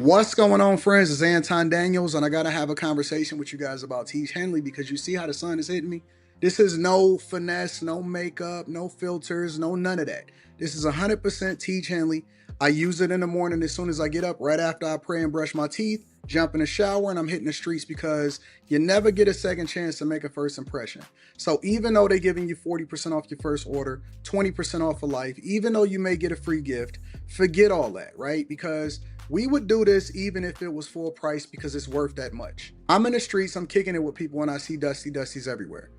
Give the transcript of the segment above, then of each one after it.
What's going on, friends? It's Anton Daniels, and I got to have a conversation with you guys about Teach Henley because you see how the sun is hitting me? This is no finesse, no makeup, no filters, no none of that. This is 100% Teach Henley. I use it in the morning as soon as I get up, right after I pray and brush my teeth, jump in the shower, and I'm hitting the streets because you never get a second chance to make a first impression. So even though they're giving you 40% off your first order, 20% off for life, even though you may get a free gift, forget all that, right? Because we would do this even if it was full price because it's worth that much. I'm in the streets, I'm kicking it with people and I see Dusties everywhere.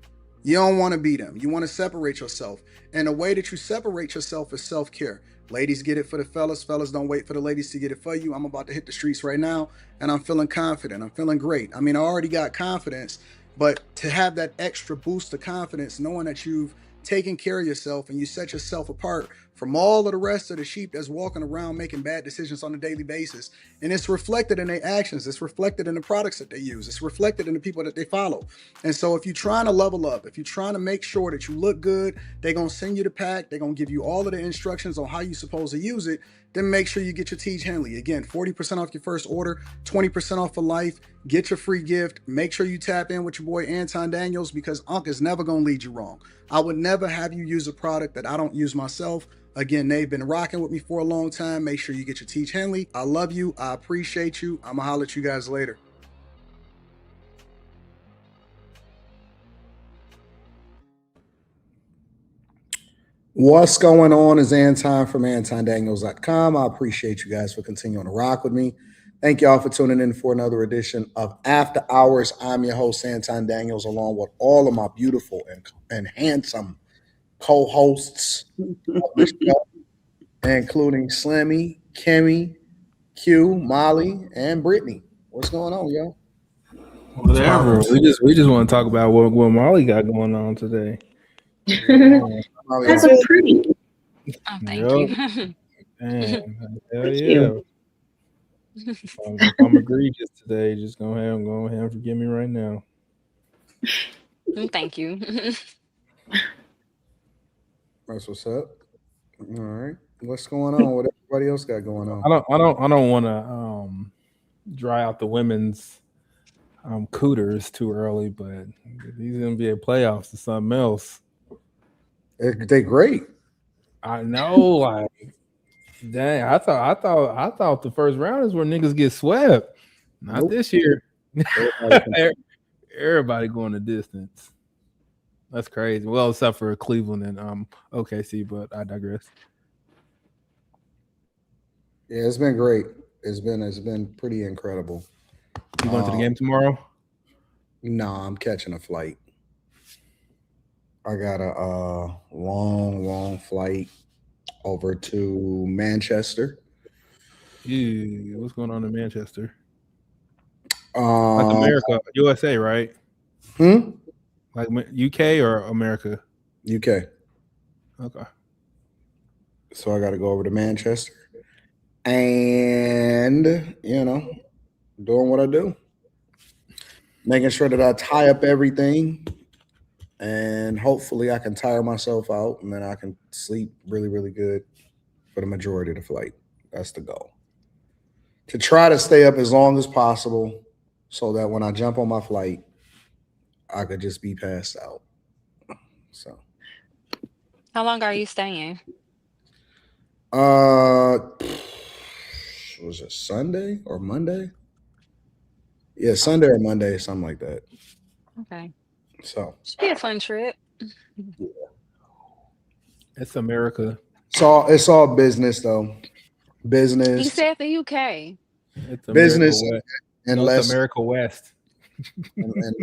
You don't want to be them. You want to separate yourself. And the way that you separate yourself is self-care. Ladies get it for the fellas. Fellas don't wait for the ladies to get it for you. I'm about to hit the streets right now and I'm feeling confident. I'm feeling great. I mean, I already got confidence, but to have that extra boost of confidence, knowing that you've taken care of yourself and you set yourself apart from all of the rest of the sheep that's walking around making bad decisions on a daily basis. And it's reflected in their actions. It's reflected in the products that they use. It's reflected in the people that they follow. And so if you're trying to level up, if you're trying to make sure that you look good, they're going to send you the pack. They're going to give you all of the instructions on how you're supposed to use it. Then make sure you get your Teach Henley. Again, 40% off your first order, 20% off for life. Get your free gift. Make sure you tap in with your boy Anton Daniels because Unc is never going to lead you wrong. I would never have you use a product that I don't use myself. Again, they've been rocking with me for a long time. Make sure you get your Teach Henley. I love you. I appreciate you. I'm going to holler at you guys later. What's going on is Anton from AntonDaniels.com. I appreciate you guys for continuing to rock with me. Thank y'all for tuning in for another edition of After Hours. I'm your host, Anton Daniels, along with all of my beautiful and handsome co-hosts of the show, including Slimmy, Kimmy, Q, Molly, and Brittany. What's going on, yo? Whatever. We just want to talk about what Molly got going on today. That's so pretty. Oh, thank you. Man, hell yeah. If I'm egregious today, just go ahead and forgive me right now. Thank you. That's what's up. All right. What's going on? What everybody else got going on? I don't want to dry out the women's cooters too early, but these NBA playoffs is something else. They're great. I know, like, dang, I thought the first round is where niggas get swept. Not this year. Everybody going the distance. That's crazy. Well, except for Cleveland and OKC, but I digress. Yeah, it's been great. It's been pretty incredible. You going to the game tomorrow? No, I'm catching a flight. I got a long flight over to Manchester. Yeah, what's going on in Manchester? Like America, USA, right? Like UK or America? UK. Okay. So I got to go over to Manchester and, doing what I do. Making sure that I tie up everything and hopefully I can tire myself out and then I can sleep really, really good for the majority of the flight. That's the goal. To try to stay up as long as possible so that when I jump on my flight, I could just be passed out. So. How long are you staying? Was it Sunday or Monday? Yeah, Sunday or Monday, something like that. Okay. So should be a fun trip. Yeah. It's America. It's all business though. Business. You said the UK. It's business it's America West. and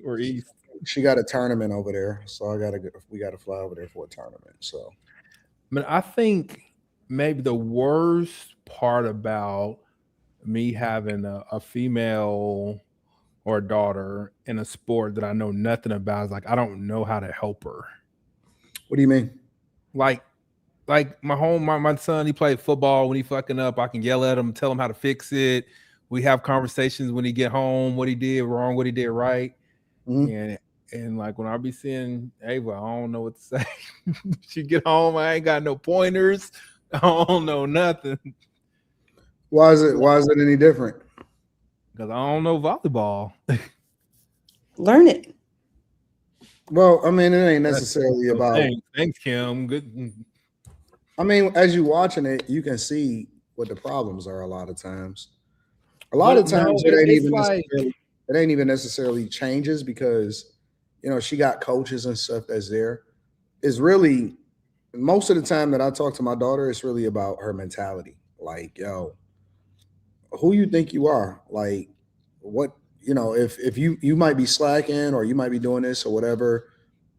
or East. She got a tournament over there, so we gotta fly over there for a tournament. So But I think maybe the worst part about me having a female or a daughter in a sport that I know nothing about is like I don't know how to help her. What do you mean? Like my son, he played football. When he fucking up, I can yell at him, tell him how to fix it. We have conversations when he get home, what he did wrong, what he did right. Mm-hmm. And like when I be seeing Ava, I don't know what to say. She get home, I ain't got no pointers. I don't know nothing. Why is it any different? Because I don't know volleyball. Learn it. Well, I mean, it ain't necessarily about. Thanks, Kim. Good. I mean, as you watching it, you can see what the problems are. A lot of times it ain't even necessarily changes because she got coaches and stuff that's there. It's really most of the time that I talk to my daughter, it's really about her mentality. Like, yo, who you think you are? Like, what if you might be slacking or you might be doing this or whatever.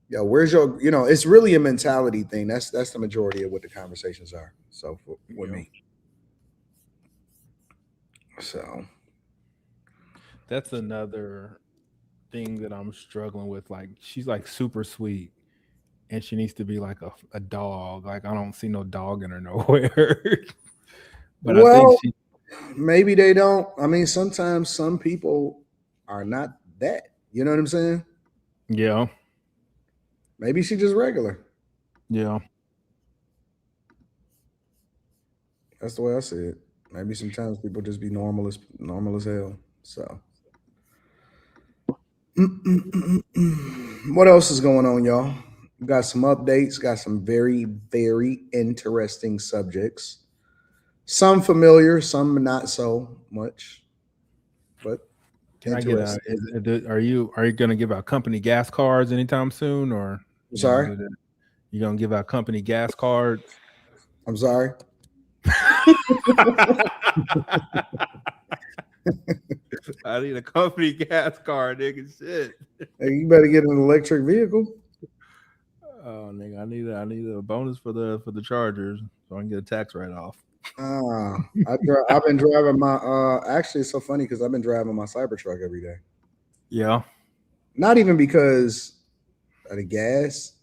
Where's your it's really a mentality thing. That's the majority of what the conversations are. So with me. So that's another thing that I'm struggling with. Like, she's like super sweet and she needs to be like a dog. Like, I don't see no dog in her nowhere. But I think maybe they don't. I mean, sometimes some people are not that. You know what I'm saying? Yeah. Maybe she's just regular. Yeah. That's the way I see it. Maybe sometimes people just be normal as hell. So what else is going on, y'all? We got some updates, got some very, very interesting subjects. Some familiar, some not so much. But can I get are you gonna give out company gas cards anytime soon, or I'm sorry? You gonna give out company gas cards? I'm sorry. I need a company gas card, nigga. Shit. Hey, you better get an electric vehicle. Oh, nigga, I need a bonus for the Chargers so I can get a tax write off. I've been driving my actually it's so funny because I've been driving my Cybertruck every day. Yeah. Not even because of the gas,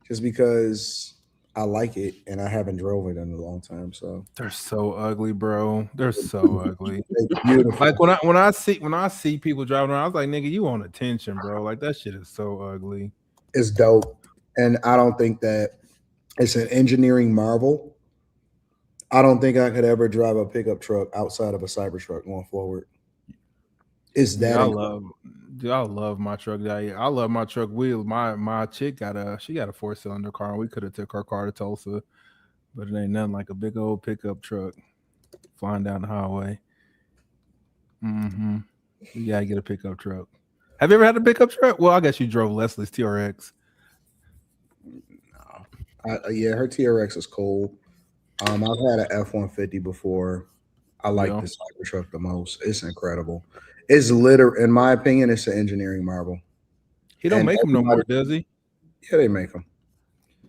just because I like it and I haven't drove it in a long time. So they're so ugly, bro. They're so ugly. Beautiful. Like when I see people driving around, I was like, nigga, you on attention, bro. Like, that shit is so ugly. It's dope. And I don't think that it's an engineering marvel. I don't think I could ever drive a pickup truck outside of a Cybertruck going forward. Is that I love my truck. I love my truck wheel. My chick got a 4-cylinder car, and we could have took her car to Tulsa, but it ain't nothing like a big old pickup truck flying down the highway. You gotta get a pickup truck. Have you ever had a pickup truck? Well, I guess you drove Leslie's TRX. No. Yeah, her TRX is cool. I've had an F-150 before. I like the Cybertruck the most. It's incredible. It's in my opinion, it's an engineering marvel. He don't make them no more, does he? Yeah, they make them.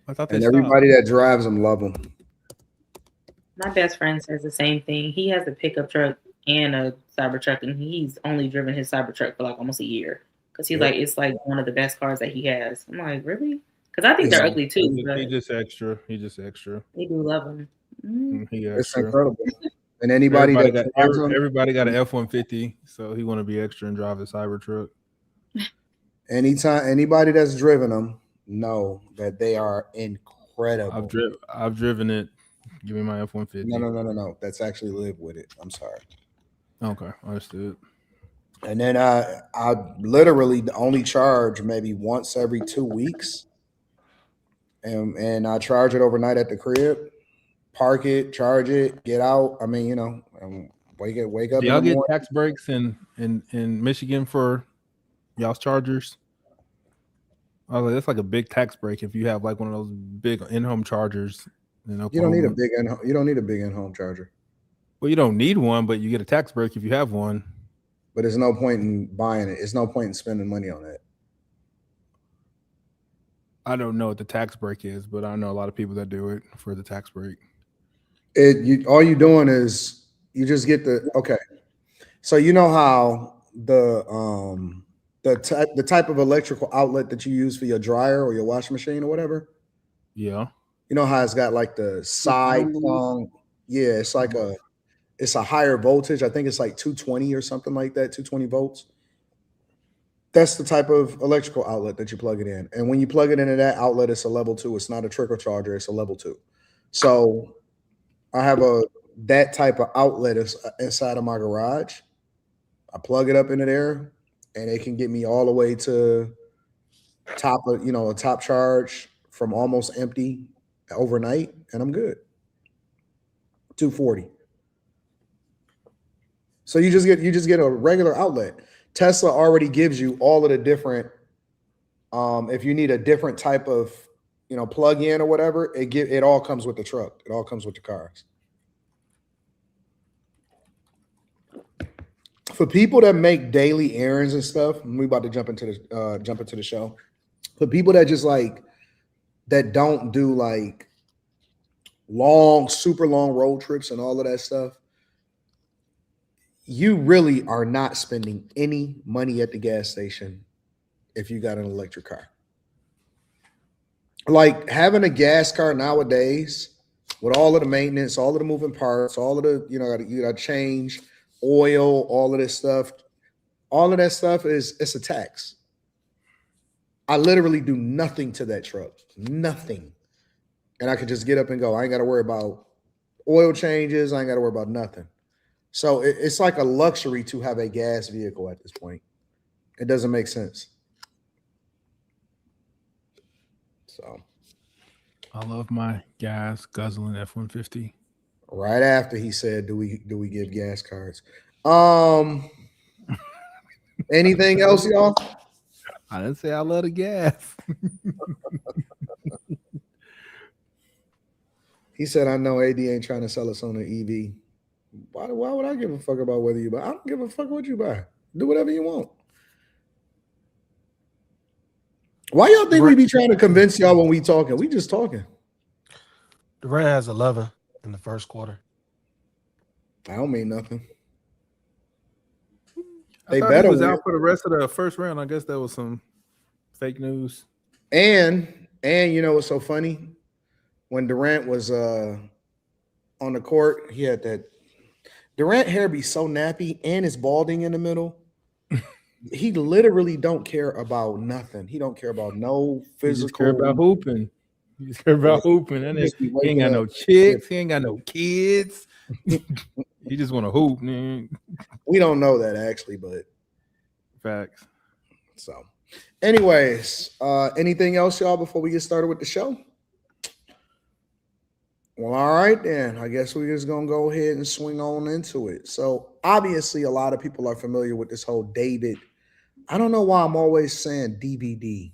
I thought they and everybody that drives them love them. My best friend says the same thing. He has a pickup truck and a Cybertruck, and he's only driven his Cybertruck for like almost a year because he's like, it's like one of the best cars that he has. I'm like, really? Because I think they're ugly too. He just extra. They do love them. It's incredible. And everybody got an F-150, so he want to be extra and drive a Cybertruck. Anytime anybody that's driven them know that they are incredible. I've driven it. Give me my F-150. No. That's actually live with it. I'm sorry. Okay, understood. And then I literally only charge maybe once every 2 weeks, and I charge it overnight at the crib. Park it, charge it, get out. I mean, wake up. Do y'all get tax breaks in Michigan for y'all's Chargers? I was like, that's like a big tax break if you have like one of those big in-home chargers. You don't need a big in-home charger. Well, you don't need one, but you get a tax break if you have one. But there's no point in buying it. There's no point in spending money on that. I don't know what the tax break is, but I know a lot of people that do it for the tax break. All you're doing is you just get okay. So you know how the type of electrical outlet that you use for your dryer or your washing machine or whatever. Yeah. You know how it's got like the side prong. Yeah, it's like it's a higher voltage. I think it's like 220 or something like that, 220 volts. That's the type of electrical outlet that you plug it in. And when you plug it into that outlet, it's a level 2. It's not a trickle charger. It's a level 2. So I have that type of outlet is inside of my garage. I plug it up into there, and it can get me all the way to a top charge from almost empty overnight, and I'm good. 240. So you just get a regular outlet. Tesla already gives you all of the different. If you need a different type of plug in or whatever, it all comes with the truck. It all comes with the cars. For people that make daily errands and stuff, we about to jump into the show. For people that just that don't do super long road trips and all of that stuff, you really are not spending any money at the gas station if you got an electric car. Like having a gas car nowadays with all of the maintenance, all of the moving parts, all of the, you got to change oil, all of this stuff. All of that stuff it's a tax. I literally do nothing to that truck. Nothing. And I could just get up and go. I ain't got to worry about oil changes. I ain't got to worry about nothing. So it's like a luxury to have a gas vehicle at this point. It doesn't make sense. So I love my gas guzzling F-150. Right after he said, "Do we give gas cards?" Anything else, y'all? I didn't say I love the gas. He said, "I know AD ain't trying to sell us on an EV. Why would I give a fuck about whether you buy? I don't give a fuck what you buy. Do whatever you want." Why y'all think we be trying to convince y'all when we talking? We just talking. Durant has 11 in the first quarter. I don't mean nothing. They better was out for the rest of the first round. I guess that was some fake news. And you know what's so funny? When Durant was on the court, he had that Durant hair be so nappy and it's balding in the middle. He literally don't care about nothing. He don't care about no physical. He just care about hooping. He just care about hooping. And he ain't got no chicks. He ain't got no kids. He just want to hoop, man. We don't know that actually, but facts. So, anyways, anything else, y'all, before we get started with the show? Well, all right, then. I guess we're just going to go ahead and swing on into it. So, obviously, a lot of people are familiar with this whole David. I don't know why I'm always saying DVD.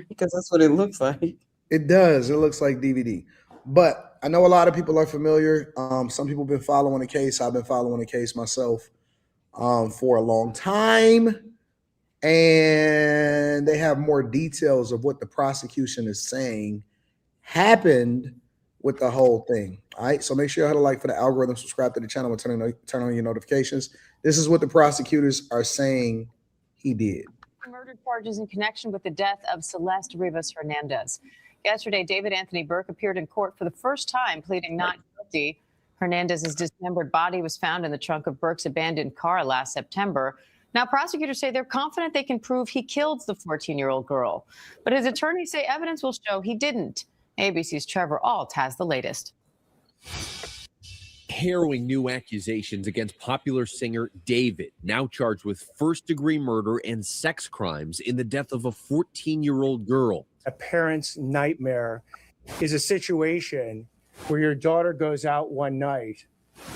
Because that's what it looks like. It does. It looks like DVD. But I know a lot of people are familiar. Some people have been following the case. I've been following the case myself for a long time. And they have more details of what the prosecution is saying happened with the whole thing. All right. So make sure you hit a like for the algorithm, subscribe to the channel, and turn on your notifications. This is what the prosecutors are saying he did. Murder charges in connection with the death of Celeste Rivas Hernandez. Yesterday, David Anthony Burke appeared in court for the first time, pleading not guilty. Hernandez's dismembered body was found in the trunk of Burke's abandoned car last September. Now, prosecutors say they're confident they can prove he killed the 14-year-old girl. But his attorneys say evidence will show he didn't. ABC's Trevor Alt has the latest. Harrowing new accusations against popular singer David, now charged with first-degree murder and sex crimes in the death of a 14-year-old girl. A parent's nightmare is a situation where your daughter goes out one night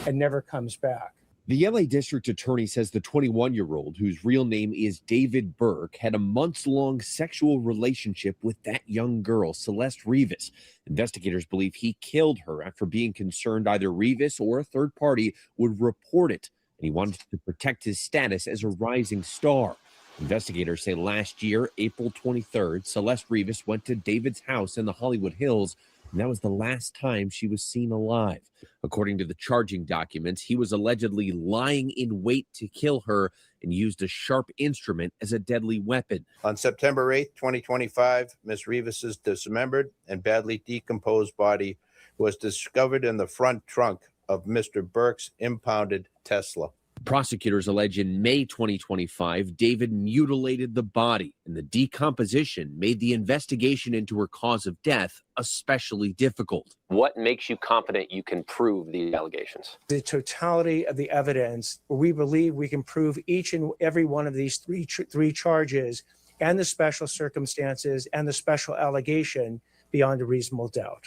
and never comes back. The LA District Attorney says the 21-year-old, whose real name is David Burke, had a months-long sexual relationship with that young girl, Celeste Rivas. Investigators believe he killed her after being concerned either Rivas or a third party would report it, and he wanted to protect his status as a rising star. Investigators say last year, April 23rd, Celeste Rivas went to David's house in the Hollywood Hills, and that was the last time she was seen alive. According to the charging documents, he was allegedly lying in wait to kill her and used a sharp instrument as a deadly weapon. On September 8th, 2025, Ms. Rivas's dismembered and badly decomposed body was discovered in the front trunk of Mr. Burke's impounded Tesla. Prosecutors allege in May 2025, David mutilated the body, and the decomposition made the investigation into her cause of death especially difficult. What makes you confident you can prove these allegations? The totality of the evidence, we believe we can prove each and every one of these three charges and the special circumstances and the special allegation beyond a reasonable doubt.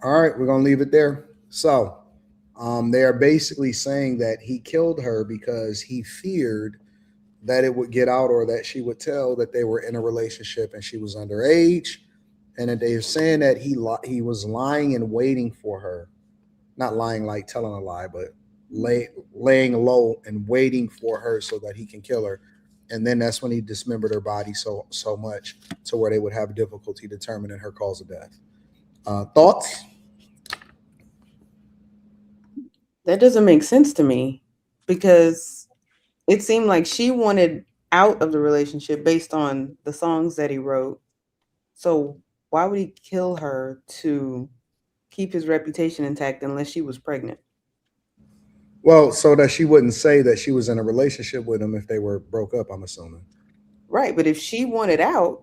All right, we're going to leave it there. So they are basically saying that he killed her because he feared that it would get out or that she would tell that they were in a relationship and she was underage, and that they're saying that he was lying and waiting for her. Not lying like telling a lie, but laying low and waiting for her so that he can kill her. And then that's when he dismembered her body so much to where they would have difficulty determining her cause of death. Thoughts? That doesn't make sense to me, because it seemed like she wanted out of the relationship based on the songs that he wrote. So why would he kill her to keep his reputation intact unless she was pregnant? Well, so that she wouldn't say that she was in a relationship with him if they were broke up, I'm assuming. Right, but if she wanted out,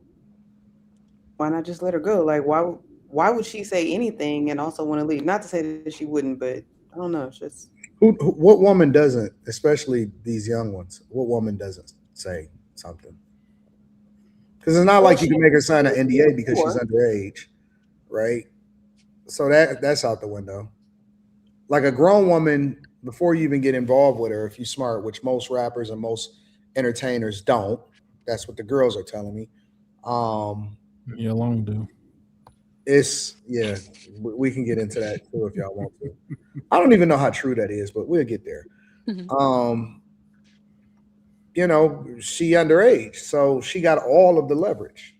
why not just let her go? Like, why would she say anything and also want to leave? Not to say that she wouldn't, but I don't know. It's just what woman doesn't, especially these young ones, what woman doesn't say something? Because it's not like you can make her sign an NDA because she's underage, right? So that's out the window. Like a grown woman, before you even get involved with her, if you're smart, which most rappers and most entertainers don't, that's what the girls are telling me. Yeah, long do. We can get into that too if y'all want to. I don't even know how true that is, but we'll get there. Mhm. She underage, so she got all of the leverage.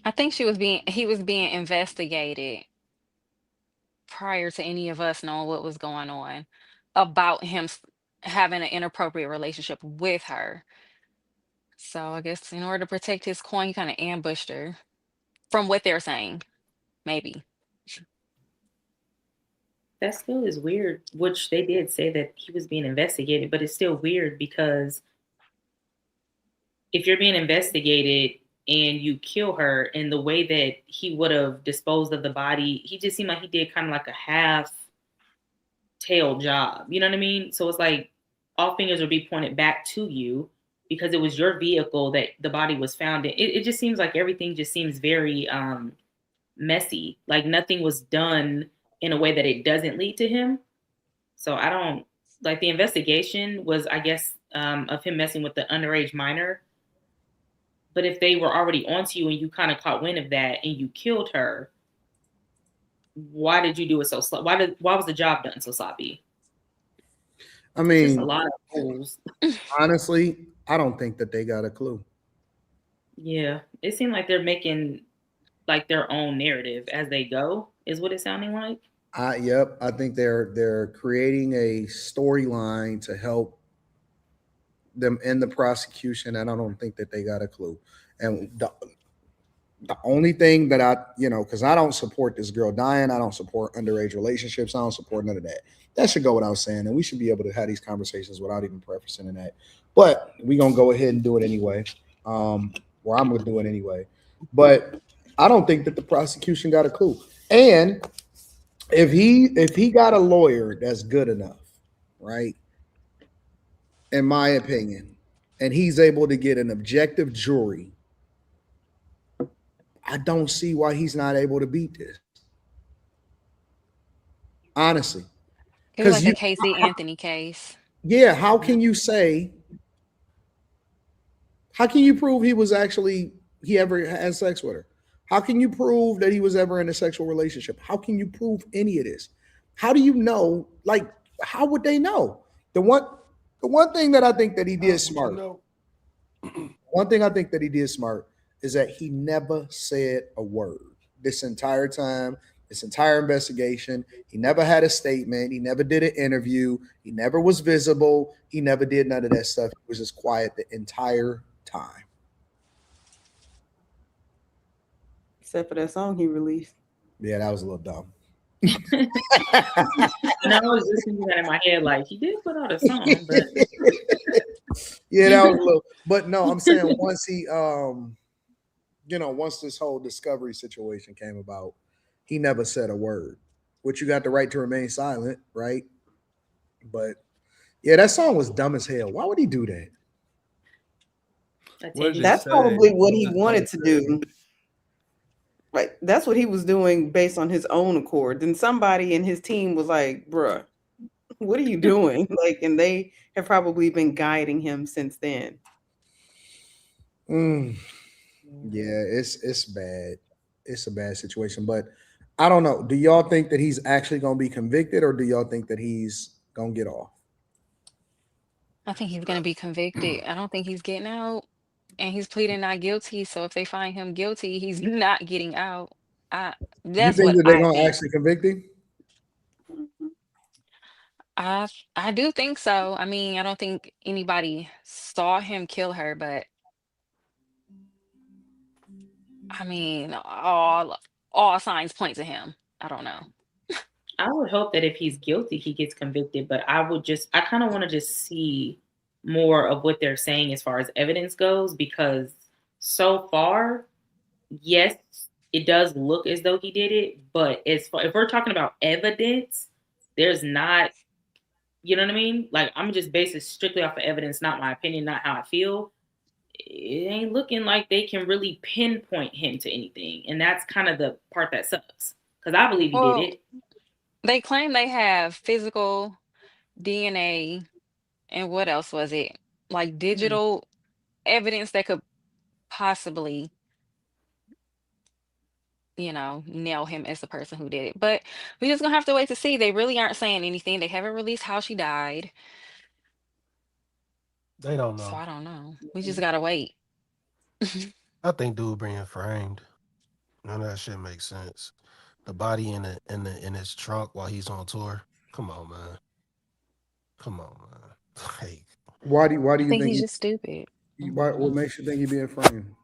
I think he was being investigated prior to any of us knowing what was going on about him having an inappropriate relationship with her. So I guess in order to protect his coin, he kind of ambushed her, from what they're saying, maybe. That still is weird, which they did say that he was being investigated, but it's still weird because if you're being investigated and you kill her, in the way that he would have disposed of the body, he just seemed like he did kind of like a half-tailed job. You know what I mean? So it's like all fingers would be pointed back to you because it was your vehicle that the body was found in. It just seems like everything just seems very messy. Like nothing was done in a way that it doesn't lead to him. So I don't like the investigation was, I guess, of him messing with the underage minor. But if they were already onto you and you kind of caught wind of that and you killed her, why did you do it so slow? Why was the job done so sloppy? I mean, just a lot of holes. Honestly, I don't think that they got a clue. Yeah, it seemed like they're making like their own narrative as they go, is what it's sounding like. Yep, I think they're creating a storyline to help them in the prosecution, and I don't think that they got a clue. And the only thing that I, because I don't support this girl dying, I don't support underage relationships, I don't support none of that. That should go without saying, and we should be able to have these conversations without even prefacing that. But we're gonna go ahead and do it anyway. Or I'm gonna do it anyway. But I don't think that the prosecution got a clue. And if he got a lawyer that's good enough, right? In my opinion, and he's able to get an objective jury, I don't see why he's not able to beat this. Honestly. It was like a Casey Anthony case. Yeah, how can you prove he ever had sex with her? How can you prove that he was ever in a sexual relationship? How can you prove any of this? How do you know? Like, how would they know? The one thing that I think that he did smart. One thing I think that he did smart is that he never said a word this entire time, this entire investigation. He never had a statement. He never did an interview. He never was visible. He never did none of that stuff. He was just quiet the entire time. Except for that song he released. Yeah, that was a little dumb. And I was just thinking that in my head, like, he did put out a song, but Yeah, that was a little. But no, I'm saying once he, once this whole discovery situation came about, he never said a word. Which you got the right to remain silent, right? But yeah, that song was dumb as hell. Why would he do that? What did he That's say? probably what he Just wanted don't to say. do. Right. That's what he was doing based on his own accord. Then somebody in his team was like, bruh, what are you doing? Like, and they have probably been guiding him since then. Yeah, it's bad. It's a bad situation. But I don't know. Do y'all think that he's actually gonna be convicted, or do y'all think that he's gonna get off? I think he's gonna be convicted. I don't think he's getting out, and he's pleading not guilty. So if they find him guilty, he's not getting out. I You That's think what that they're I gonna think. actually convict him? I do think so. I mean, I don't think anybody saw him kill her, but I mean, all signs point to him. I don't know. I would hope that if he's guilty, he gets convicted. But I kind of want to just see more of what they're saying as far as evidence goes, because so far, yes, it does look as though he did it. But if we're talking about evidence, there's not, you know what I mean? Like, I'm just based it strictly off of evidence, not my opinion, not how I feel. It ain't looking like they can really pinpoint him to anything. And that's kind of the part that sucks. Because I believe he did Well, it. they claim they have physical DNA and what else was it? Like digital evidence that could possibly, nail him as the person who did it. But we just gonna have to wait to see. They really aren't saying anything. They haven't released how she died. They don't So know. I don't know. We just gotta wait. I think dude being framed. None of that shit makes sense. The body in his trunk while he's on tour. Come on, man. Come on, man. Like, Why do I you think think he's just stupid. what makes you think he being framed?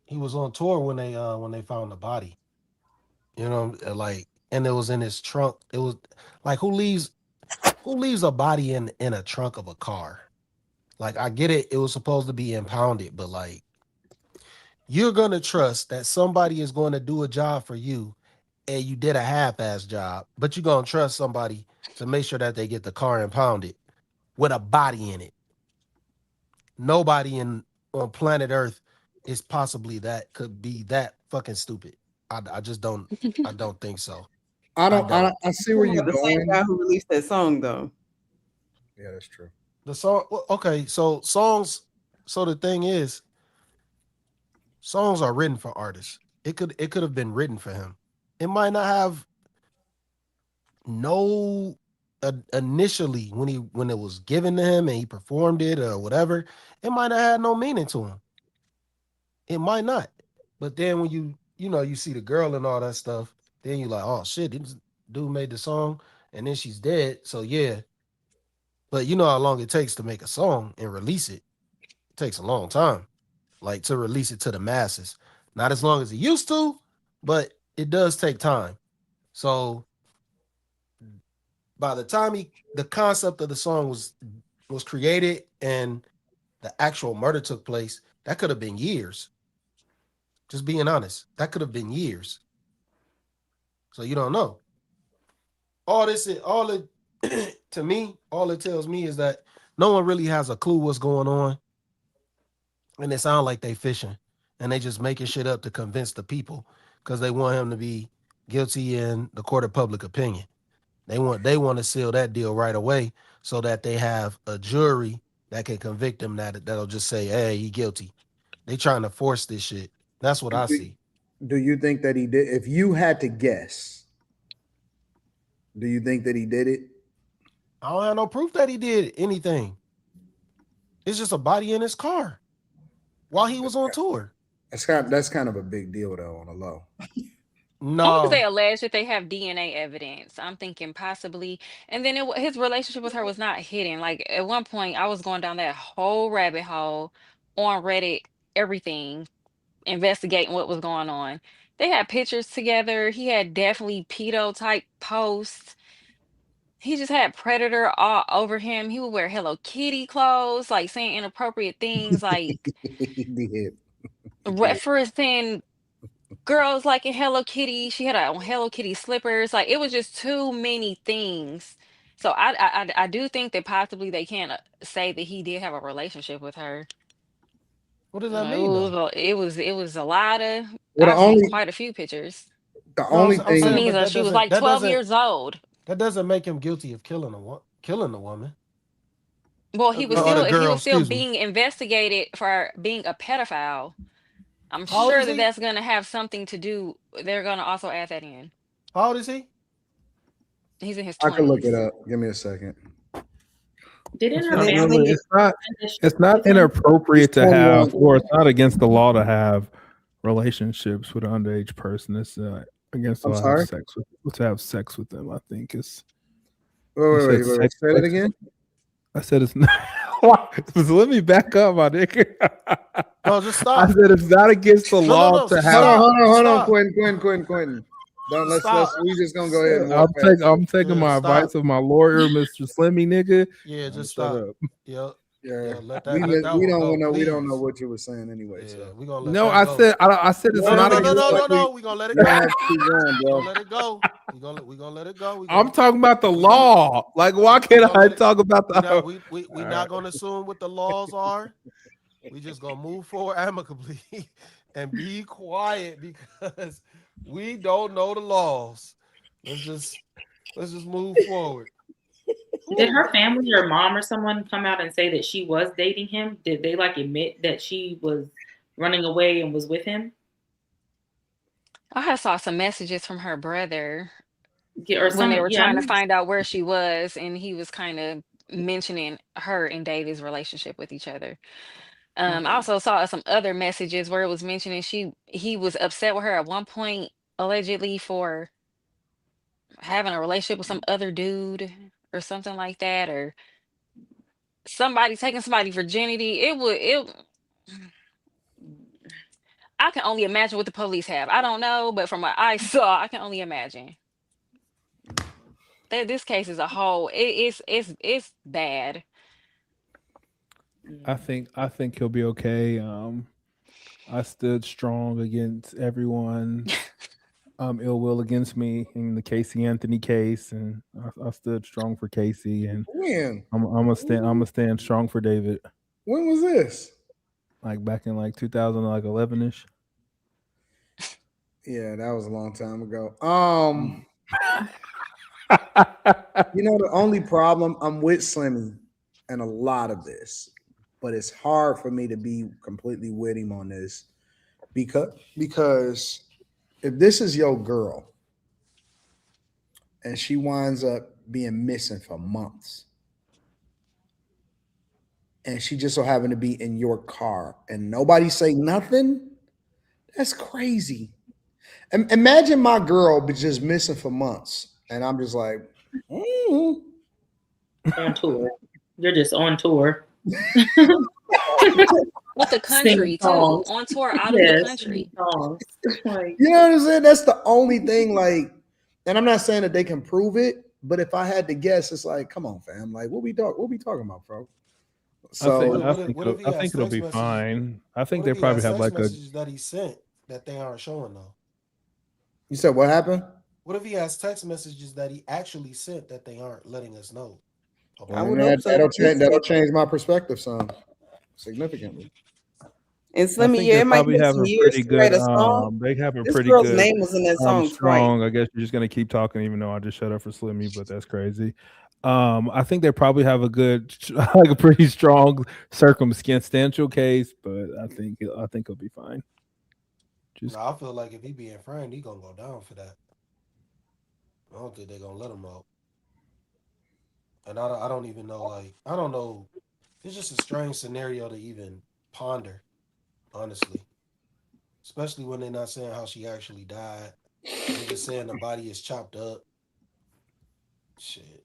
he was on tour when they found the body. Like, and it was in his trunk. It was like who leaves a body in a trunk of a car? Like, I get it, it was supposed to be impounded, but like, you're gonna trust that somebody is going to do a job for you, and you did a half-ass job, but you're gonna trust somebody to make sure that they get the car impounded with a body in it. Nobody on planet Earth is possibly could be that fucking stupid. I just don't. I don't think so. I don't. I see where you're The same going. guy who released that song, though. Yeah, that's true. The song. Okay, so songs. So the thing is, songs are written for artists. It could have been written for him. It might not have no initially when it was given to him and he performed it or whatever. It might have had no meaning to him. It might not. But then when you see the girl and all that stuff, then you like, oh shit, this dude made the song and then she's dead. So yeah. But you know how long it takes to make a song and release it. It takes a long time. Like to release it to the masses. Not as long as it used to, but it does take time. So by the time the concept of the song was created and the actual murder took place, that could have been years. Just being honest, that could have been years. So you don't know. All this is all it to me, all it tells me is that no one really has a clue what's going on. And it sounds like they fishing and they just making shit up to convince the people because they want him to be guilty in the court of public opinion. They want to seal that deal right away so that they have a jury that can convict him that'll just say, hey, he guilty. They trying to force this shit. That's what I see. Do you think that he did? If you had to guess, do you think that he did it? I don't have no proof that he did anything. It's just a body in his car while he was on tour. That's kind of a big deal though on the low. Only because they No, allege that they have DNA evidence. I'm thinking possibly, and then his relationship with her was not hidden. Like at one point, I was going down that whole rabbit hole on Reddit, everything, investigating what was going on, They had pictures together. He had definitely pedo type posts. He just had predator all over him. He would wear Hello Kitty clothes, like saying inappropriate things, like He did. referencing girls like in Hello Kitty. She had on Hello Kitty slippers. Like it was just too many things. So I do think that possibly they can say that he did have a relationship with her. What does that mean, though? It was a lot of. Well, I've seen quite a few pictures. the No, only I'm It thing, saying, means but that that she was doesn't like 12 years old. that doesn't make him guilty of killing a woman. Well, he was Or the still girl, excuse me. being investigated for being a pedophile. I'm How old sure is that he? that's gonna have something to do. They're gonna also add that in. How old is he? He's in his I can look it 20s. up. Give me a second. Didn't It's her not family? really. It's not with him? inappropriate to 21. have, or it's not against the law to have relationships with an underage person. It's against the I'm law sorry? to have sex with them. I think it's. Wait. Say it again. I said it's not. So let me back up, my nigga. No, just I stop. said it's not against the law to have. Hold on, Quentin. Don't let's we just gonna go ahead and walk past. I'm taking my advice of my lawyer, Mr. Slimmy, nigga. Yeah, just shut stop. up. Yeah. Yeah, let we that don't one go, know. We don't know please. what you were saying anyway. Yeah, So we gonna let No, that I go. said I said it's not against. No. We gonna let it You go. don't have to keep going, We bro. gonna let it go. We gonna let it go. I'm talking about the law. Like, why can't I talk about the? We not gonna assume what the laws are. We just gonna move forward amicably and be quiet because we don't know the laws. Let's just move forward. Did her family or mom or someone come out and say that she was dating him? Did they like admit that she was running away and was with him? I had saw some messages from her brother Yeah, or when they some. were Yeah, trying to find out where she was, and he was kind of mentioning her and David's relationship with each other. I also saw some other messages where it was mentioning he was upset with her at one point, allegedly for having a relationship with some other dude or something like that, or somebody taking somebody's virginity. I can only imagine what the police have. I don't know, but from what I saw, I can only imagine. This case as a whole, it's bad. I think he'll be okay. I stood strong against everyone ill will against me in the Casey Anthony case, and I stood strong for Casey, and when I'm gonna stand strong for David. When was this? Like back in like 2011ish. Yeah, that was a long time ago. You know, the only problem, I'm with Slimmy and a lot of this, but it's hard for me to be completely with him on this because if this is your girl and she winds up being missing for months and she just so happened to be in your car and nobody say nothing, that's crazy. Imagine my girl be just missing for months and I'm just like, on tour. You're just on tour. With the country too, on tour out of the country. You know what I'm saying? That's the only thing. Like, and I'm not saying that they can prove it, but if I had to guess, it's like, come on, fam. Like, what we talking about, bro? So I think it'll be fine. I think they probably have like a messages that he sent that they aren't showing though. You said what happened? What if he has text messages that he actually sent that they aren't letting us know? I would hope so. That'll change my perspective some significantly. And Slimmy, yeah, it might take some years to write a song. They have a this pretty girl's good. name was in that song. Strong. I guess you're just gonna keep talking, even though I just shut up for Slimmy, but that's crazy. I think they probably have a good, like a pretty strong circumstantial case, but I think he'll be fine. I feel like if he being framed, he gonna go down for that. I don't think they're gonna let him out. And I don't even know. Like, I don't know. It's just a strange scenario to even ponder, honestly. Especially when they're not saying how she actually died. They're just saying the body is chopped up. Shit.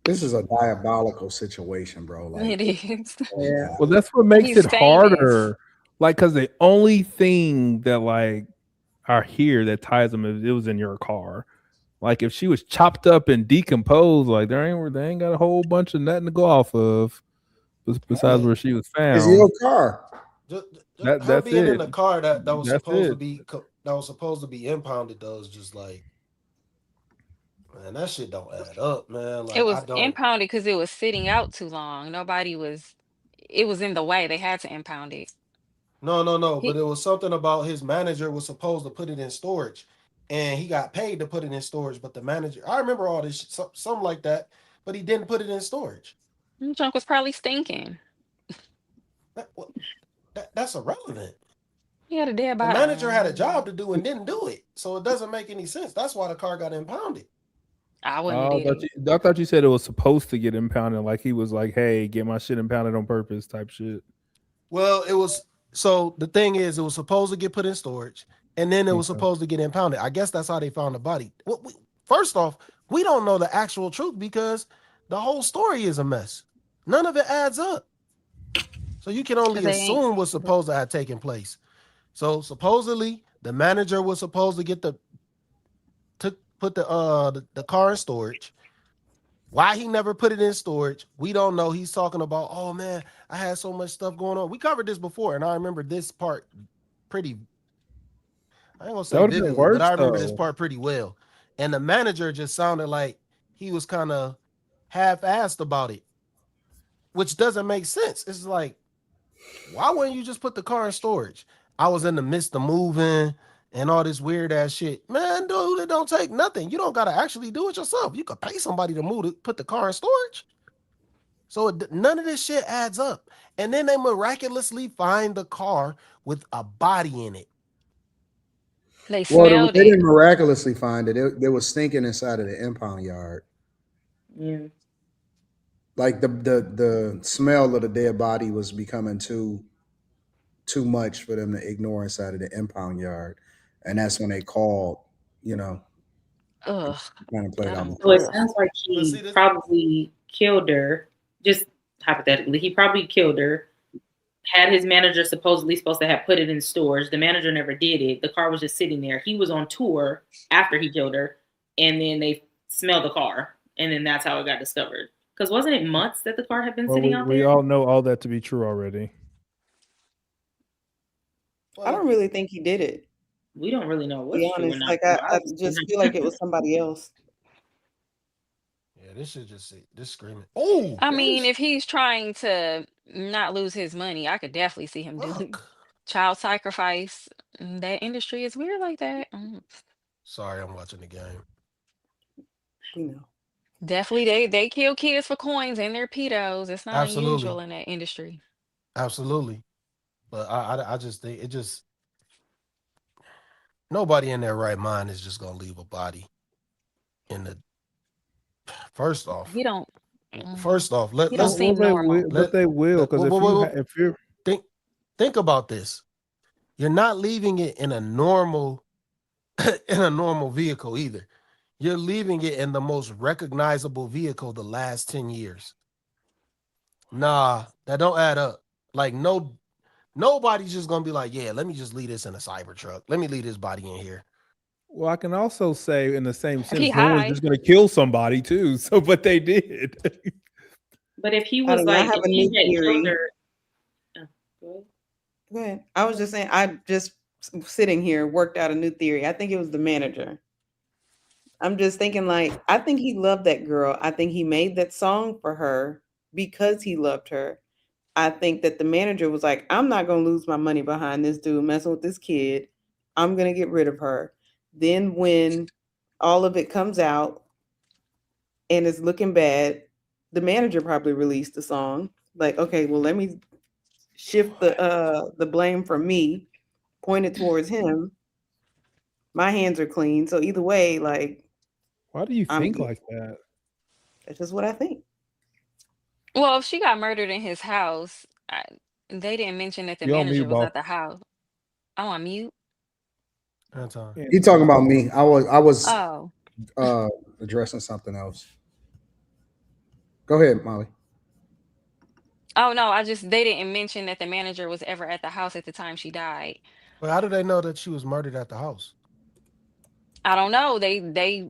This is a diabolical situation, bro. Like, It is. Yeah. Well, that's what makes it harder. Like, because the only thing that like are here that ties them is it was in your car. Like, if she was chopped up and decomposed, like they ain't got a whole bunch of nothing to go off of besides where she was It's found. your car. Her That's being in it. the car that was That's supposed it. to be impounded though is just like, man, that shit don't add up, man. It Like I was don't. impounded because it was sitting out too long. It was in the way. They had to impound it. No. But He, it was something about his manager was supposed to put it in storage, and he got paid to put it in storage. But the manager, I remember all this, something like that. But he didn't put it in storage. the junk was probably stinking. That's irrelevant. He had a dead The body. manager had a job to do and didn't do it, so it doesn't make any sense. That's why the car got impounded. I wouldn't have did it. I thought you said it was supposed to get impounded. Like he was like, "Hey, get my shit impounded on purpose," type shit. Well, it was. So the thing is, it was supposed to get put in storage, and then it was supposed to get impounded. I guess that's how they found the body. First off, we don't know the actual truth because the whole story is a mess. None of it adds up. So you can only assume what's supposed to have taken place. So supposedly the manager was supposed to put the car in storage. Why he never put it in storage, we don't know. He's talking about, oh man, I had so much stuff going on. We covered this before, and I remember this part pretty. I ain't gonna say vividly, but I remember this part pretty well. And the manager just sounded like he was kind of half-assed about it, which doesn't make sense. It's like, why wouldn't you just put the car in storage? I was in the midst of moving and all this weird ass shit. Man, dude, it don't take nothing. You don't gotta actually do it yourself. You could pay somebody to put the car in storage. So none of this shit adds up. And then they miraculously find the car with a body in it. They smelled they it. didn't miraculously find it. They was stinking inside of the impound yard. Yeah. Like the smell of the dead body was becoming too much for them to ignore inside of the impound yard, and that's when they called. Ugh. Kind of played out. So it sounds like he probably killed her. Just hypothetically, he probably killed her. Had his manager supposed to have put it in storage. The manager never did it. The car was just sitting there. He was on tour after he killed her, and then they smelled the car, and then that's how it got discovered. Because wasn't it months that the car had been sitting out there? We all know all that to be true already. I don't really think he did it. We don't really know what's be honest. Like I just feel like it was somebody else. Yeah, this should just say this screaming. Oh, I mean, if he's trying to not lose his money, I could definitely see him doing child sacrifice. That industry is weird like that. Sorry, I'm watching the game. We know. Definitely, they kill kids for coins and they're pedos. It's not unusual in that industry. Absolutely, but I just think it just nobody in their right mind is just gonna leave a body in the. First off, let don't seem normal. But they will, because if you're think about this, you're not leaving it in a normal vehicle either. You're leaving it in the most recognizable vehicle the last 10 years. Nah, that don't add up. Like nobody's just gonna be like, yeah, let me just leave this in a Cybertruck. Let me leave this body in here. Well, I can also say in the same sense, no one's just gonna kill somebody too. So, but they did. But if he was like, if he had killed her, go ahead. I was just saying, I just sitting here worked out a new theory. I think it was the manager. I'm just thinking, like, I think he loved that girl. I think he made that song for her because he loved her. I think that the manager was like, I'm not going to lose my money behind this dude messing with this kid. I'm going to get rid of her. Then when all of it comes out and it's looking bad, the manager probably released the song. Like, okay, well, let me shift the blame from me, point it towards him. My hands are clean. So either way, like, why do you think like that? That's just what I think. Well, if she got murdered in his house, they didn't mention that the manager was at the house. I'm on mute. You talking about me? I was addressing something else. Go ahead, Molly. Oh no, they didn't mention that the manager was ever at the house at the time she died. But how do they know that she was murdered at the house? I don't know. They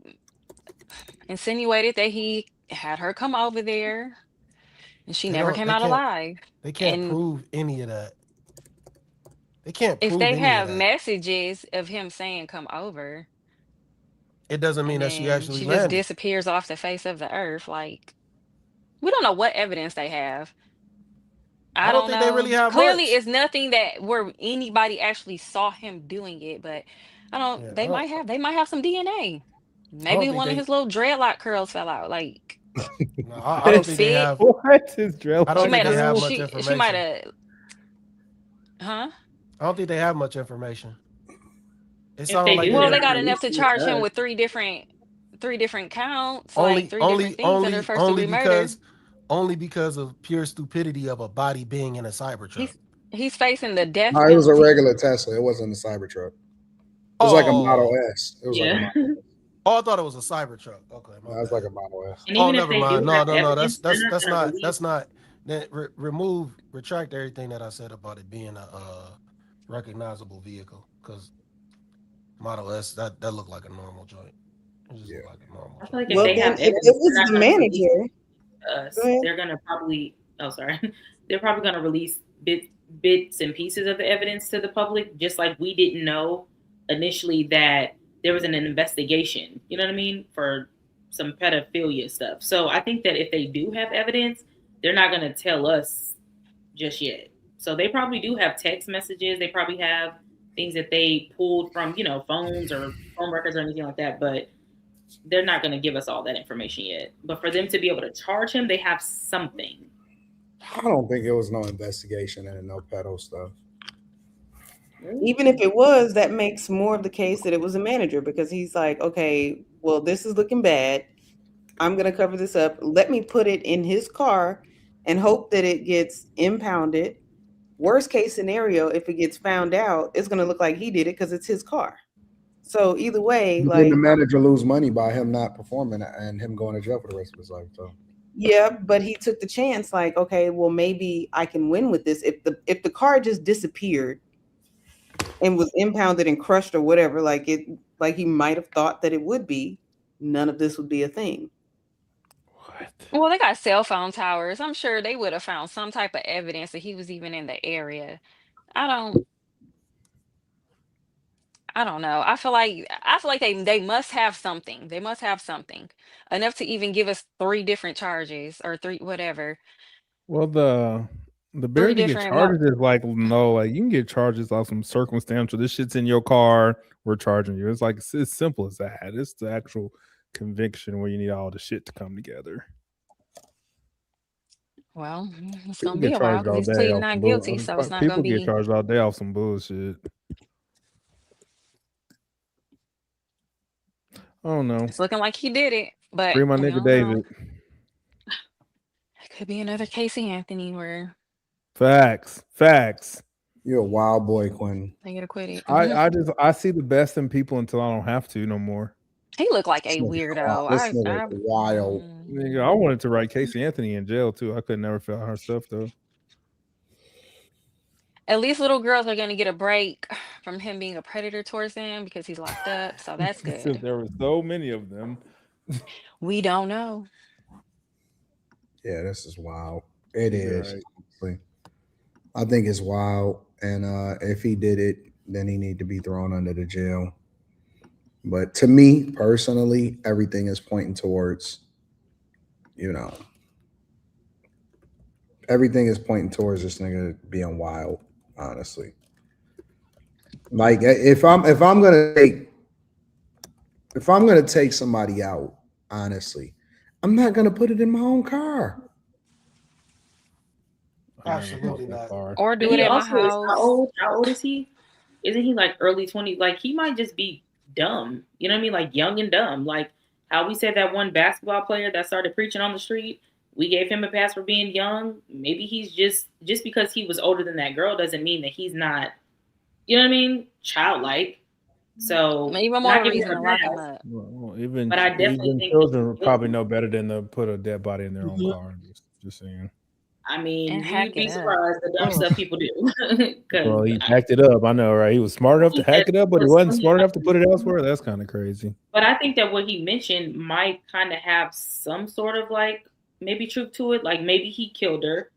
insinuated that he had her come over there and she never came out alive. They can't And prove any of that. They can't if prove they any of have that. messages of him saying come over, It doesn't mean and that she then actually she just landed. disappears off the face of the earth, like we don't know what evidence they have. I I don't don't think they know. really have Clearly, much. it's nothing that where anybody actually saw him doing it, but I don't. Yeah, They might have some DNA. I Maybe don't think one of they. his little dreadlock curls fell out. Like No, I don't think they spit. have. What is drill? I She don't think might they have have. much She information. might have. Huh? I don't think they have much information. It If sounds they like do, they're Well, they're they gonna not got enough to releasing it charge to him us. with three different counts, like three different things that are first degree murder. only because of pure stupidity of a body being in a Cybertruck. He's facing the death No, it was a penalty. regular Tesla. It wasn't a Cybertruck. It was like a Model S. It was like a Yeah. Model S. Oh, I thought it was a Cybertruck. Okay, my That was bad. like a Model S. And Oh, even if never they mind. do have No. evidence, they're That's gonna not. release- That's not. Retract everything that I said about it being a recognizable vehicle, because Model S that looked like a normal joint. It just looked like a normal. I feel like joint. if they have if evidence, it was they're not the gonna release manager, us. Go ahead. They're gonna probably. Oh, sorry. They're probably gonna release bits and pieces of the evidence to the public, just like we didn't know initially that there was an investigation. You know what I mean, for some pedophilia stuff. So I think that if they do have evidence, they're not gonna tell us just yet. So they probably do have text messages. They probably have things that they pulled from, phones or phone records or anything like that. But they're not going to give us all that information yet. But for them to be able to charge him, they have something. I don't think it was no investigation and no pedo stuff. even if it was, that makes more of the case that it was a manager, because he's like, okay, well, this is looking bad. I'm going to cover this up. Let me put it in his car and hope that it gets impounded. Worst case scenario, if it gets found out, it's going to look like he did it because it's his car. So either way, But like, then the manager lose money by him not performing and him going to jail for the rest of his life. So yeah, but he took the chance, like, okay, well, maybe I can win with this. If the car just disappeared and was impounded and crushed or whatever, like he might have thought that it would be, none of this would be a thing. Well, they got cell phone towers. I'm sure they would have found some type of evidence that he was even in the area. I don't know. I feel like they must have something. They must have something enough to even give us three different charges or three whatever. Well, the Three ability to get different charges is like no, like you can get charges off some circumstantial. This shit's in your car. We're charging you. It's like it's simple as that. It's the actual conviction where you need all the shit to come together. Well, it's People gonna be get a while charged all because he's day pleading off not some guilty, so it's not people gonna get be. charged all day off some bullshit. I don't know. It's looking like he did it, but Free my we nigga don't know. David. It could be another Casey Anthony where Facts. you're a wild boy, Quinn. they get acquitted. I see the best in people until I don't have to no more. He looked like This a nigga weirdo. This nigga wild. Nigga, I wanted to write Casey Anthony in jail too. I could never feel her stuff though. At least little girls are gonna get a break from him being a predator towards them because he's locked up. So that's Since good. there were so many of them. We don't know. Yeah, this is wild. It You're is. right. Honestly. I think it's wild. And if he did it, then he need to be thrown under the jail. But to me personally, everything is pointing towards, everything is pointing towards this nigga being wild, honestly. Like if I'm gonna take somebody out, honestly, I'm not gonna put it in my own car. Absolutely not. Or do But it he at my also is house. how old is he? Isn't he like early 20s? Like he might just be dumb. You know what I mean? Like young and dumb. Like how we said that one basketball player that started preaching on the street, we gave him a pass for being young. Maybe he's just because he was older than that girl doesn't mean that he's not, you know what I mean, childlike. So Even more not giving reason him to a lock him pass. up. Well, even But I definitely even think children that would probably know better than to put a dead body in their own car. Just saying. I mean, And you'd hack be it up. surprised the dumb stuff people do. Well, he hacked it up. I know, right? He was smart enough to hack it up, but he wasn't smart enough to put it elsewhere. That's kind of crazy. But I think that what he mentioned might kind of have some sort of like maybe truth to it. Like maybe he killed her,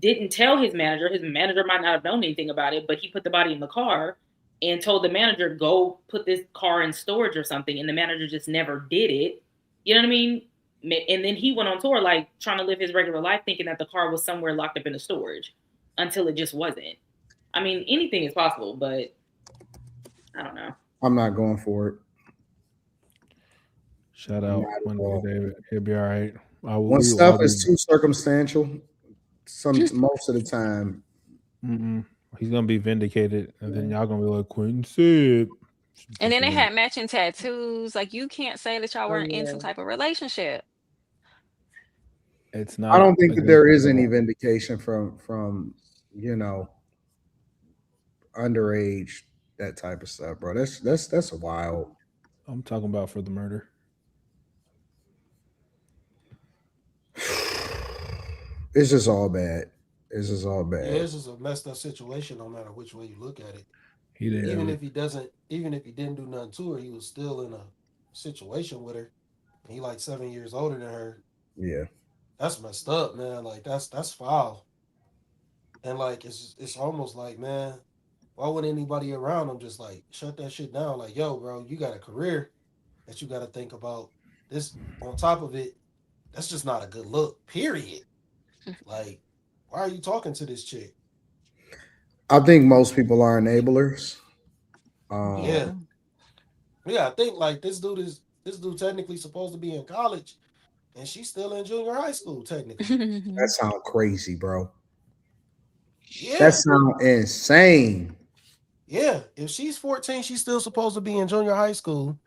didn't tell his manager. His manager might not have known anything about it, but he put the body in the car and told the manager, go put this car in storage or something. And the manager just never did it. You know what I mean? And then he went on tour, like trying to live his regular life, thinking that the car was somewhere locked up in the storage until it just wasn't. I mean, anything is possible, but I don't know. I'm not going for it. Shout out Monday, David. He'll be all right. When stuff is too circumstantial, most of the time, he's gonna be vindicated, and then y'all gonna be like Quentin said. And then they had matching tattoos. Like you can't say that y'all weren't in some type of relationship. It's not. I don't think that there is any vindication from you know, underage, that type of stuff, bro. That's wild. I'm talking about for the murder. It's just all bad. It's just all bad. Yeah, it's just a messed up situation no matter which way you look at it. He did. Even if he didn't do nothing to her, he was still in a situation with her. And he like 7 years older than her. Yeah. That's messed up, man. Like that's foul. And like it's almost like, man, why would anybody around him just like shut that shit down? Like, yo, bro, you got a career that you got to think about. This on top of it, that's just not a good look, period. Like, why are you talking to this chick? I think most people are enablers. Yeah. I think like this dude technically supposed to be in college, and she's still in junior high school technically. That sounds crazy, bro. Yeah. That sounds insane. Yeah. If she's 14, she's still supposed to be in junior high school,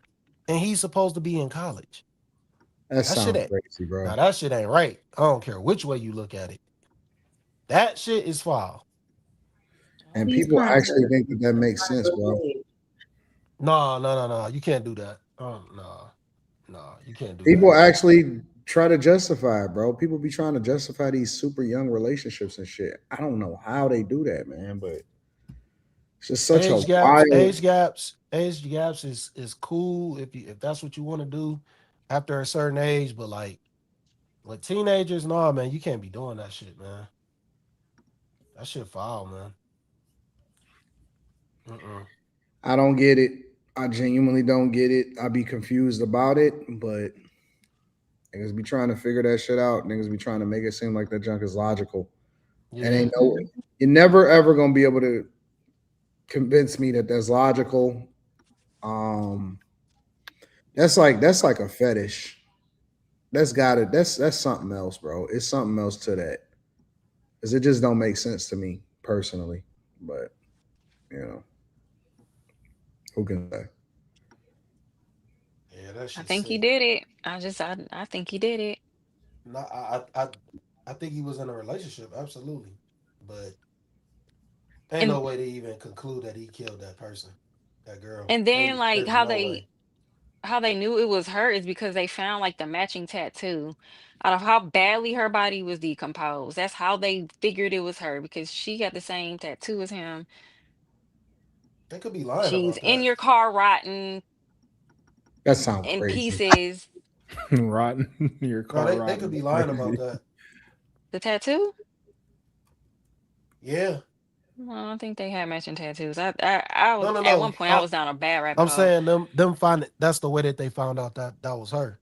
and he's supposed to be in college. That sounds crazy, bro. Now that shit ain't right. I don't care which way you look at it. That shit is foul. And people actually think that makes sense, bro. No. You can't do that. No, you can't do that. People actually try to justify it, bro. People be trying to justify these super young relationships and shit. I don't know how they do that, man, but it's just such age a gaps, wild... Age gaps is cool if that's what you want to do after a certain age, but like with teenagers, nah, man, you can't be doing that shit, man. That shit foul, man. I don't get it. I genuinely don't get it. I be confused about it, but niggas be trying to figure that shit out. Niggas be trying to make it seem like that junk is logical. Yeah. And you're never ever gonna be able to convince me that that's logical. That's like a fetish. That's something else, bro. It's something else to that. Because it just don't make sense to me personally. But you know, who can say? Yeah, that's. I think he did it. I think he did it. No, I think he was in a relationship, absolutely, but ain't no way to even conclude that he killed that person, that girl. And then like how they knew it was her is because they found like the matching tattoo out of how badly her body was decomposed. That's how they figured it was her, because she got the same tattoo as him. They could be lying. She's about in that. your car rotten. That sounds in crazy. Pieces. Rotten your car. No, they could be lying about that. The tattoo? Yeah. Well, I don't think they had matching tattoos. I was No. at one point I was down a bad rabbit hole. I'm saying them find it. That's the way that they found out that was her.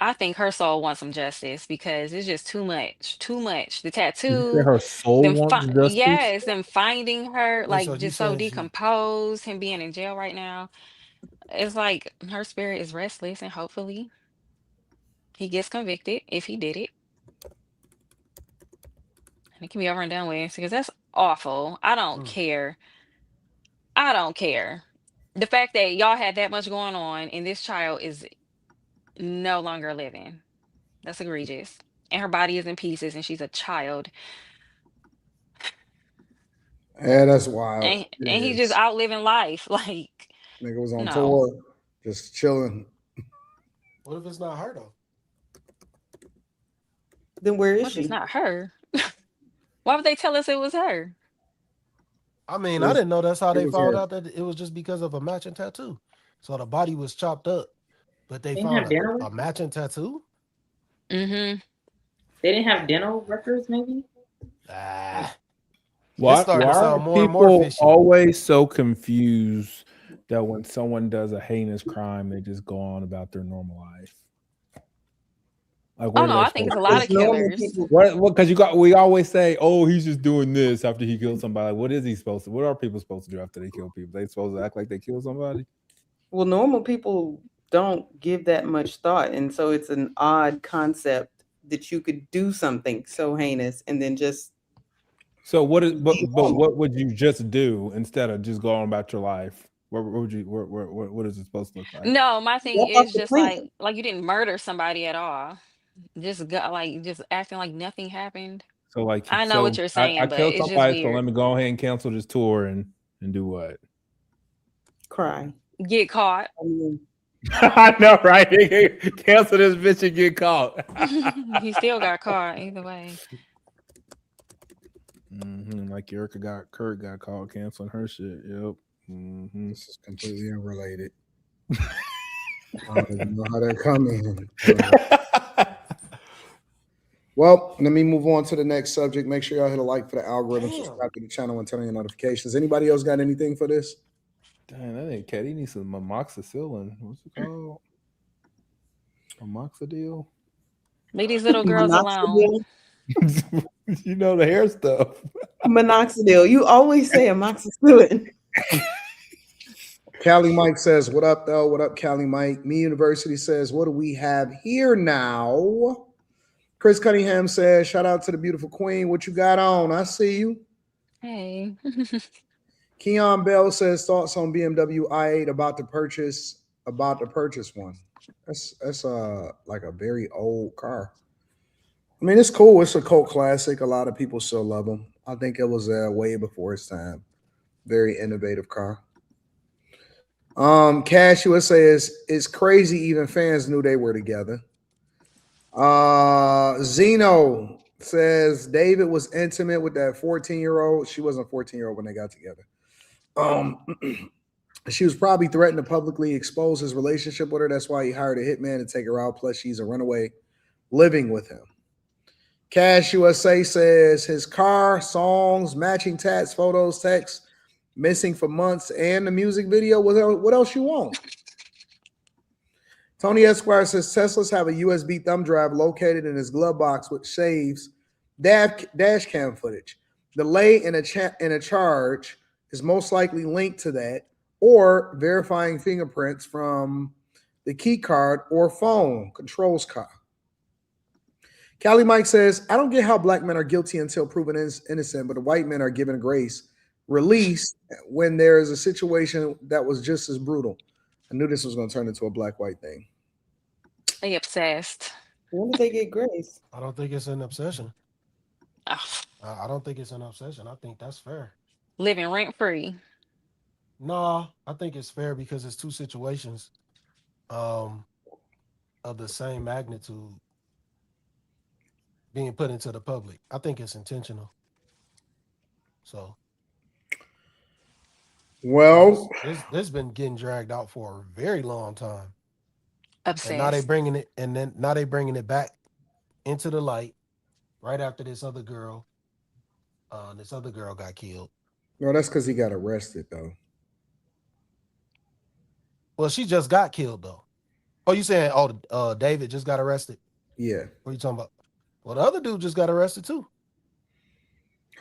I think her soul wants some justice because it's just too much. The tattoo. Her soul wants justice. Yes, them finding her like so just so decomposed, him being in jail right now. It's like her spirit is restless, and hopefully he gets convicted if he did it. And it can be over and done with, because that's awful. I don't care. The fact that y'all had that much going on and this child is no longer living, that's egregious. And her body is in pieces and she's a child. Yeah, that's wild. And he's just out living life. Like, nigga was on tour, just chilling. What if it's not her though? Then where is What if it's she? not her? Why would they tell us it was her? I mean, I didn't know that's how It they was found her. out that it was just because of a matching tattoo. So the body was chopped up, but they They didn't found have dental. a matching tattoo. Mm-hmm. They didn't have dental records, maybe. Ah, Why, it's starting why to are sound more and more people fishy. always so confused that when someone does a heinous crime, they just go on about their normal life? Like, Oh what are no, they I think supposed it's a to lot do? of Normal killers. people. What? Because we always say, "Oh, he's just doing this after he killed somebody." Like, what is he supposed to? What are people supposed to do after they kill people? They supposed to act like they killed somebody? Well, normal people don't give that much thought, and so it's an odd concept that you could do something so heinous and then just So what is? But be but normal. what would you just do instead of just going about your life? What would you? What is it supposed to look like? No, my thing Walk off is the just plank. like you didn't murder somebody at all. Just got like just acting like nothing happened. So like, I know what so you're I saying, but killed it's just somebody. So weird. let me go ahead and cancel this tour and do what? Cry. Get caught. I mean, I know, right? Cancel this bitch and get caught. He still got caught either way. Like Kurt got caught canceling her shit. Yep. This is completely unrelated. I don't even know how that coming. Well, let me move on to the next subject. Make sure y'all hit a like for the algorithm, Damn. subscribe to the channel, and turn on your notifications. Anybody else got anything for this? Dang, that ain't cat. He needs some amoxicillin. What's it called? Amoxidil? Leave these little girls alone. minoxidil. You know the hair stuff. Minoxidil. You always say amoxicillin. Cali Mike says, "What up, though? What up, Cali Mike?" Me University says, "What do we have here now?" Chris Cunningham says, "Shout out to the beautiful queen. What you got on? I see you." Hey. Keon Bell says, "Thoughts on BMW i8 about to purchase one." That's like a very old car. I mean, it's cool. It's a cult classic. A lot of people still love them. I think it was way before its time. Very innovative car. Cash USA is crazy. Even fans knew they were together. Zeno says David was intimate with that 14-year-old. She wasn't 14-year-old when they got together. She was probably threatened to publicly expose his relationship with her. That's why he hired a hitman to take her out. Plus, she's a runaway living with him. Cash USA says his car, songs, matching tats, photos, texts, missing for months, and the music video. What else you want? Tony Esquire says Teslas have a USB thumb drive located in his glove box, which saves dash cam footage. Delay in a charge is most likely linked to that, or verifying fingerprints from the key card or phone controls car. Cali Mike says, "I don't get how black men are guilty until proven innocent, but the white men are given grace, released when there is a situation that was just as brutal." I knew this was going to turn into a black-white thing. They obsessed. When did they get grace? I don't think it's an obsession. Oh, I don't think it's an obsession. I think that's fair. living rent free. No, I think it's fair because it's two situations of the same magnitude being put into the public. I think it's intentional. So, well, this been getting dragged out for a very long time. Obsessed. And now they bringing it back into the light right after this other girl got killed. No, that's because he got arrested, though. Well, she just got killed, though. Oh, you saying, David just got arrested? Yeah. What are you talking about? Well, the other dude just got arrested, too.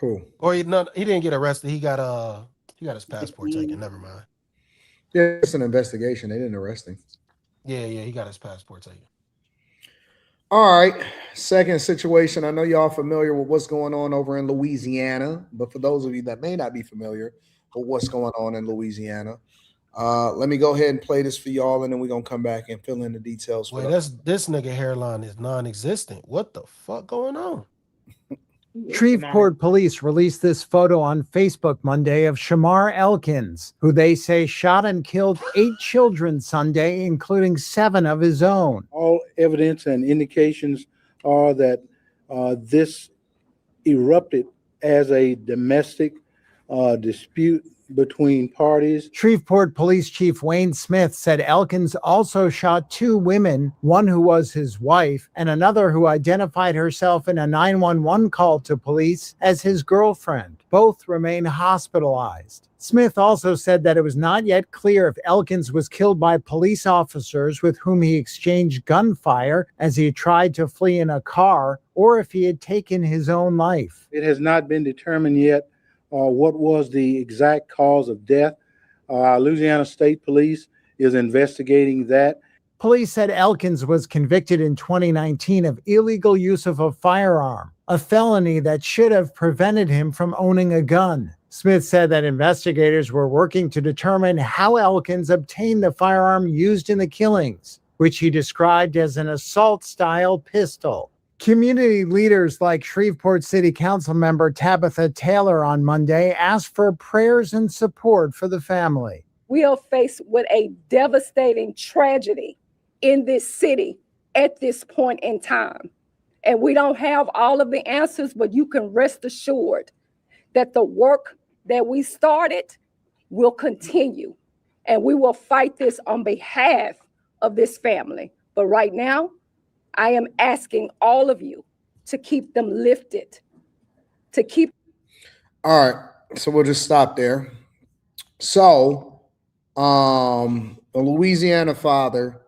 Who? Or he didn't get arrested. He got his passport taken. Never mind. Yeah, it's an investigation. They didn't arrest him. Yeah, he got his passport taken. All right. Second situation. I know y'all familiar with what's going on over in Louisiana, but for those of you that may not be familiar with what's going on in Louisiana, let me go ahead and play this for y'all, and then we're going to come back and fill in the details. Wait, this nigga hairline is non-existent. What the fuck going on? Shreveport police released this photo on Facebook Monday of Shamar Elkins, who they say shot and killed 8 children Sunday, including 7 of his own. All evidence and indications are that this erupted as a domestic dispute between parties. Shreveport Police Chief Wayne Smith said Elkins also shot 2 women, one who was his wife and another who identified herself in a 911 call to police as his girlfriend. Both remain hospitalized. Smith also said that it was not yet clear if Elkins was killed by police officers with whom he exchanged gunfire as he tried to flee in a car, or if he had taken his own life. It has not been determined yet what was the exact cause of death. Louisiana State Police is investigating that. Police said Elkins was convicted in 2019 of illegal use of a firearm, a felony that should have prevented him from owning a gun. Smith said that investigators were working to determine how Elkins obtained the firearm used in the killings, which he described as an assault-style pistol. Community leaders like Shreveport City Council member Tabitha Taylor on Monday asked for prayers and support for the family. We are faced with a devastating tragedy in this city at this point in time. And we don't have all of the answers, but you can rest assured that the work that we started will continue. And we will fight this on behalf of this family. But right now, I am asking all of you to keep them lifted, to keep. All right, so we'll just stop there. So, a Louisiana father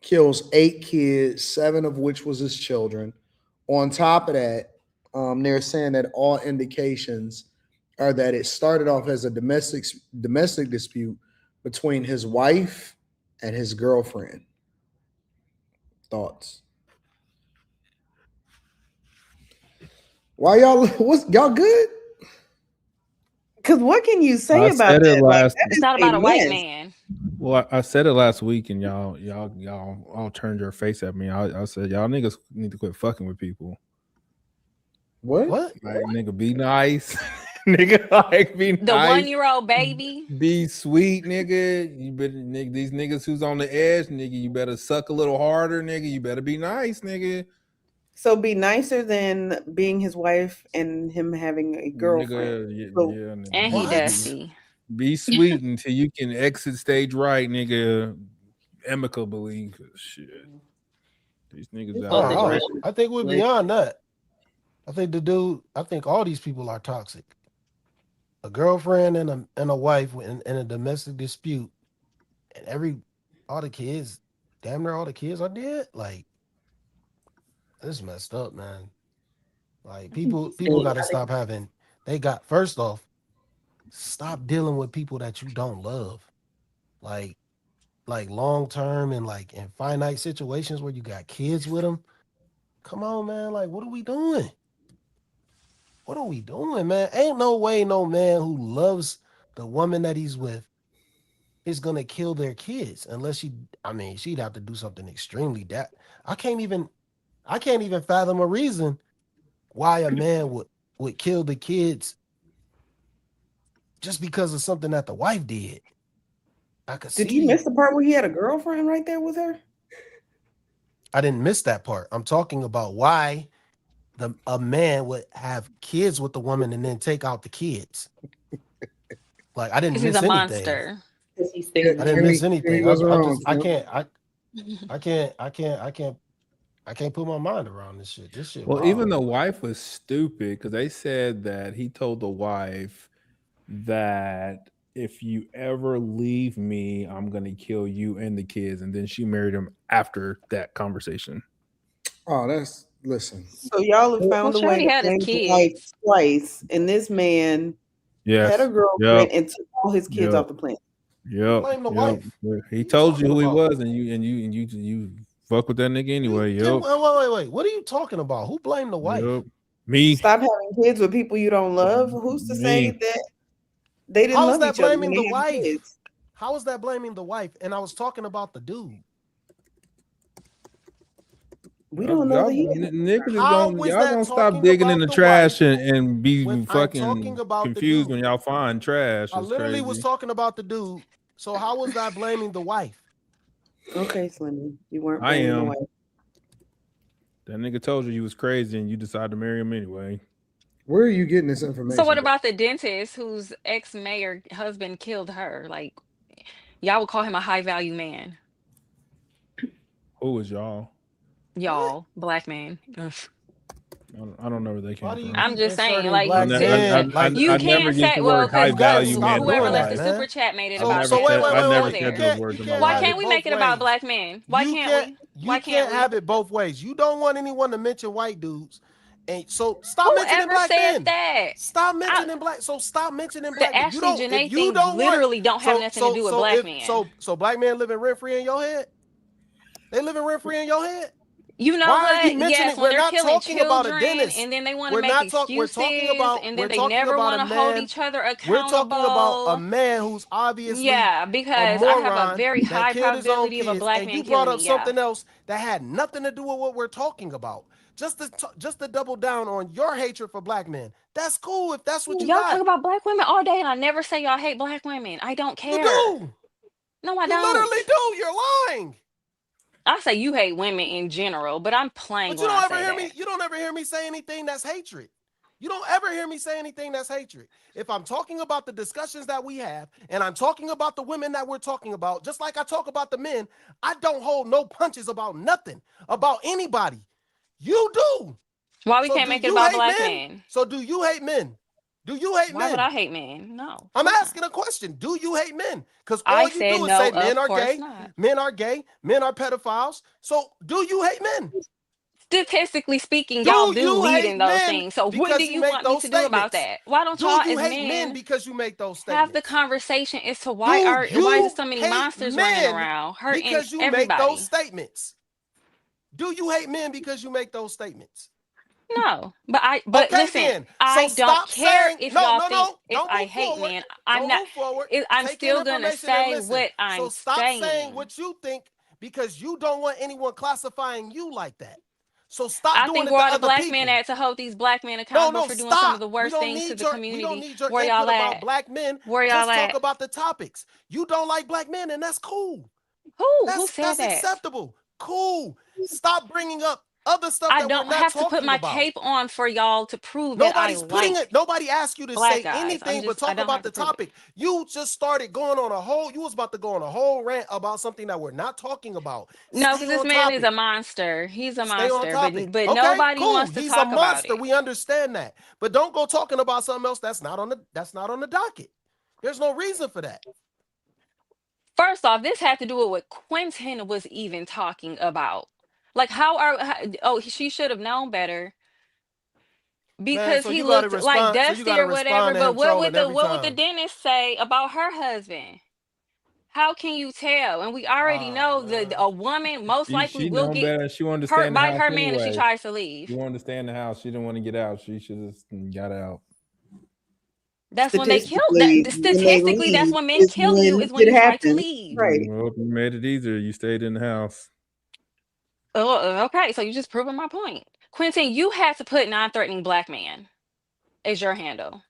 kills 8 kids, 7 of which was his children. On top of that, they're saying that all indications are that it started off as a domestic dispute between his wife and his girlfriend. Thoughts? Why y'all? Y'all good? Because what can you say I about said it that? Like, last. that It's is not a about a white mess. man. Well, I said it last week, and y'all all turned your face at me. I said y'all niggas need to quit fucking with people. What? Like, nigga, be nice. Nigga, like, be The nice. 1-year-old baby. Be sweet, nigga. You better, nigga, these niggas who's on the edge, nigga, you better suck a little harder, nigga. You better be nice, nigga. So be nicer than being his wife and him having a girlfriend. Nigga, So- yeah, nigga. And he What? dusty. Be sweet until you can exit stage right, nigga. Amicably, 'cause shit. These niggas out here. I think we're beyond that. I think all these people are toxic. A girlfriend and a wife in a domestic dispute, and all the kids, damn near all the kids are dead. Like, this messed up, man. Like, people got to stop having. First off, stop dealing with people that you don't love, like long term and like in finite situations where you got kids with them. Come on, man. Like, what are we doing? What are we doing, man? Ain't no way no man who loves the woman that he's with is gonna kill their kids unless she'd have to do something extremely I can't even fathom a reason why a man would kill the kids just because of something that the wife did. Did you miss the part where he had a girlfriend right there with her? I didn't miss that part. I'm talking about why a man would have kids with the woman and then take out the kids. Like, I didn't miss He's a anything. monster. I didn't miss anything. I can't put my mind around this shit. This shit. Well, wild. even the wife was stupid because they said that he told the wife that if you ever leave me, I'm gonna kill you and the kids, and then she married him after that conversation. Oh, listen. So y'all have found a way to had his blame the wife kids. twice, and this man had a girlfriend and took all his kids off the planet. Blame the wife. He told you who he was, and you fuck with that nigga anyway. Wait. What are you talking about? Who blamed the wife? Me. Stop having kids with people you don't love. Who's to say that they didn't How is love that each other blaming when the they had wife? kids? How is that blaming the wife? And I was talking about the dude. We don't know that he Niggas How don't, was y'all that don't stop talking digging in about the the trash wife and be when I'm fucking talking about the confused dude? when y'all find trash. I It's literally crazy. was talking about the dude. So how was that blaming the wife? Okay, Slimmy. You weren't I blaming the am. wife. That nigga told you was crazy and you decided to marry him anyway. Where are you getting this information? So what about the dentist whose ex-mayor husband killed her? Like, y'all would call him a high-value man. Who was y'all? Y'all, black man. Ugh. I don't know where they came from. I'm just saying, inserting like, black men? you I'd never can't use say, the well, word high value because man. whoever doing left that, the man. super chat made it So- about so him. wait, Let's wait, go wait, there. wait. You can't Why have can't we both make it about ways. black men? Why can't we? You can't have it both ways. You don't want anyone to mention white dudes. And so stop mentioning Whoever black said men. that? Stop mentioning black. So stop mentioning black The men. Ashley Janae If you thing don't literally don't have so- nothing so- to do with so black if- men. So black men living rent free in your head? They living rent free in your head? You know Why what? are you mentioning? Yes, when We're they're not killing talking about a children, dentist. and then they want to We're make not excuses, We're talking about. and We're then they talking never about want a to hold man. each other We're talking about a accountable. man who's obviously Yeah, a because I have a moron very that high killed his own probability of a kids, black and man you brought killing up me. Yeah. something else that had nothing to do with what we're talking about. Just to double down on your hatred for black men. That's cool if that's what you Y'all got. talk about black women all day, and I never say y'all hate black women. I don't care. You do. No, I You don't. literally do. You're lying. I say you hate women in general, but I'm playing But you when don't I ever say hear that. me. You don't ever hear me say anything that's hatred. You don't ever hear me say anything that's hatred. If I'm talking about the discussions that we have, and I'm talking about the women that we're talking about, just like I talk about the men, I don't hold no punches about nothing, about anybody. You do. Why we So can't do make it you about hate black men? men? So do you hate men? Do you hate Why men? would I hate men? No. I'm asking a question. Do you hate men? Because I all you said do is no, say men of are course gay, not. men are gay, men are pedophiles. So do you hate men? Statistically speaking, Do y'all do you lead hate in those men things. So what because do you you make want me those to do about statements? that? Why don't Do y'all you as hate men men because you make those have the statements? conversation as to Do why is there you so many hate monsters running men around hurting because you make everybody? those statements? Do you hate men because you make those statements? No, but Okay, listen, then. So I don't stop care saying if no, y'all no, think no. if Don't I move hate forward. men. I'm Don't not. move forward. I'm Take in still gonna information and say listen. what So I'm stop saying saying. what you think because you don't want anyone classifying you like that. So stop I doing think it where to all the other black people. men at to hold these black men No, accountable no, for doing some of stop. the We worst don't things to need the your community. input Where y'all about at? black men. Where y'all Just talk at? about the topics. You don't like black men, and that's cool. Who said That's that? acceptable. Cool. Stop bringing up other stuff I that we're don't not have to put talking my about. cape on for y'all to prove that I Nobody's putting like it. Nobody asked you to black say guys. anything but I talk don't about have the to prove it. topic. You just started going on a whole. You was about to go on a whole rant about something that we're not talking about. No, Stay because this on man is topic. a monster. He's a Stay on monster, topic. but Okay, nobody cool. wants to He's a talk about monster. it. We understand that, but don't go talking about something else that's not on the docket. There's no reason for that. First off, this had to do with what Quentin was even talking about. Like, she should have known better because so he you gotta looked like respond. So you dusty gotta or whatever. respond to But him trolling every what would the time. dentist say about her husband? How can you tell? And we already know that a woman most likely She will known get better. She wanted to stay hurt in the by house her man if she anyway. tries to leave. She wanted to stay in the house. She didn't want to get out. She should have got out. That's when they kill. Statistically, when they Statistically, that's leave when men is kill you, when is when it you try to happens. leave. Right. Well, you made it easier. You stayed in the house. Oh, okay. So you just proving my point. Quentin, you had to put non-threatening black man as your handle.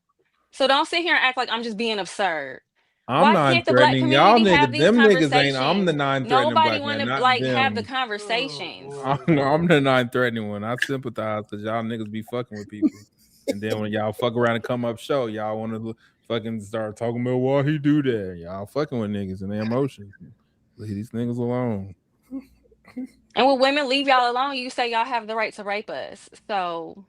So don't sit here and act like I'm just being absurd. I'm Why can't the black non-threatening. Y'all community have niggas, these them niggas ain't. I'm the conversations? non-threatening Nobody black want man, to not like have the them. conversations. I'm the non-threatening one. I sympathize because y'all niggas be fucking with people, and then when y'all fuck around and come up show, y'all want to fucking start talking about why he do that. Y'all fucking with niggas and their emotions. Leave these niggas alone. And when women leave y'all alone, you say y'all have the right to rape us. So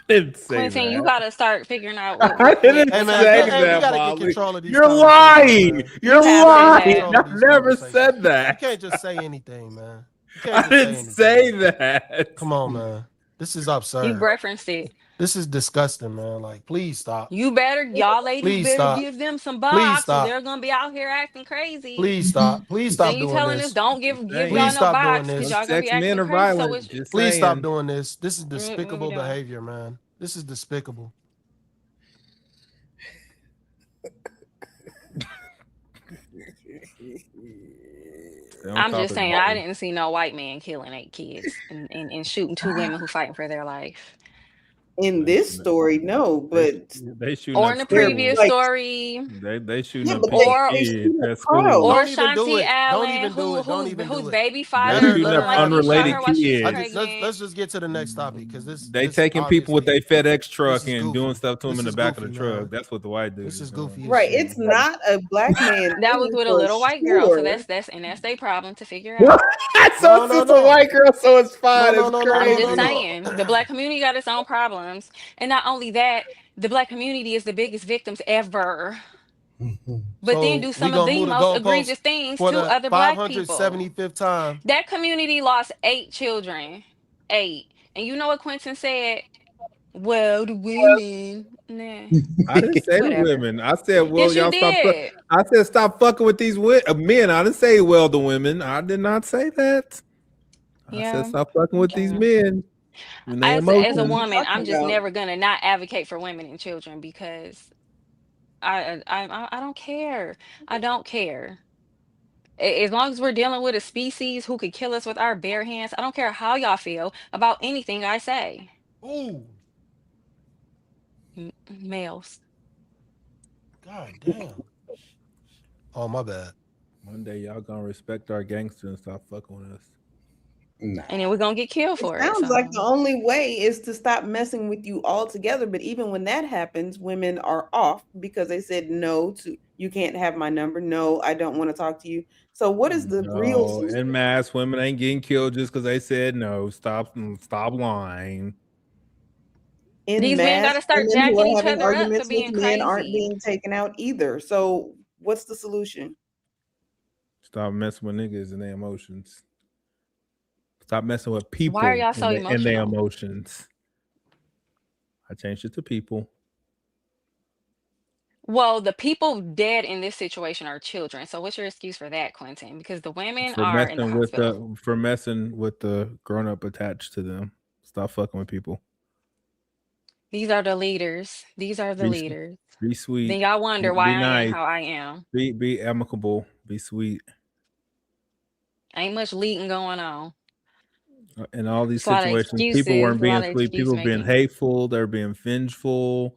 Didn't say Quentin, you that. gotta start figuring out I didn't Hey, what man, say y'all we that, gotta get Molly. control of these You're conversations, lying. man. You're You have lying. said I never said that. You can't just say anything, man. You can't I just say didn't anything. say that. Come on, man. This is You absurd. referenced it. This is disgusting, man. Like, please stop. Y'all ladies Please better stop. give them some Please box, or stop. they're gonna be out here acting crazy. Please stop. Please Then stop you doing telling us this. don't give y'all Please no stop doing box because this. y'all gonna be Sex men acting are crazy. So violent. what Just Please stop saying. doing this. This is we despicable doing? behavior, man. This is despicable. I'm just saying, I didn't see no white man killing 8 kids and shooting 2 women who fighting for their life. In this story, no, but they shooting Or up in the schools. previous like story, They shooting up but people's or they kids shoot at up school. crowds. or Don't even do Shanti it. Don't Allen, even do it. Don't even whose do it. baby They father Let shooting her up looked like he shot unrelated her while she was kids. pregnant. let's just get to the next topic because They this taking people with obviously their FedEx truck this is and goofy. doing stuff to them This in the is back of goofy, the truck. man. That's what the white dude This is is goofy doing. as Right. shit. It's not a black man That was looking with a for little white girl, so sure. that's their problem to figure out. So it's just a white girl, so it's fine. No, It's no, no, I'm no, crazy. just no, no. saying, the black community got its own problems, and not only that, the black community is the biggest victims ever. But then So do we some of gonna the move the most goalposts egregious things for to the other black people. 575th time. That community lost 8 children. 8. And you know what Quentin said? Well, the women. Nah. I didn't say the Whatever. women. I said, well, Yes, you y'all stop. did. I said, stop fucking with these men. I didn't say, well, the women. I did not say that. I Yeah. said, stop fucking with these Yeah. men. And they As a emotions. woman, I'm just about? never gonna not advocate for women and children because I don't care. I don't care. As long as we're dealing with a species who could kill us with our bare hands, I don't care how y'all feel about anything I say. Ooh, Males. god damn. Oh, my bad. One day y'all gonna respect our gangster and stop fucking with us. Nah. And then we're gonna get killed It for it. sounds So like the only way is to stop messing with you altogether. But even when that happens, women are off because they said no to you can't have my number. No, I don't want to talk to you. So what is the real No, solution? en masse, women ain't getting killed just because they said no. Stop lying. In these men mass, gotta start women who jacking are each having other up for arguments with being men aren't crazy. being taken out either. So what's the solution? Stop messing with niggas and their emotions. Stop messing with people Why are y'all so and their emotional? emotions. I changed it to people. Well, the people dead in this situation are children. So what's your excuse for that, Quentin? Because the women For are in the messing with the grown up attached to them. Stop fucking with people. These are the leaders. These are the Be leaders. sweet. Then y'all wonder Be why I am nice. how I am. Be amicable. Be sweet. Ain't much leading going on. In all these It's a lot of situations, people excuses, weren't a lot being of sweet. excuse People were being making. hateful. They're being vengeful.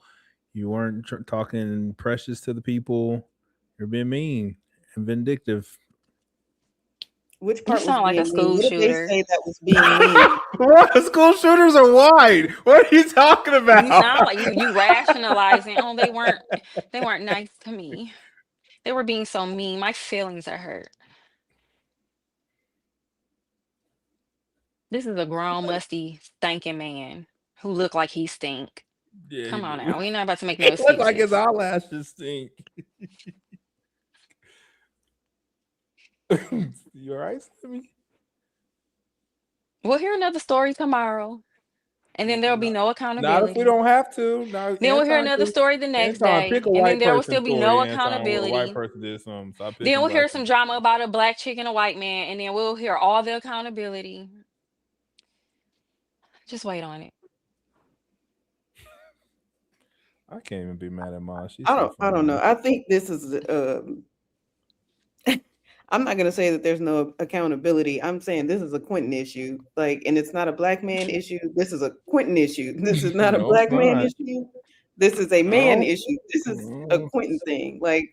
You weren't talking precious to the people. You're being mean and vindictive. Which You part was sound like a being mean? school What did they shooter. say that was being mean? What? School shooters are white. What are you talking about? You sound like you rationalizing. Oh, they weren't nice to me. They were being so mean. My feelings are hurt. This is a grown, musty, stinking man who look like he stink. Yeah, Come he on do. now. We're not about to make no It look like his excuses. eyelashes stink. You all right, Slimmy? We'll hear another story tomorrow. And then there'll be no Not accountability. if we don't have to. Now, Then we'll hear another story the next day. pick a And then white there will person still be story, no Anton, where a accountability. white person did something. Stop Then picking we'll hear black some people. drama about a black chick and a white man. And then we'll hear all the accountability. Just wait on it. I can't even be mad at Mom. She's I so don't know. funny. I think this is I'm not gonna say that there's no accountability. I'm saying this is a Quentin issue. Like, and it's not a black man issue. This is a Quentin issue. This is not a No, it's black man not. issue. This is a man No. issue. This is a Quentin thing. Like,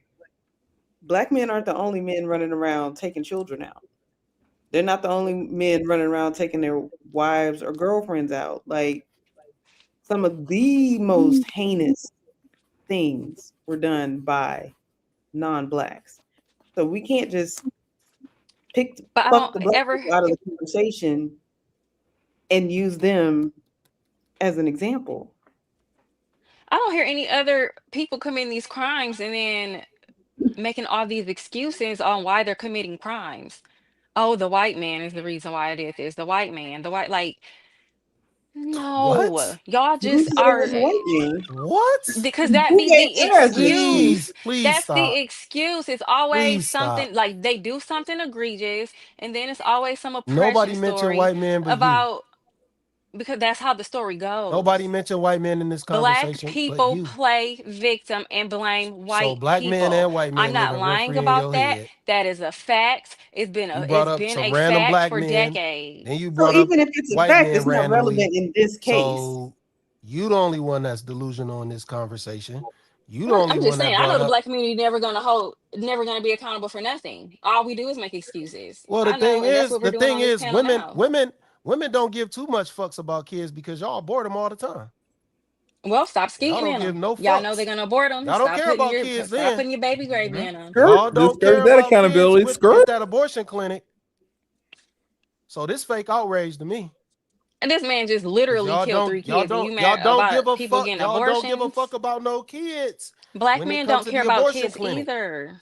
black men aren't the only men running around taking children out. They're not the only men running around taking their wives or girlfriends out. Like, some of the most heinous things were done by non-blacks. So we can't just fuck the black people out of the conversation and use them as an example. I don't hear any other people committing these crimes and then making all these excuses on why they're committing crimes. Oh, the white man is the reason why I did this. The white man, like, no, y'all Who just said it are was a white man? What? because that Who be gave the theirs a excuse. Please That's stop. the excuse. It's always Please stop. something like they do something egregious, and then it's always some Nobody oppression mentioned story white men but you. about because that's how the story goes. Nobody mentioned white men in this Black conversation but people you. play victim and blame So white black men people. and white men I'm not living lying rent-free in about your that. head. That is a fact. It's been You brought up some random fact black for men. decades. Then you So brought up even if it's a white fact, men it's not randomly. relevant in this case. So You the only one that's delusional in this conversation. You the only I'm one just that saying, I know brought the up. black community never gonna be accountable for nothing. All we do is make excuses. Well, I know, and that's what we're doing on this panel now. women don't give too much fucks about kids because y'all abort them all the time. Well, stop Y'all skeeting don't in give them. no Y'all know fucks. they're gonna abort them. Y'all don't care about kids Stop then. putting your baby gravy in them. Y'all don't care that about accountability. kids with that abortion clinic. So this fake outrage to me. And this man just literally killed 3 kids. And you mad don't about give a people fuck. getting Y'all abortions? don't give a fuck about no kids. Black when it men comes don't to care the about abortion kids clinic. either.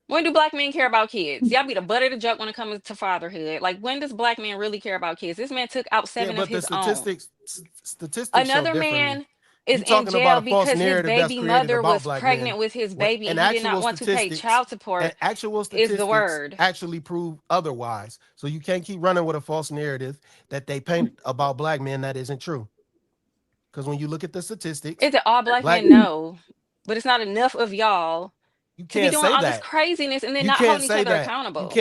When do black men care about kids? Y'all be the butt of the joke when it comes to fatherhood. Like, when does black men really care about kids? This man took out 7 of his own. Statistics Another show man differently. is You in talking about jail a false because his narrative that's baby created mother about was black pregnant men. with his baby and he did not want to pay child support. Actual Is statistics the word. actually prove otherwise. So you can't keep running with a false narrative that they paint about black men that isn't true. Because when you look at the statistics, Is it all black men? No, but it's not enough of y'all you to be can't doing say all this that. craziness and then You not can't holding each say other that. accountable.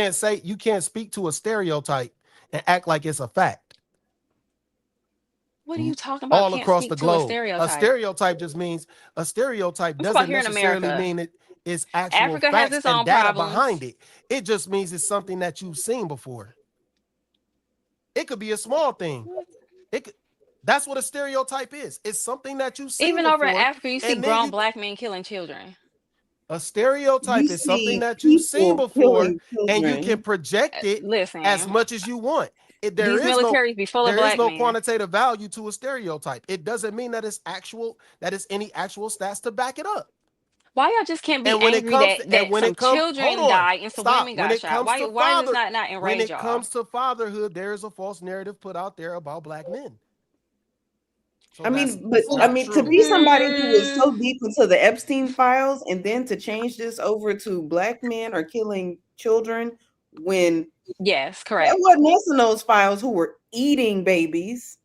You can't speak to a stereotype and act like it's a fact. What are you talking about? All Can't across speak the to a globe. stereotype. A stereotype just means a stereotype I'm talking about doesn't here in necessarily America. mean it's actual Africa has facts its and own data problems. behind it. It just means it's something that you've seen before. It could be a small thing. That's what a stereotype is. It's something that you've seen Even before. over in Africa, you see and then grown black men killing children. A stereotype You is something see that you've seen people before, killing and you can children. project it Listen, as much as you want. There these is no militaries be full of black men. quantitative value to a stereotype. It doesn't mean that it's any actual stats to back it up. Why y'all just can't be And when it angry comes that some children died and some women got shot? Why is this not enrage when it y'all? comes to fatherhood, there is a false narrative put out there about black men. So to be somebody who was so deep into the Epstein files and then to change this over to black men are killing children when yes, correct. There wasn't us in those files who were eating babies.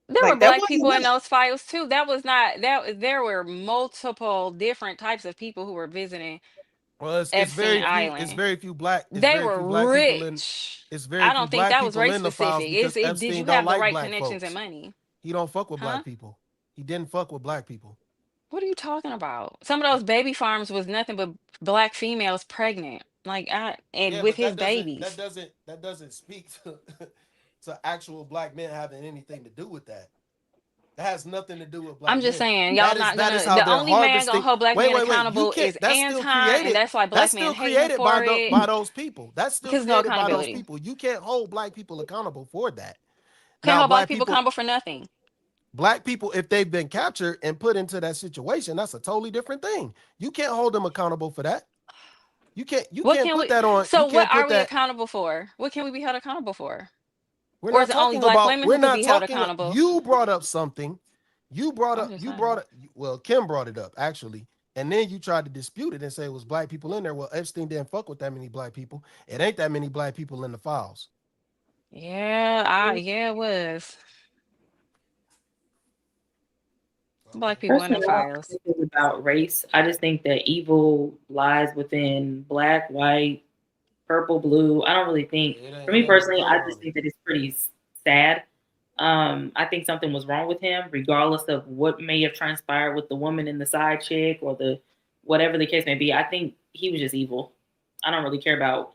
There were black people in those files too. That was not that. There were multiple different types of people who were visiting. Well, it's Epstein very few. Island. It's very few black. They were rich. It's very I few don't think black that was people race in the files specific. because Did Epstein you don't have the like right black connections folks. and money? He don't fuck with black people. He didn't fuck with black people. What are you talking about? Some of those baby farms was nothing but black females pregnant, with his babies. That doesn't speak to actual black men having anything to do with that. That has nothing to do with black men. I'm just saying, y'all not gonna. The only man gonna hold black men accountable is Anton, and that's why black men hate him for it. By those people. That's still Because created no by those accountability. people. You can't hold black people accountable for that. Can't hold black people accountable for nothing. Black people, if they've been captured and put into that situation, that's a totally different thing. You can't hold them accountable for that. You can't put that on. So what are we accountable for? What can we be held accountable for? Or is it only black women who can be held accountable? You brought up something. Well, Kim brought it up actually. And then you tried to dispute it and say it was black people in there. Well, Epstein didn't fuck with that many black people. It ain't that many black people in the files. Yeah, it was. Black people in the files. About race. I just think that evil lies within black, white, purple, blue. I don't really think, for me personally, I just think that it's pretty sad. I think something was wrong with him, regardless of what may have transpired with the woman and the side chick or the whatever the case may be. I think he was just evil. I don't really care about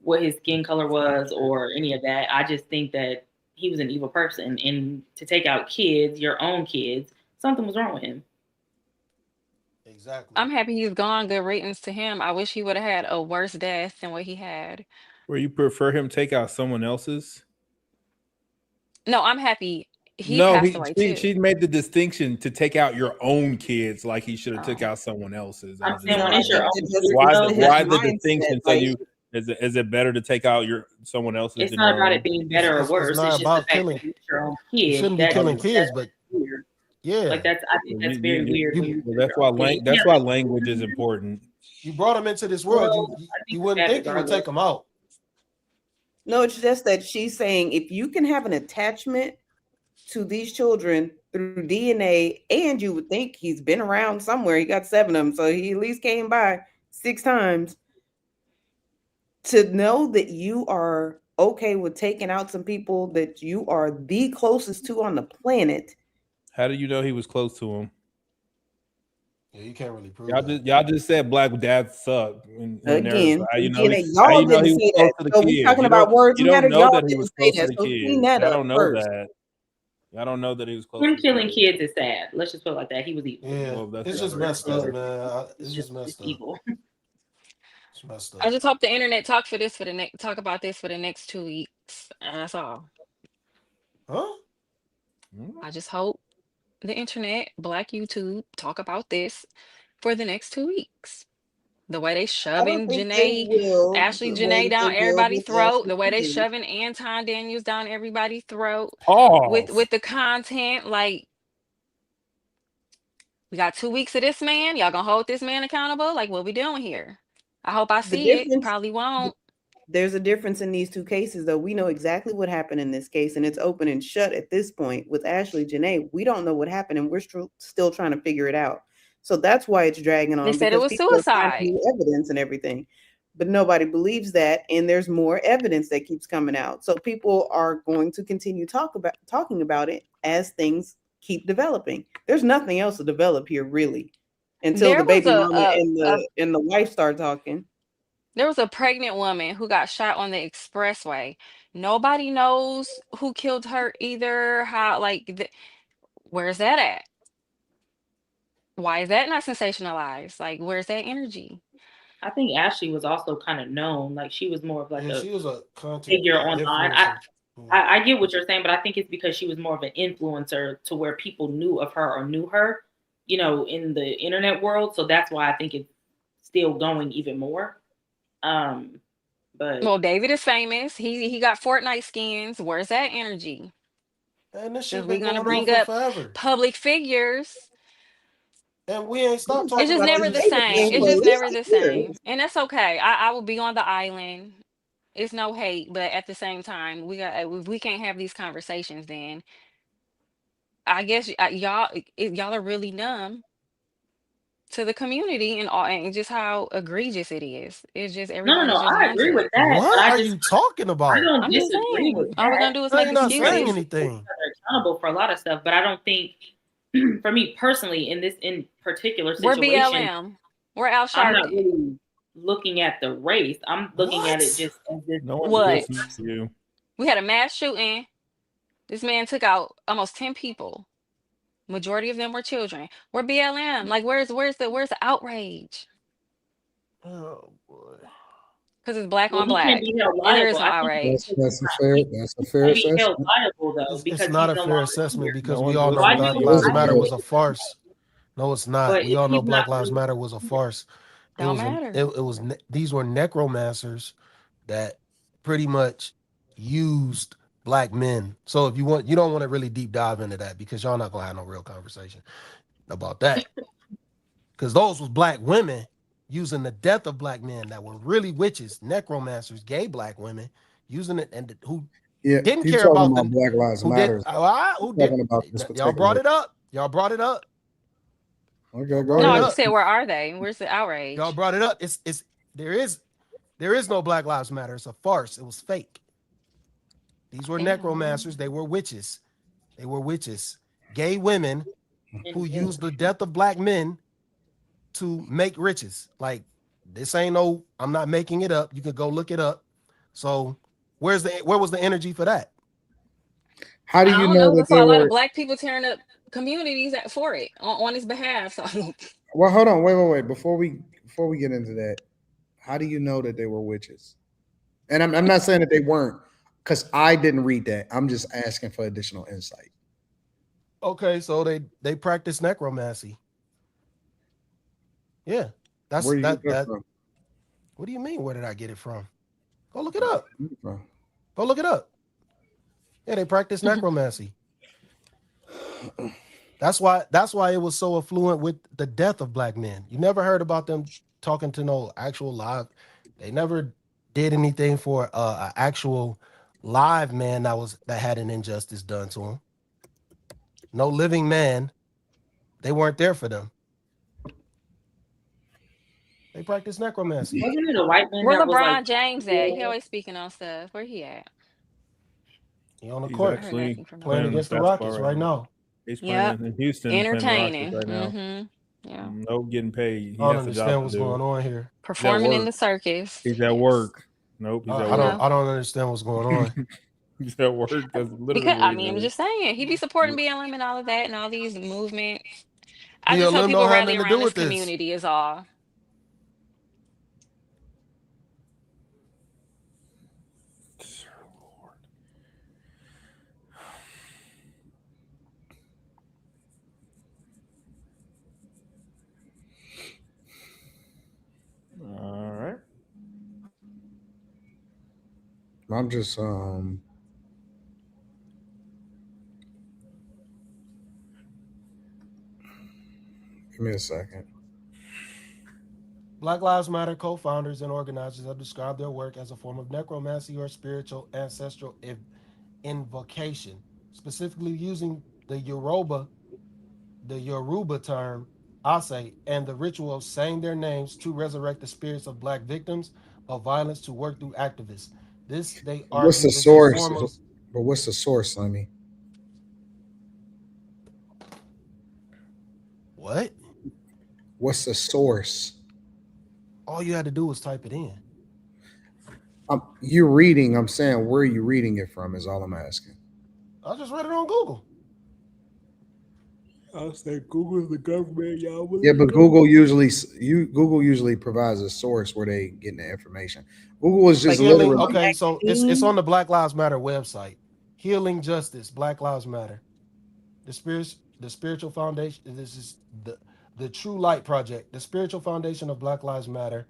what his skin color was or any of that. I just think that he was an evil person, and to take out kids, your own kids, something was wrong with him. Exactly. I'm happy he's gone. Good riddance to him. I wish he would have had a worse death than what he had. Where you prefer him take out someone else's? No, I'm happy he passed away too. She made the distinction to take out your own kids, like he should have took out someone else's. Why the distinction? So is it better to take out someone else's? It's not about it being better or worse. It's not about killing your own kid. You shouldn't be killing kids, but weird. Yeah, I think that's very weird. That's why language is important. You brought them into this world. You wouldn't think you would take them out. No, it's just that she's saying if you can have an attachment to these children through DNA, and you would think he's been around somewhere. He got 7 of them, so he at least came by 6 times. To know that you are okay with taking out some people that you are the closest to on the planet. How do you know he was close to him? Yeah, you can't really prove Y'all just said black dads suck. Again, How you know y'all he didn't was say close that. to the So we kids? talking about words You don't matter. know Y'all that he didn't was say close to that. the So clean kids. that I up don't know first. that. I don't know that he was close. Him killing kids is sad. Let's just put it like that. He was evil. Yeah, it's just messed up, man. It's just messed up. Evil. It's messed I up. just hope the internet talk about this for the next 2 weeks. And that's all. Huh? I just hope the internet, Black YouTube, talk about this for the next 2 weeks. The way they I don't shoving think they Janae, will Ashley the way Janae that they down will everybody's with throat, Ashley the way they Janae. shoving Anton Daniels down everybody's throat Pause. with the content. Like, we got 2 weeks of this man. Y'all gonna hold this man accountable? Like, what we doing here? I hope I The see it. difference, Probably won't. there's a difference in these two cases, though. We know exactly what happened in this case, and it's open and shut at this point. With Ashley Janae, we don't know what happened, and we're still trying to figure it out. So that's why it's dragging They on, said it because was people are finding suicide. new evidence and everything. But nobody believes that, and there's more evidence that keeps coming out. So people are going to continue talking about it as things keep developing. There's nothing else to develop here, really, until There the was baby mama and the wife start talking. There was a pregnant woman who got shot on the expressway. Nobody knows who killed her either. Where's that at? Why is that not sensationalized? Like, where's that energy? I think Ashley was also kind of known. Like she was more of like She was a content figure online. influencer. I get what you're saying, but I think it's because she was more of an influencer to where people knew of her or knew her, in the internet world. So that's why I think it's still going even more. But Well, David is famous. He got Fortnite skins. Where's that energy? And this Because shit we're been gonna going on bring for up forever. public figures. And we ain't stopped It's talking just about never these the same. It's just issues. never the same. And that's okay. I will be on the island. It's no hate, but at the same time, we can't have these conversations then. I guess y'all are really numb to the community and just how egregious it is. It's just everybody's just I agree with nonsense. that. What But are you talking I about? don't I'm just disagree with saying. All we're that. gonna do is No, make you're not saying excuses. anything. They're accountable for a lot of stuff, but I don't think, for me personally, in particular We're situation, BLM. We're Al I'm not Sharpton. really looking at the race. I'm looking at it just as this. No one What? listens to you. We had a mass shooting. This man took out almost 10 people. Majority of them were children. We're BLM. Like, where's the outrage? Oh boy. Because it's black Well, on he can't black, be held and there is liable. no I think outrage. That's a he fair can't be held assessment. liable though It's because not he's a no fair longer assessment here. because No we one's all So know I Black get It what is Lives a I Matter get fair was what a you're farce. No, it's not. but We if all know he's Black not Lives really, Matter was a farce. Don't matter. It was these were necromancers that pretty much used black men. So if you don't want to really deep dive into that because y'all not gonna have no real conversation about that. Because those was black women using the death of black men that were really witches, necromancers, gay black women using it, and who Yeah, didn't he's care talking about about Black Lives who Matter. did who did Talking about this y'all brought particular. it up. Y'all brought it up. Okay, Y'all go brought No, it I ahead. just up. said, where are they? Where's the Y'all outrage? brought it up. There is no Black Lives Matter. It's a farce. It was fake. These were Damn. necromancers. They were witches. They were witches. Gay women who used the death of black men to make riches. Like, this ain't no, I'm not making it up. You could go look it up. So where was the energy for that? How do I you don't know know. that That's why they a lot of were? black people tearing up communities for it on his behalf. So Well, hold on, wait. Before we get into that, how do you know that they were witches? And I'm not saying that they weren't, because I didn't read that. I'm just asking for additional insight. Okay, so they practice necromancy. Yeah, that's Where do you that get that that. from? What do you mean? Where did I get it from? Go look it up. From? Go look it up. Yeah, they practice necromancy. That's why it was so affluent with the death of black men. You never heard about them talking to no actual live. They never did anything for an actual live man that had an injustice done to him. No living man. They weren't there for them. They practice necromancy. Wasn't it a white man Where that was LeBron like, James at? He always speaking on stuff. Where he at? He on the He's court I heard nothing actually from him. playing against the basketball Rockets right now. He's Yep. playing in Houston, playing the Rockets Entertaining. right now. Mm-hmm. Yeah. No getting paid. He I don't has a job understand to what's do. going on here. He's at Performing in work. the circus. He's at Yes. work. Nope, he's at I work. don't understand what's going on. He's at work. That's literally Because what I he's mean, I'm doing. just saying, he be supporting BLM and all of that and all these movements. I just BLM hope people don't have rally nothing to around do this with this. community is all. All right. I'm just give me a second. Black Lives Matter co-founders and organizers have described their work as a form of necromancy or spiritual ancestral invocation, specifically using the Yoruba term Ase and the ritual of saying their names to resurrect the spirits of Black victims of violence to work through activists. This, they argue, What's the is a source? form of... But what's the source, Sonny? What? What's the source? All you had to do was type it in. You're reading. I'm saying, where are you reading it from? Is all I'm asking. I just read it on Google. I'll say Google the government, y'all. Yeah, but Google usually provides a source where they getting the information. Google is just literally okay. So it's on the Black Lives Matter website. Healing Justice, Black Lives Matter, the spiritual foundation. This is the True Light Project, the spiritual foundation of Black Lives Matter,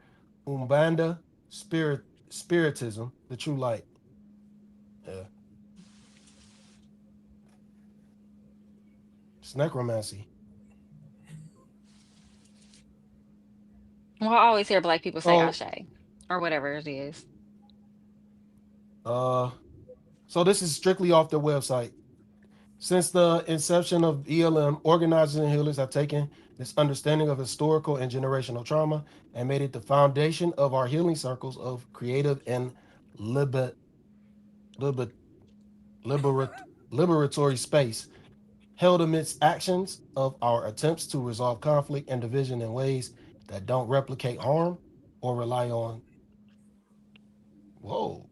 Umbanda, Spiritism, the True Light. Yeah. It's necromancy. Well, I always hear Black people say Oh. Ashe or whatever it is. So this is strictly off their website. Since the inception of BLM, organizers and healers have taken this understanding of historical and generational trauma and made it the foundation of our healing circles of creative and liberatory space, held amidst actions of our attempts to resolve conflict and division in ways that don't replicate harm or rely on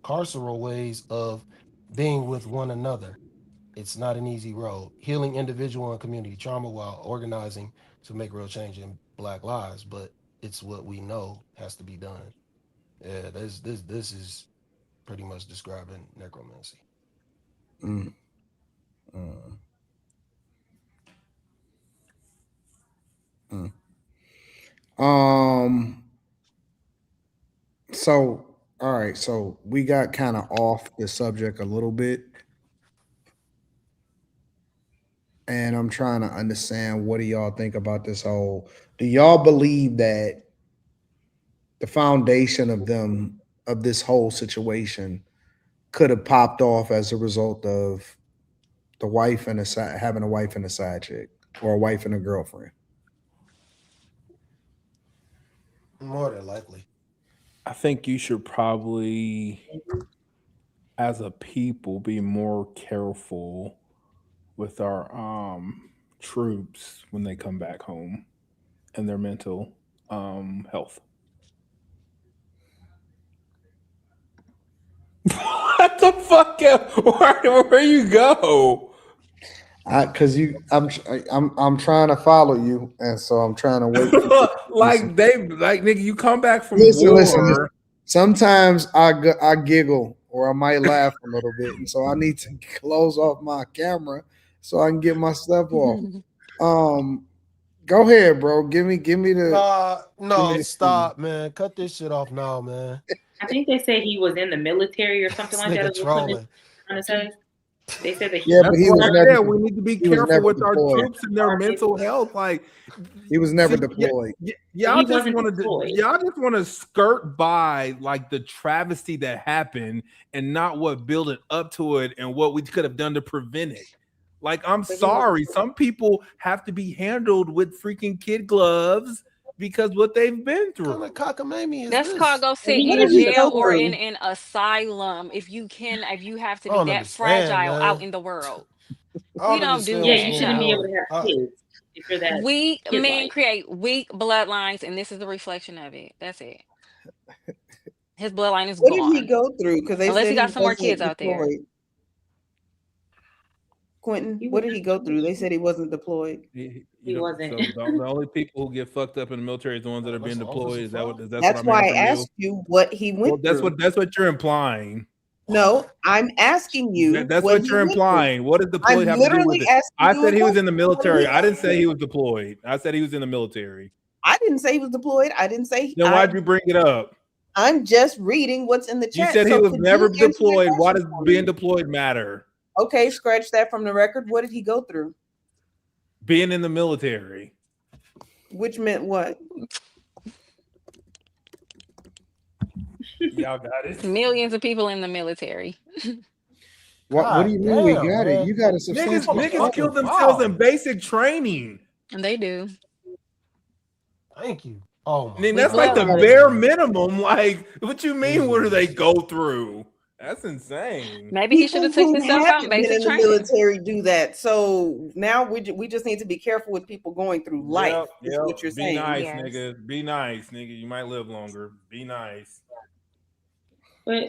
carceral ways of being with one another. It's not an easy road. Healing individual and community trauma while organizing to make real change in Black lives, but it's what we know has to be done. Yeah, this is pretty much describing necromancy. So all right, so we got kind of off the subject a little bit. And I'm trying to understand, what do y'all think about this whole, do y'all believe that the foundation of this whole situation could have popped off as a result of the wife and having a wife and a side chick, or a wife and a girlfriend? More than likely. I think you should probably, as a people, be more careful with our troops when they come back home and their mental health. What the fuck? Where you go? Because I'm trying to follow you, and so I'm trying to wait. Nigga, you come back from Listen. war. Sometimes I giggle or I might laugh a little bit, and so I need to close off my camera so I can get my stuff off. Go ahead, bro. Give me the. Stop, man. Cut this shit off now, man. I think they say he was in the military or something like that. Is what they're trying to say. They said that. Yeah, but he was never. We need to be careful with our troops and their mental health. Like, he was never deployed. Y'all just want to skirt by like the travesty that happened and not what built it up to it and what we could have done to prevent it. Like, I'm sorry, some people have to be handled with freaking kid gloves because what they've been through. What kind of cockamamie is That's this? called go sit What in did he jail go or through? in an asylum if you have to I be don't that understand, fragile man. out in the world. I We don't do understand Yeah, what's you that, going shouldn't be able no. to have kids if you're that Weak men kid-like. create weak bloodlines, and this is the reflection of it. That's it. His bloodline is What did he gone. go through? Because they Unless said he he got some more kids wasn't out there. deployed. Quentin, He what was did he go through? They said he wasn't deployed. He So wasn't. the only people who get fucked up in the military is the ones that are being deployed. Is that what that's That's what I'm why hearing I from you? asked you what he went Well, that's through. what you're implying. No, I'm asking you. That's what he you're went through. implying. What does deployed I'm have to do with literally it? asking I you said a he was in the question. What did military. he I didn't go say he through? was deployed. I said he was in the military. I didn't say he was deployed. I didn't say. Then why'd you bring it up? I'm just reading what's in the You chat. said he So was could never you answer my deployed. Why question does for being me? deployed matter? Okay, scratch that from the record. What did he go through? Being in the military. Which meant what? Y'all got it. Millions of people in the military. What do you mean we damn, got it? man. You got a substantial Niggas kill themselves in basic training. And they do. Thank you. Oh my I mean, With that's like the bloodlines. bare minimum. Like, what you mean? What do they go through? That's insane. Maybe he should People have took who himself out in haven't been basic in the training. military do that. So now we just need to be careful with people going through life. Is what you're Be saying. nice, Yes. nigga. Be nice, nigga. You might live longer. Be nice. But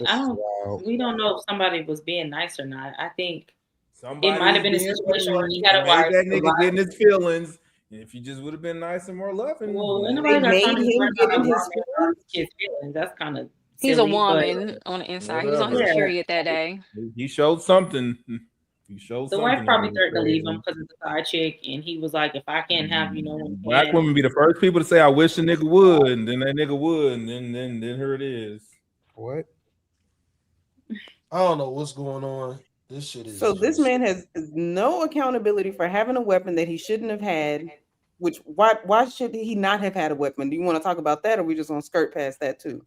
we don't know if somebody was being nice or not. I think it might have been a situation where he had a wife. That nigga getting his feelings. And if you just would have been nice and more loving, Well, maybe. nobody got made time to him worry get about in a his grown man about his feelings. That's kind of He's silly, a woman on the inside. He was on his Whatever. period that day. He showed something. He showed The something. wife probably that threatened to was leave crazy. him because it's a side chick, and he was like, "If I can't have you, no one Black can." women be the first people to say, "I wish a nigga would," and then that nigga would, and then here it is. What? I don't know what's going on. This shit is So this man has no accountability for having a weapon that he shouldn't have had. Which why should he not have had a weapon? Do you want to talk about that, or we just gonna skirt past that too?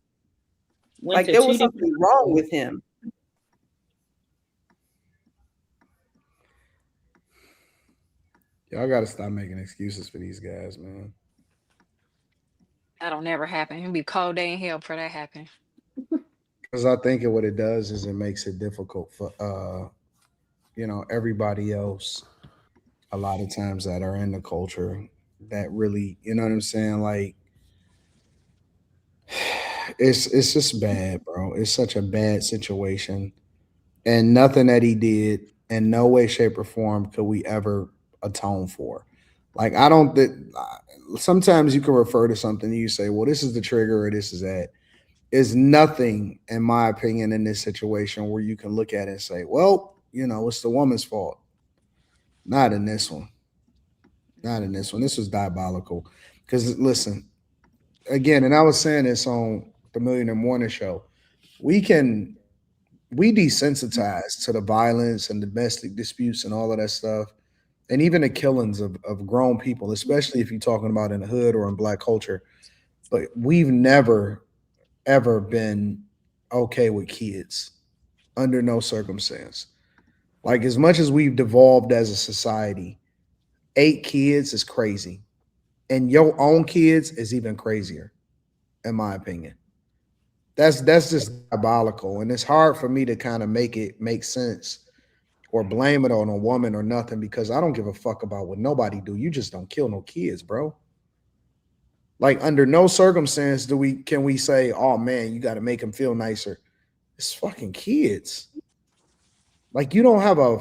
Like there was something wrong with him. Y'all got to stop making excuses for these guys, man. That'll never happen. It'll be a cold day in hell for that to happen. Because I think what it does is it makes it difficult for everybody else a lot of times that are in the culture that really, you know what I'm saying? Like it's just bad, bro. It's such a bad situation. And nothing that he did in no way, shape, or form could we ever atone for. Like, I don't think sometimes you can refer to something and you say, well, this is the trigger or this is that. Is nothing, in my opinion, in this situation where you can look at it and say, well, it's the woman's fault. Not in this one. Not in this one. This was diabolical. Because listen, again, and I was saying this on the Millionaire Morning Show, we desensitize to the violence and domestic disputes and all of that stuff, and even the killings of grown people, especially if you're talking about in the hood or in Black culture. But we've never, ever been okay with kids under no circumstance. Like, as much as we've devolved as a society, 8 kids is crazy. And your own kids is even crazier, in my opinion. That's just diabolical. And it's hard for me to kind of make it make sense or blame it on a woman or nothing, because I don't give a fuck about what nobody do. You just don't kill no kids, bro. Like, under no circumstance can we say, oh man, you got to make them feel nicer. It's fucking kids. Like, you don't have a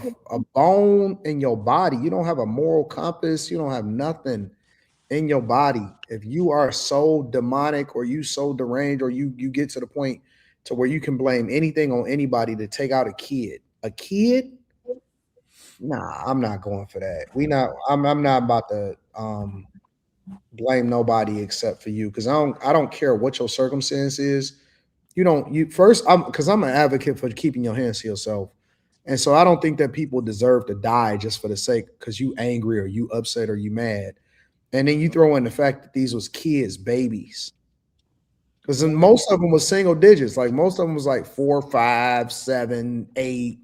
bone in your body. You don't have a moral compass. You don't have nothing in your body. If you are so demonic or you so deranged, or you get to the point to where you can blame anything on anybody to take out a kid. Nah, I'm not going for that. I'm not about to blame nobody except for you, because I don't care what your circumstance is. Because I'm an advocate for keeping your hands to yourself. And so I don't think that people deserve to die just for the sake, because you angry or you upset or you mad. And then you throw in the fact that these was kids, babies. Because most of them was single digits. Like, most of them was like 4, 5, 7, 8,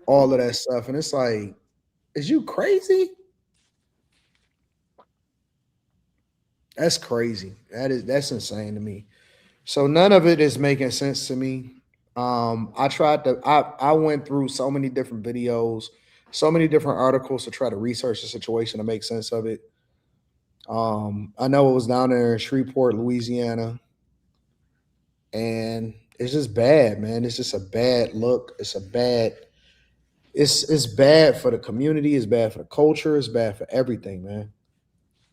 all of that stuff. And it's like, is you crazy? That's crazy. That's insane to me. So none of it is making sense to me. I went through so many different videos, so many different articles to try to research the situation to make sense of it. I know it was down there in Shreveport, Louisiana, and it's just bad, man. It's just a bad look. It's bad for the community, it's bad for the culture, it's bad for everything, man.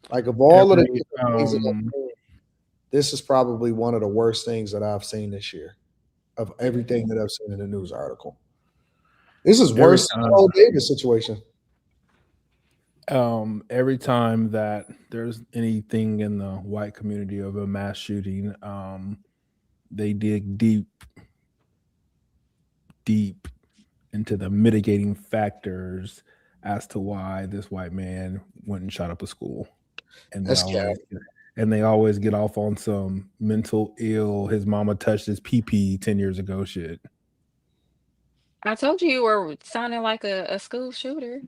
Like of all of the Every different things that I've seen, this is probably one of the worst things that I've seen this year of everything that I've seen in the news article. This is every worse than the time whole Davis situation. every time that there's anything in the white community of a mass shooting, they dig deep into the mitigating factors as to why this white man went and shot up a school. And That's they always get off on some mental ill, his mama touched his pee 10 years ago shit. I told you were sounding like a school shooter.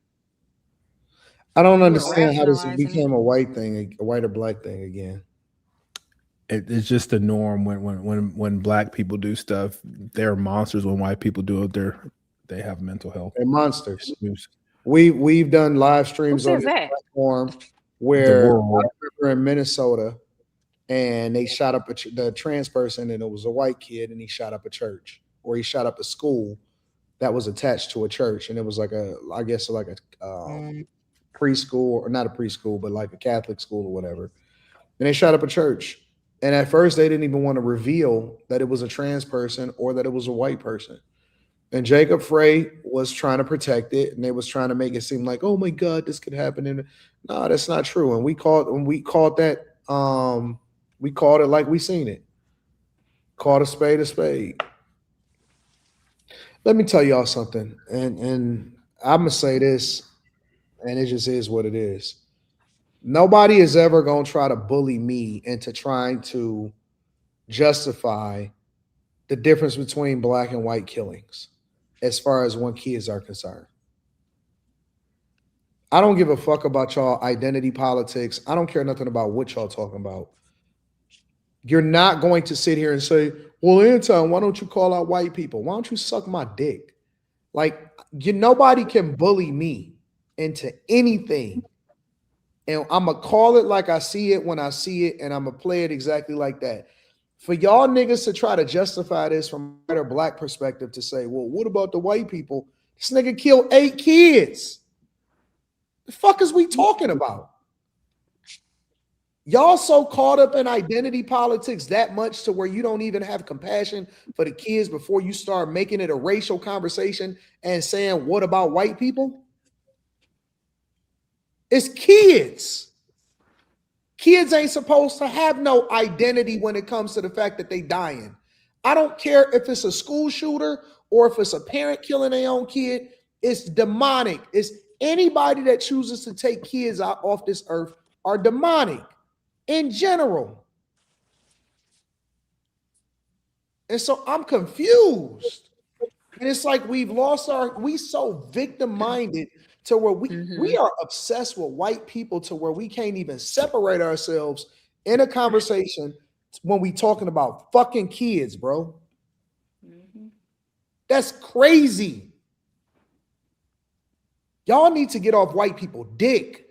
I don't You were understand how this rationalizing it. became a white thing, a white or black thing again. It's just the norm when black people do stuff, they're monsters. When white people do it, they have mental health. They're monsters. We've done live Who streams on says this that? platform The where I world. remember in Minnesota, and they shot up the trans person, and it was a white kid, and he shot up a church, or he shot up a school that was attached to a church, and it was like a preschool, or not a preschool, but like a Catholic school or whatever. And they shot up a church. And at first, they didn't even want to reveal that it was a trans person or that it was a white person. And Jacob Frey was trying to protect it, and they was trying to make it seem like, oh my God, this could happen. And no, that's not true. And we called that, we called it like we seen it. Called a spade a spade. Let me tell y'all something, and I'm gonna say this, and it just is what it is. Nobody is ever gonna try to bully me into trying to justify the difference between black and white killings as far as when kids are concerned. I don't give a fuck about y'all identity politics. I don't care nothing about what y'all talking about. You're not going to sit here and say, well, Anton, why don't you call out white people? Why don't you suck my dick? Like, nobody can bully me into anything. And I'm going to call it like I see it when I see it, and I'm going to play it exactly like that. For y'all niggas to try to justify this from a white or black perspective to say, well, what about the white people? This nigga killed 8 kids. The fuck is we talking about? Y'all so caught up in identity politics that much to where you don't even have compassion for the kids before you start making it a racial conversation and saying, what about white people? It's kids. Kids ain't supposed to have no identity when it comes to the fact that they dying. I don't care if it's a school shooter or if it's a parent killing their own kid. It's demonic. It's anybody that chooses to take kids out off this earth are demonic in general. And so I'm confused. And it's like we so victim-minded to where we are obsessed with white people to where we can't even separate ourselves in a conversation when we talking about fucking kids, bro. That's crazy. Y'all need to get off white people dick.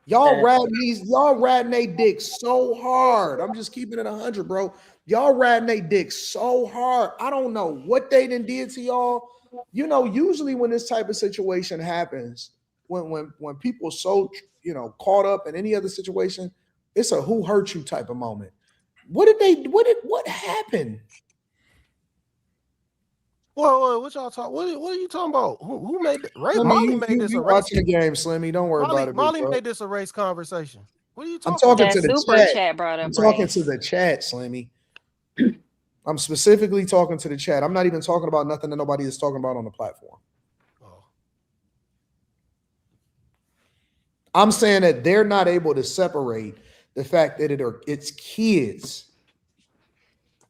Y'all riding they dick so hard. I'm just keeping it 100, bro. Y'all riding they dick so hard. I don't know what they done did to y'all. You know, usually when this type of situation happens, when people are so caught up in any other situation, it's a who hurt you type of moment. What happened? Whoa, what y'all talking? What are you talking about? Who made it? Molly made this a race. Watching the game, Slimmy. Don't worry about it. Molly made this a race conversation. What are you talking? I'm talking that to the super chat brought up. I'm talking to the chat, Slimmy. I'm specifically talking to the chat. I'm not even talking about nothing that nobody is talking about on the platform. Oh. I'm saying that they're not able to separate the fact that it's kids.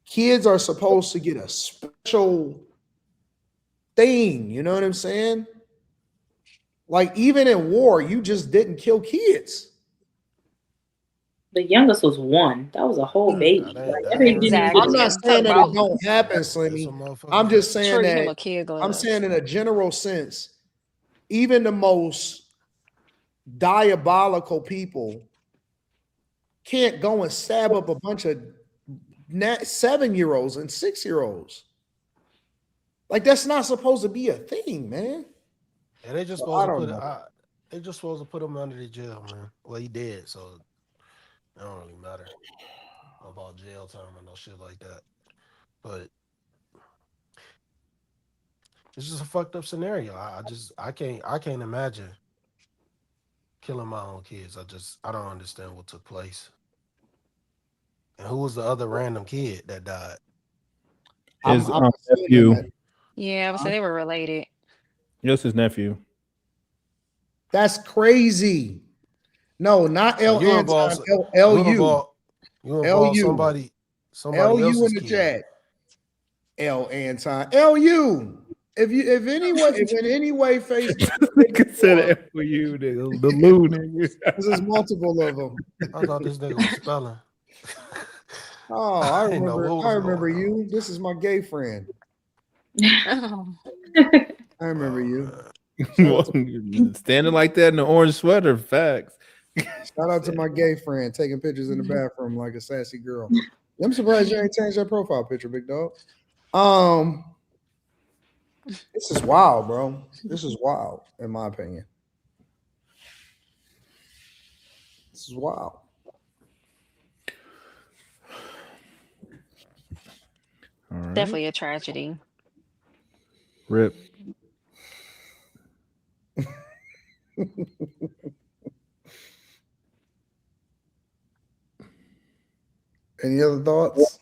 Kids are supposed to get a special thing. You know what I'm saying? Like even in war, you just didn't kill kids. The youngest was 1. That was a whole baby. Like, that baby didn't even get I'm a not chance to saying that talk it about. don't happen, Slimmy. I'm just saying Treat him that with kid I'm gloves. saying in a general sense, even the most diabolical people can't go and stab up a bunch of 7-year-olds and 6-year-olds. Like that's not supposed to be a thing, man. Yeah, they just So, supposed I to don't put it. know. They just supposed to put him under the jail, man. Well, he did, so it don't really matter about jail time and no shit like that. But it's just a fucked up scenario. I can't imagine killing my own kids. I don't understand what took place. And who was the other random kid that died? His I'm nephew. assuming that Yeah, I would say they were related. Just his nephew. that's crazy. No, not So L you Anton, involve LU. somebody LU in else's the kid. chat. L Anton. LU. If in any way Facebook Nigga said FU, nigga. The Lou nigga. there's multiple of them. I thought this nigga was spelling. Oh, I didn't know remember. what I was remember going you. This is my gay friend. Oh. I remember you. Standing like that in the orange sweater, facts. Shout out to my gay friend taking pictures in the bathroom like a sassy girl. I'm surprised you ain't changed that profile picture, big dog. This is wild, bro. This is wild, in my opinion. This is wild. All right. Definitely a tragedy. Rip. Any other thoughts?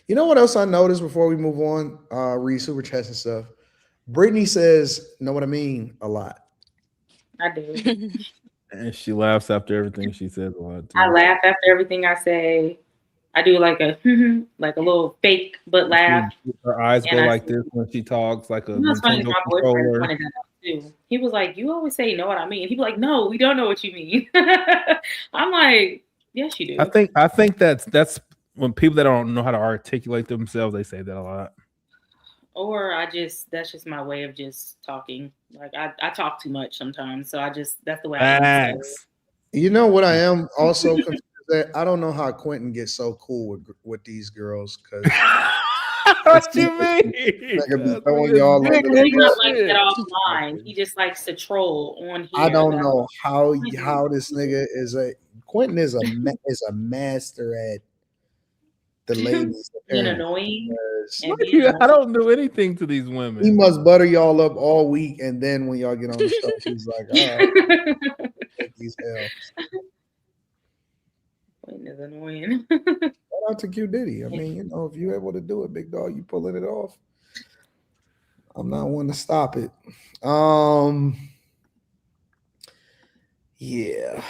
You know what else I noticed before we move on? Read super chats and stuff. Brittany says, "Know what I mean?" a lot. I do. And she laughs after everything she says a lot too. I laugh after everything I say. I do like a like a little fake but laugh. Her eyes And go I like this when she talks, like a You know what's funny is Nintendo my boyfriend controller. pointed that out too. He was like, "You always say, you know what I mean?" He'd be like, "No, we don't know what you mean." I'm like, "Yes, you do." I think that's when people that don't know how to articulate themselves, they say that a lot. Or that's just my way of just talking. Like I talk too much sometimes, so that's the way I am. So. You know what I am also confused at? I don't know how Quentin gets so cool with these girls because what you mean? Throwing y'all He's not like that offline. He just likes to troll on here. I don't know how this nigga is Quentin is a master at the ladies. Being annoying. I don't do anything to these women. He must butter y'all up all week, and then when y'all get on the show, he's like, "All right, take these L's." Quentin is annoying. Shout out to Q Diddy. I mean, you know, if you're able to do it, big dog, you pulling it off. I'm not one to stop it. Yeah.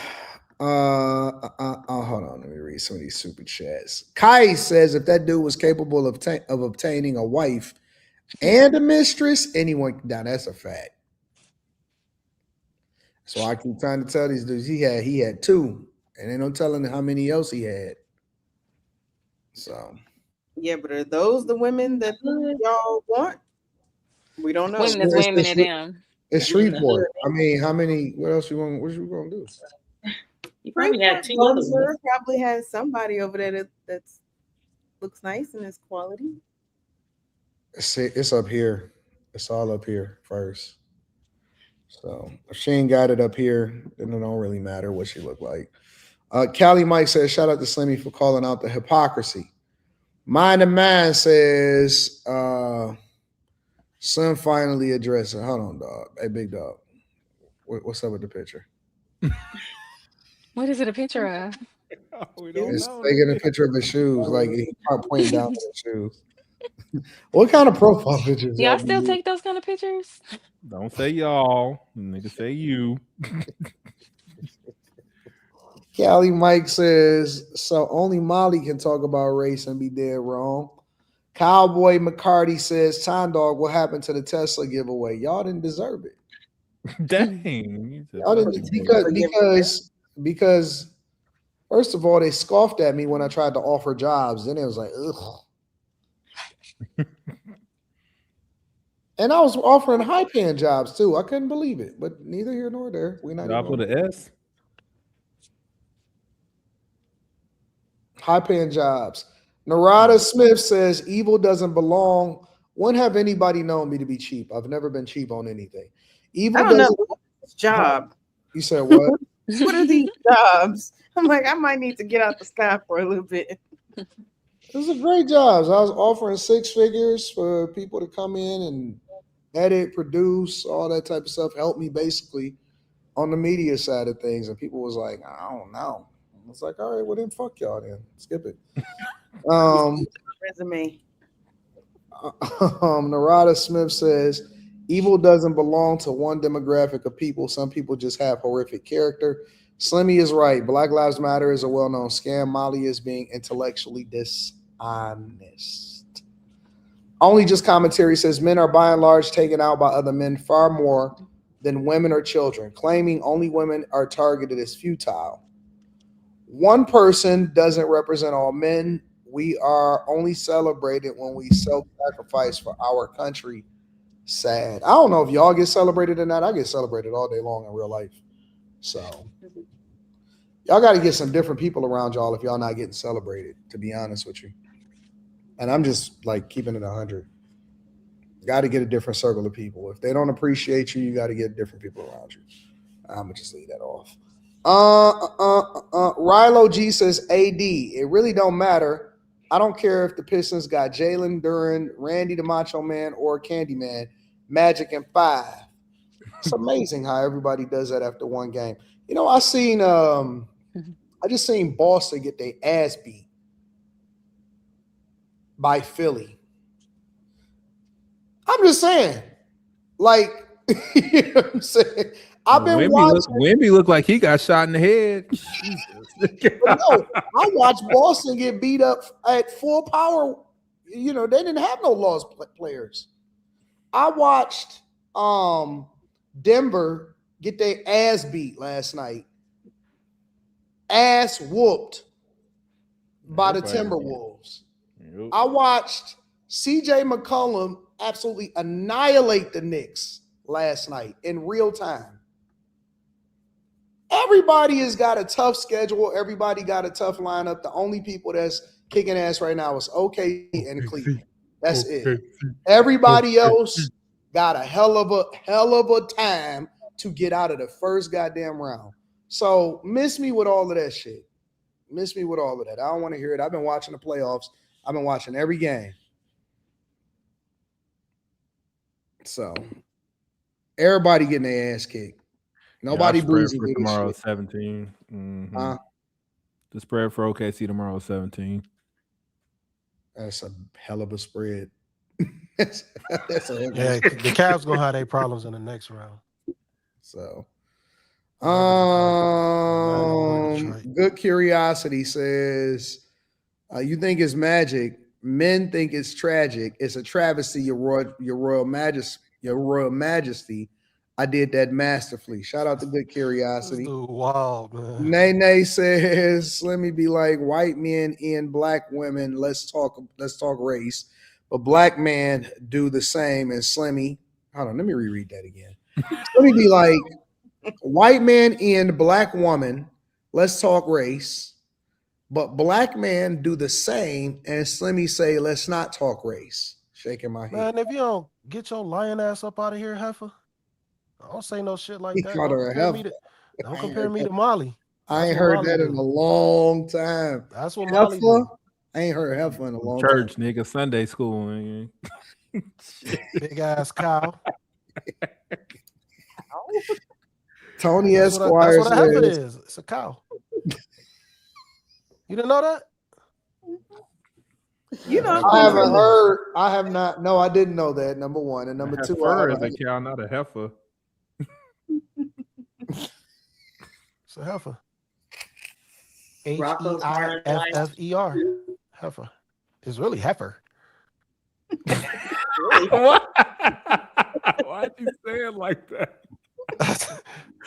Hold on. Let me read some of these super chats. Kai says if that dude was capable of obtaining a wife and a mistress, anyone can. Now that's a fact. So I keep trying to tell these dudes he had 2, and ain't no telling how many else he had. So yeah, but are those the women that y'all want? We don't know. Women is women to them. It's Shreveport. I mean, how many? What else you want? What you gonna do? You probably had 2 other ones. Probably has somebody over there that looks nice and is quality. It's up here. It's all up here first. So if she ain't got it up here, then it don't really matter what she look like. Callie Mike says, shout out to Slimmy for calling out the hypocrisy. Mind and Man says, son finally addressed it. Hold on, dog. Hey, big dog. What's up with the picture? What is it a picture of? It's taking a picture of his shoes. Like he pointing down to the shoes. What kind of profile pictures? Y'all still take those kind of pictures? Don't say y'all. Nigga say you. Callie Mike says, so only Molly can talk about race and be dead wrong. Cowboy McCarty says, Time Dog, what happened to the Tesla giveaway? Y'all didn't deserve it. Dang. Because first of all, they scoffed at me when I tried to offer jobs. Then it was like, ugh. And I was offering high-paying jobs too. I couldn't believe it, but neither here nor there. We're not Job with an S. High-paying jobs. Narada Smith says evil doesn't belong. When have anybody known me to be cheap? I've never been cheap on anything. Evil I don't know doesn't. this job. You said what? What are these jobs? I'm like, I might need to get out the sky for a little bit. Those are great jobs. I was offering 6 figures for people to come in and edit, produce, all that type of stuff. Help me basically on the media side of things. And people was like, I don't know. I was like, all right, well then fuck y'all then. Skip it. Resume. Narada Smith says, evil doesn't belong to one demographic of people. Some people just have horrific character. Slimmy is right. Black Lives Matter is a well-known scam. Molly is being intellectually dishonest. Only Just Commentary says men are by and large taken out by other men far more than women or children. Claiming only women are targeted is futile. One person doesn't represent all men. We are only celebrated when we self-sacrifice for our country. Sad. I don't know if y'all get celebrated or not. I get celebrated all day long in real life. So y'all got to get some different people around y'all if y'all not getting celebrated, to be honest with you. And I'm just like keeping it 100. Got to get a different circle of people. If they don't appreciate you, you got to get different people around you. I'm going to just leave that off. Rilo G says AD. It really don't matter. I don't care if the Pistons got Jalen Duren, Randy the Macho Man, or Candyman, Magic in 5. It's amazing how everybody does that after one game. You know, I just seen Boston get their ass beat by Philly. I'm just saying, like, you know what I'm saying? I've been watching. Wemby looked like he got shot in the head. No, I watched Boston get beat up at full power. You know, they didn't have no lost players. I watched Denver get their ass beat last night. Ass whooped by the Timberwolves. Yep. I watched CJ McCollum absolutely annihilate the Knicks last night in real time. Everybody has got a tough schedule. Everybody got a tough lineup. The only people that's kicking ass right now is OK and Cleveland. That's it. Everybody else got a hell of a time to get out of the first goddamn round. So miss me with all of that shit. Miss me with all of that. I don't want to hear it. I've been watching the playoffs. I've been watching every game. So everybody getting their ass kicked. Nobody breezy for tomorrow 17. Mm-hmm. The spread for OKC tomorrow 17. That's a hell of a spread. that's a the Cavs gonna have their problems in the next round. So, Good Curiosity says, you think it's magic. Men think it's tragic. It's a travesty, your royal majesty. I did that masterfully. Shout out to Good Curiosity. Wow, man. Nay says, let me be like white men and black women. Let's talk race. But black men do the same. And Slimmy, hold on, let me reread that again. Let me be like white man and black woman. Let's talk race. But black men do the same. And Slimmy say, let's not talk race. Shaking my head. Man, if you don't get your lion ass up out of here, heifer. I don't say no shit like that. Don't compare me to Molly. I ain't heard that in a long time. That's what Molly do. I ain't heard heifer in a long Church, time. nigga, Sunday school. Man. Big ass cow. Tony Esquire that's what a heifer is. It's a cow. You didn't know that? You know, I haven't heard. I have not. No, I didn't know that. Number one, and number two, is a cow, not a heifer. It's a heifer. H-E-I-F-F-E-R. Heifer. It's really heifer. What? Why'd you say it like that?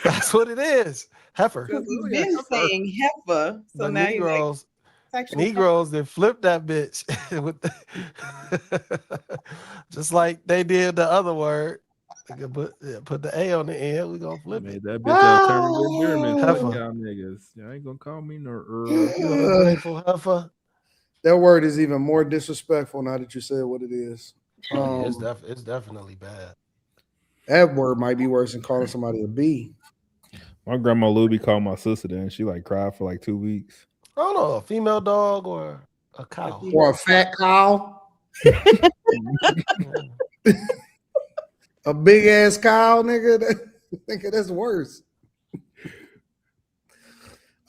That's what it is. Heifer. Because he's been saying heifer, so The now Negroes, he's like, Negroes that flipped that bitch with just like they did the other word. They could put the A on the end. We gonna flip it. That bitch alternative German. Fuck Heifer. y'all niggas. Y'all ain't gonna call me no You ungrateful heifer. That word is even more disrespectful now that you said what it is. Oh, yeah, it's definitely bad. That word might be worse than calling somebody a B. My grandma Luby called my sister that and she like cried for like 2 weeks. I don't know, a female dog or a cow. Or a fat cow. A big ass cow, nigga. Nigga, that's worse.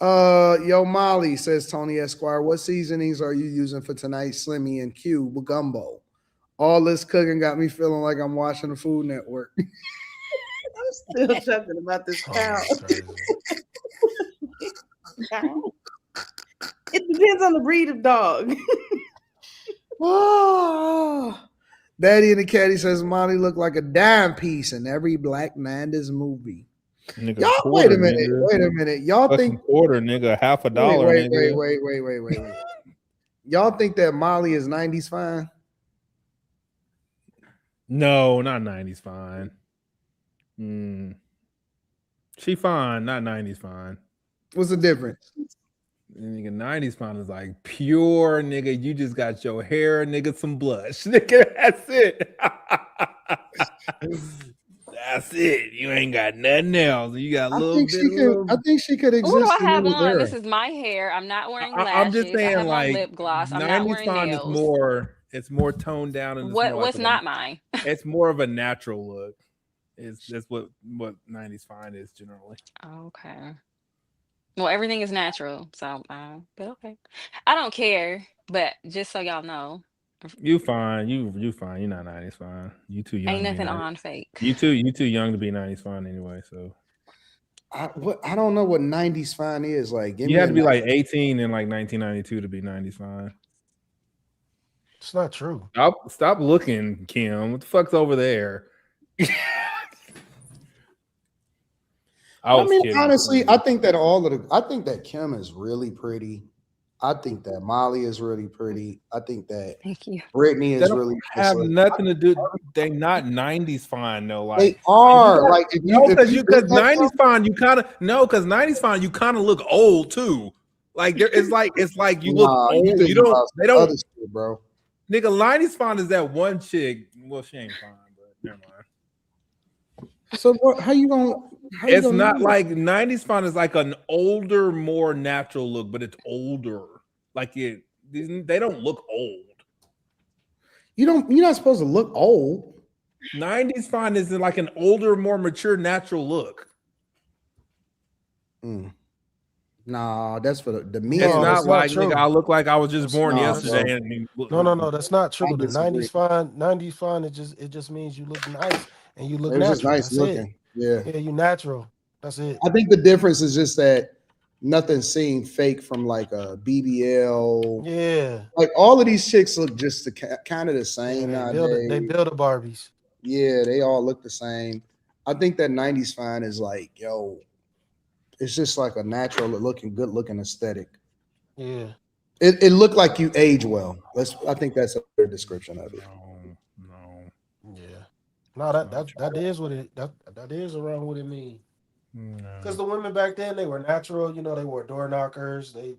Yo, Molly, says Tony Esquire, what seasonings are you using for tonight's Slimmy and Q gumbo? All this cooking got me feeling like I'm watching the Food Network. I'm still chuckling about this cow. It depends on the breed of dog. Daddy and the Caddy says Molly looked like a dime piece in every Black Nanda's movie. Nigga, Y'all, quarter, wait a minute. nigga. Wait a minute. Y'all Fucking think quarter, nigga, half a dollar, wait, nigga. wait. Y'all think that Molly is 90s fine? No, not 90s fine. She fine, not 90s fine. What's the difference? Nigga, 90s fine is like pure, nigga. You just got your hair, nigga, some blush. Nigga, that's it. That's it. You ain't got nothing else. You got a little bit. I think she could exist. What do I have in on? era. This is my hair. I'm not wearing lashes. I'm just saying, I have like, on lip gloss. I'm not 90s wearing fine nails. is more. It's more toned down and What's not mine? It's more of a natural look. That's what 90s fine is generally. Okay. Well, everything is natural, so but okay. I don't care, but just so y'all know, You fine. You fine. You're not 90s fine. You too young. ain't to be nothing 90s. on fake. You too young to be 90s fine anyway. So I don't know what 90s fine is. Like, you have to be like 18 in like 1992 to be 90s fine. It's not true. Stop looking, Kim. What the fuck's over there? I mean, kidding. Honestly, I think that Kim is really pretty. I think that Molly is really pretty. I think that Brittany is really have nothing to do. They not 90s fine though. Like they are. Like because 90s fine, you kind of because 90s fine, you kind of look old too. Like it's like you look old. You don't. They don't. Other shit, bro. Nigga, 90s fine is that one chick. Well, she ain't fine, but never mind. So how you gonna? It's not like 90s fine is like an older, more natural look, but it's older. Like they don't look old. You're not supposed to look old. 90s fine is like an older, more mature, natural look. Nah, that's for the men. It's not like nigga, I look like I was just born yesterday. No, that's not true. The 90s fine, it just means you look nice and you look natural. Just nice that's looking. Yeah, you natural. That's it. I think the difference is just that nothing seemed fake from like a BBL. Yeah, like all of these chicks look just kind of the same nowadays. They build the Barbies. Yeah, they all look the same. I think that 90s fine is like, yo, it's just like a natural looking, good looking aesthetic. Yeah, it looked like you age well. I think that's a better description of it. No, that is what it that is around what it means. Because the women back then, they were natural. You know, they wore door knockers. They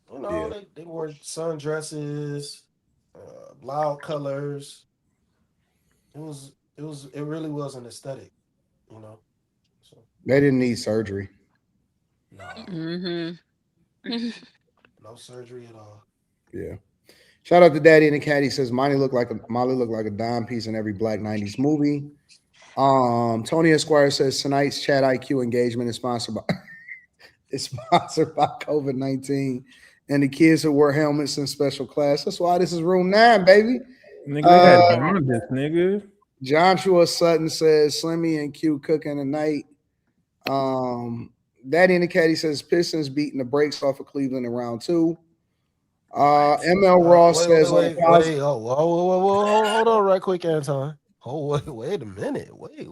wore sundresses, loud colors. It really was an aesthetic. You know, so they didn't need surgery. No, no surgery at all. Yeah. Shout out to Daddy and the Cat. He says Molly looked like a dime piece in every Black 90s movie. Tony Esquire says tonight's chat IQ engagement is sponsored by COVID-19 and the kids who wear helmets in special class. That's why this is room 9, baby. Nigga, this nigga. Joshua Sutton says Slimmy and Q cooking tonight. Daddy and the Cat, he says Pistons beating the brakes off of Cleveland in round 2. ML Ross says wait. Hold on right quick, Anton. Oh, wait a minute. Wait.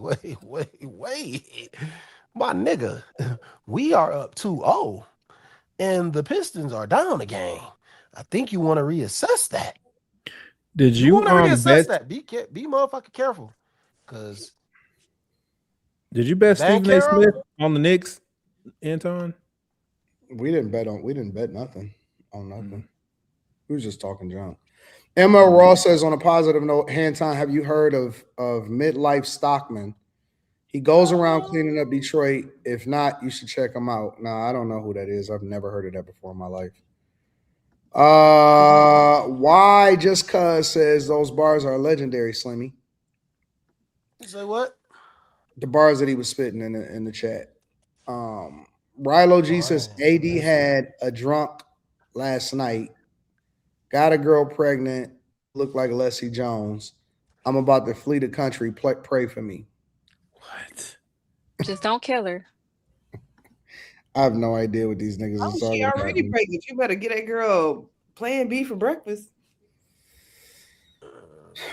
My nigga, we are up 2-0, and the Pistons are down a game. I think you want to reassess that. Did you want to reassess bet? that? Be motherfucking careful, because Did you bet Stephen A. Smith on the Knicks, Anton? We didn't bet nothing on nothing. We was just talking junk. ML Ross says, on a positive note, Anton, have you heard of Midlife Stockman? He goes around cleaning up Detroit. If not, you should check him out. Nah, I don't know who that is. I've never heard of that before in my life. Why just cuz says those bars are legendary, Slimmy. You say what? The bars that he was spitting in the chat. Rilo G says AD had a drunk last night, got a girl pregnant, looked like Leslie Jones. I'm about to flee the country. Pray for me. What? Just don't kill her. I have no idea what these niggas are talking She about. already pregnant. You better get that girl Plan B for breakfast.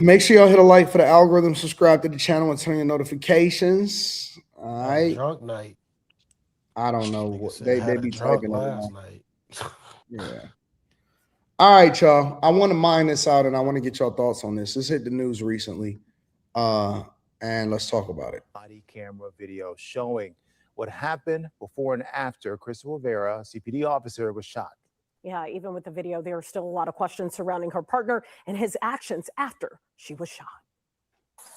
Make sure y'all hit a like for the algorithm, subscribe to the channel, and turn your notifications. All right. Drunk night. I don't know what they be drunk typing last it. night. Yeah. All right, y'all. I want to mine this out, and I want to get y'all thoughts on this. This hit the news recently, and let's talk about it. Body camera video showing what happened before and after Crystal Rivera, CPD officer, was shot. Yeah, even with the video, there are still a lot of questions surrounding her partner and his actions after she was shot.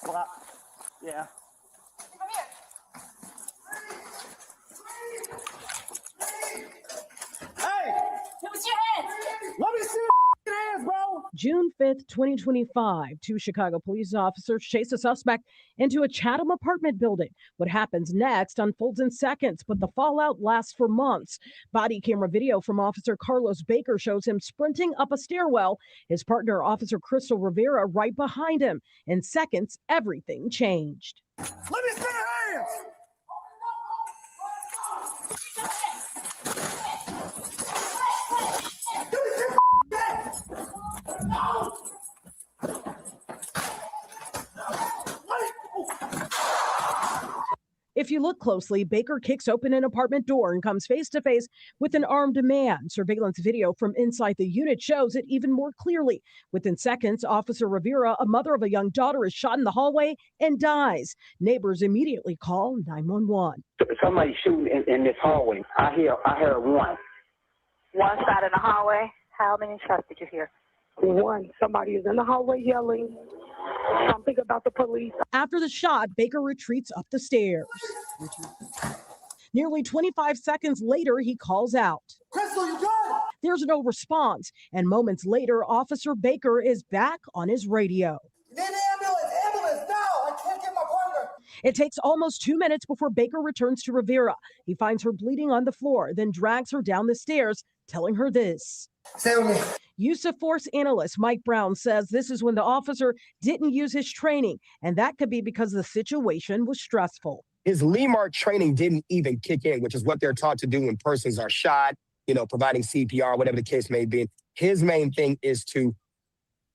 Well, yeah. Hey! Give us your hands! Let me see your hands, bro! June 5th, 2025, two Chicago police officers chase a suspect into a Chatham apartment building. What happens next unfolds in seconds, but the fallout lasts for months. Body camera video from Officer Carlos Baker shows him sprinting up a stairwell. His partner, Officer Crystal Rivera, right behind him. In seconds, everything changed. Let me see your hands! If you look closely, Baker kicks open an apartment door and comes face to face with an armed man. Surveillance video from inside the unit shows it even more clearly. Within seconds, Officer Rivera, a mother of a young daughter, is shot in the hallway and dies. Neighbors immediately call 911. Somebody shooting in this hallway. I heard one. One shot in the hallway. How many shots did you hear? One. Somebody is in the hallway yelling something about the police. After the shot, Baker retreats up the stairs. Nearly 25 seconds later, he calls out. Crystal, you good? There's no response, and moments later, Officer Baker is back on his radio. Need an ambulance now! I can't get my partner! It takes almost 2 minutes before Baker returns to Rivera. He finds her bleeding on the floor, then drags her down the stairs, telling her this. Stay with me. Use of force analyst Mike Brown says this is when the officer didn't use his training, and that could be because the situation was stressful. His LEMAR training didn't even kick in, which is what they're taught to do when persons are shot, providing CPR, whatever the case may be. His main thing is to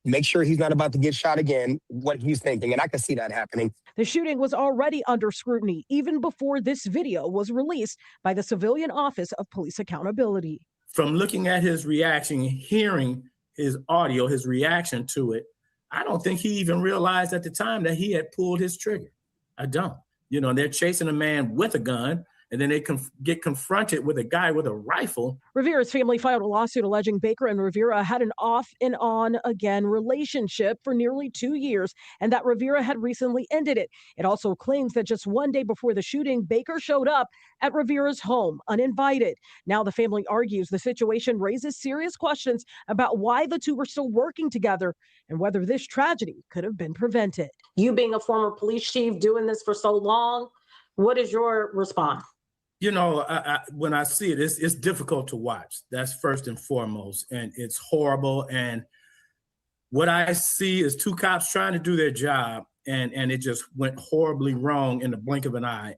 make sure he's not about to get shot again, what he's thinking, and I can see that happening. The shooting was already under scrutiny even before this video was released by the Civilian Office of Police Accountability. From looking at his reaction, hearing his audio, his reaction to it, I don't think he even realized at the time that he had pulled his trigger. I don't. They're chasing a man with a gun, and then they get confronted with a guy with a rifle. Rivera's family filed a lawsuit alleging Baker and Rivera had an off and on again relationship for nearly 2 years, and that Rivera had recently ended it. It also claims that just one day before the shooting, Baker showed up at Rivera's home uninvited. Now the family argues the situation raises serious questions about why the two were still working together and whether this tragedy could have been prevented. You being a former police chief doing this for so long, what is your response? When I see it, it's difficult to watch. That's first and foremost, and it's horrible. And what I see is two cops trying to do their job, and it just went horribly wrong in the blink of an eye.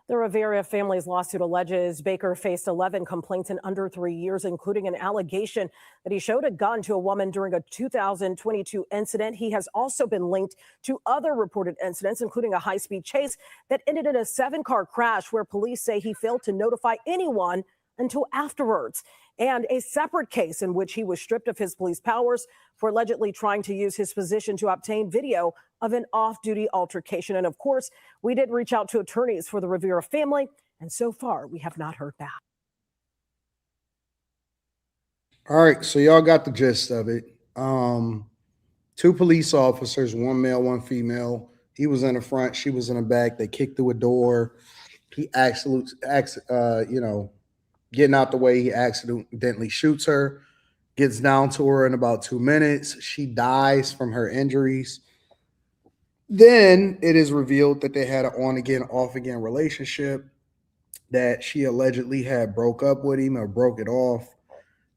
The Rivera family's lawsuit alleges Baker faced 11 complaints in under 3 years, including an allegation that he showed a gun to a woman during a 2022 incident. He has also been linked to other reported incidents, including a high-speed chase that ended in a 7-car crash where police say he failed to notify anyone until afterwards, and a separate case in which he was stripped of his police powers for allegedly trying to use his position to obtain video of an off-duty altercation. And of course, we did reach out to attorneys for the Rivera family, and so far we have not heard back. All right, so y'all got the gist of it. 2 police officers, 1 male, 1 female. He was in the front, she was in the back. They kicked through a door. He getting out the way, he accidentally shoots her, gets down to her in about 2 minutes. She dies from her injuries. Then it is revealed that they had an on-again, off-again relationship, that she allegedly had broke up with him or broke it off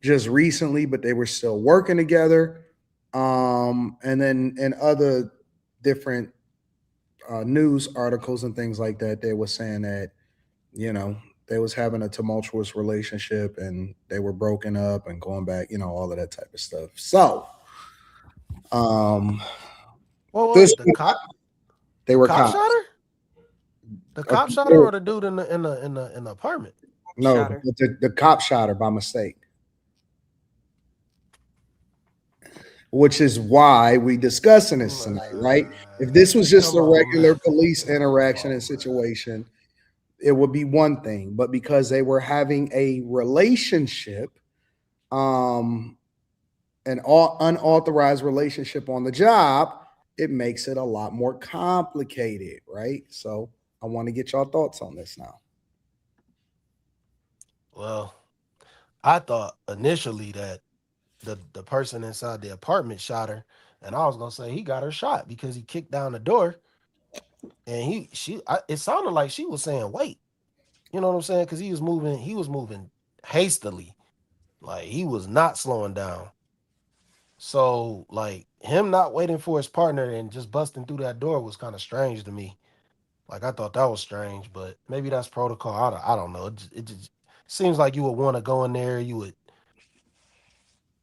just recently, but they were still working together. And then in other different news articles and things like that, they were saying that, they was having a tumultuous relationship and they were broken up and going back, all of that type of stuff. So, they were cops. Shot her? The cop shot her, or the dude in the apartment? No, the cop shot her by mistake. Which is why we discussing this tonight, right? If this was just a regular police interaction and situation, it would be one thing. But because they were having a relationship, an unauthorized relationship on the job, it makes it a lot more complicated, right? So I want to get y'all thoughts on this now. Well, I thought initially that the person inside the apartment shot her, and I was gonna say he got her shot because he kicked down the door, and it sounded like she was saying wait, you know what I'm saying? Because he was moving hastily, like he was not slowing down. So like him not waiting for his partner and just busting through that door was kind of strange to me. Like I thought that was strange, but maybe that's protocol. I don't know. It just seems like you would want to go in there. You would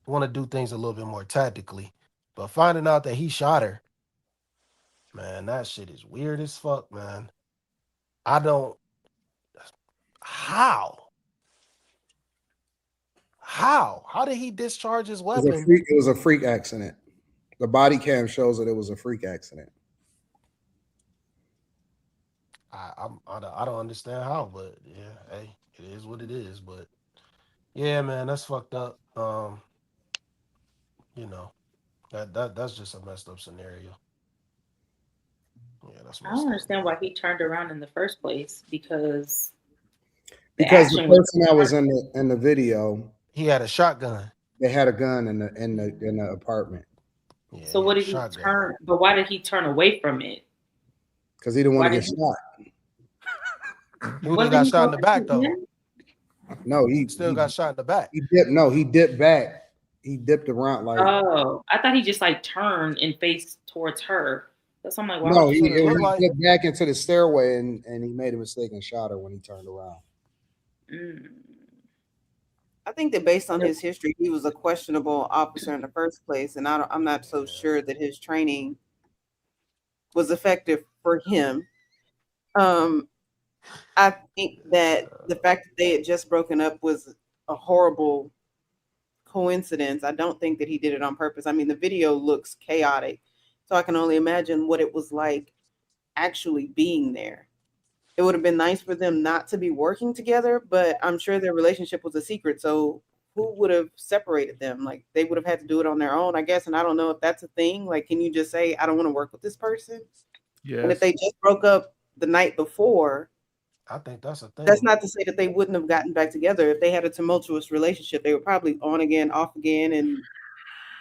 want to do things a little bit more tactically. But finding out that he shot her, man, that shit is weird as fuck, man. How? How did he discharge his weapon? It was a freak accident. The body cam shows that it was a freak accident. I don't understand how, but yeah, hey, it is what it is. But yeah, man, that's fucked up. That's just a messed up scenario. Yeah, that's I don't understand why he turned around in the first place because the person that was in the video, he had a shotgun. They had a gun in the apartment. Yeah, so what did he turn? But why did he turn away from it? Because he didn't want to get shot. He would have got shot in the back though. No, he got shot in the back. He dipped back. He dipped around like. Oh, I thought he just like turned and faced towards her. That's I'm like, why? No, he dipped back into the stairway and he made a mistake and shot her when he turned around. I think that based on his history, he was a questionable officer in the first place, and I'm not so sure that his training was effective for him. I think that the fact that they had just broken up was a horrible coincidence. I don't think that he did it on purpose. I mean, the video looks chaotic, so I can only imagine what it was like actually being there. It would have been nice for them not to be working together, but I'm sure their relationship was a secret. So who would have separated them? Like they would have had to do it on their own, I guess. And I don't know if that's a thing. Like, can you just say, I don't want to work with this person? Yeah. And if they just broke up the night before, I think that's a thing. That's not to say that they wouldn't have gotten back together. If they had a tumultuous relationship, they were probably on again, off again, and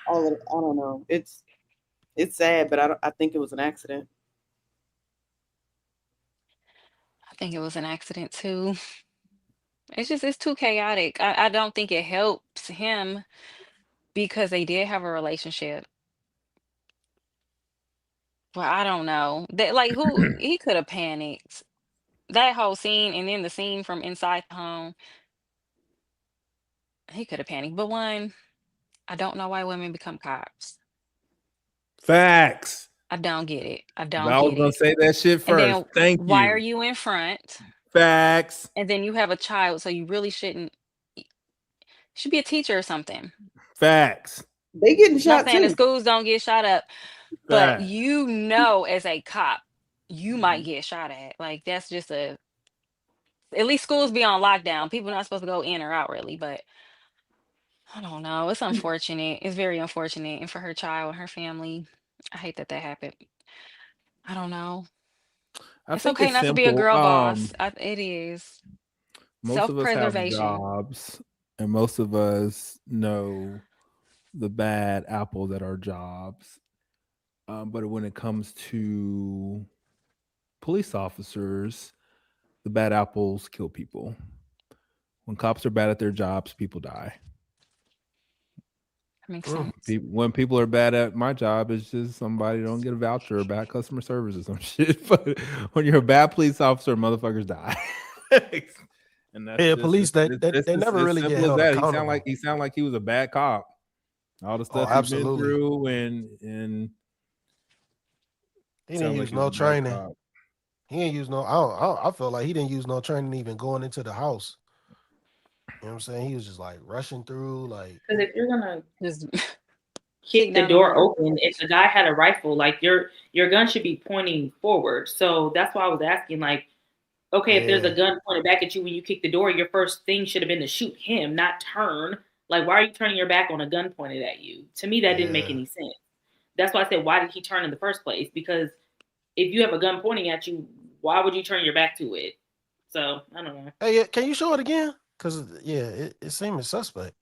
all of it. I don't know. It's sad, but I think it was an accident. I think it was an accident too. It's too chaotic. I don't think it helps him because they did have a relationship. Well, I don't know. That like who he could have panicked. that whole scene, and then the scene from inside the home, he could have panicked. But one, I don't know why women become cops. Facts. I don't get it. I don't I was get gonna it. say that shit And first. then Thank why are you. you in front? Facts. And then you have a child, so you really shouldn't. Should be a teacher or something. Facts. They getting Not shot saying the too. schools don't get shot up, but Facts. you know, as a cop, you might get shot at. Like that's just a. At least schools be on lockdown. People not supposed to go in or out really, but I don't know. It's unfortunate. It's very unfortunate, and for her child and her family, I hate that happened. I don't know. I It's think okay it's not to be a simple. girl boss. It is Most of us have self-preservation. jobs, and most of us know the bad apples at our jobs. But when it comes to police officers, the bad apples kill people. When cops are bad at their jobs, people die. That makes sense. When people are bad at my job, it's just somebody don't get a voucher or bad customer service or some shit. But when you're a bad police officer, motherfuckers die. And that's Yeah, just, police they never as really get simple as held that. accountable. He sounded like he was a bad cop. All the stuff he's been absolutely. through, and He didn't use no training. He didn't use no. I feel like he didn't use no training even going into the house. You know what I'm saying? He was just like rushing through, like. Because if you're gonna just kick the door open, if the guy had a rifle, like your gun should be pointing forward. So that's why I was asking, like, okay, if there's a gun pointed back at you when you kick the door, your first thing should have been to shoot him, not turn. Like, why are you turning your back on a gun pointed at you? To me, that didn't make any sense. That's why I said, why did he turn in the first place? Because if you have a gun pointing at you, why would you turn your back to it? So I don't know. Hey, can you show it again? Because it seemed suspect.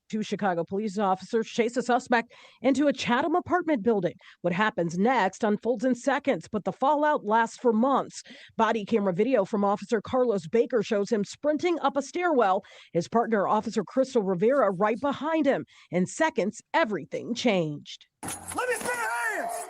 Two Chicago police officers chase a suspect into a Chatham apartment building. What happens next unfolds in seconds, but the fallout lasts for months. Body camera video from Officer Carlos Baker shows him sprinting up a stairwell. His partner, Officer Crystal Rivera, right behind him. In seconds, everything changed. Let me see your hands.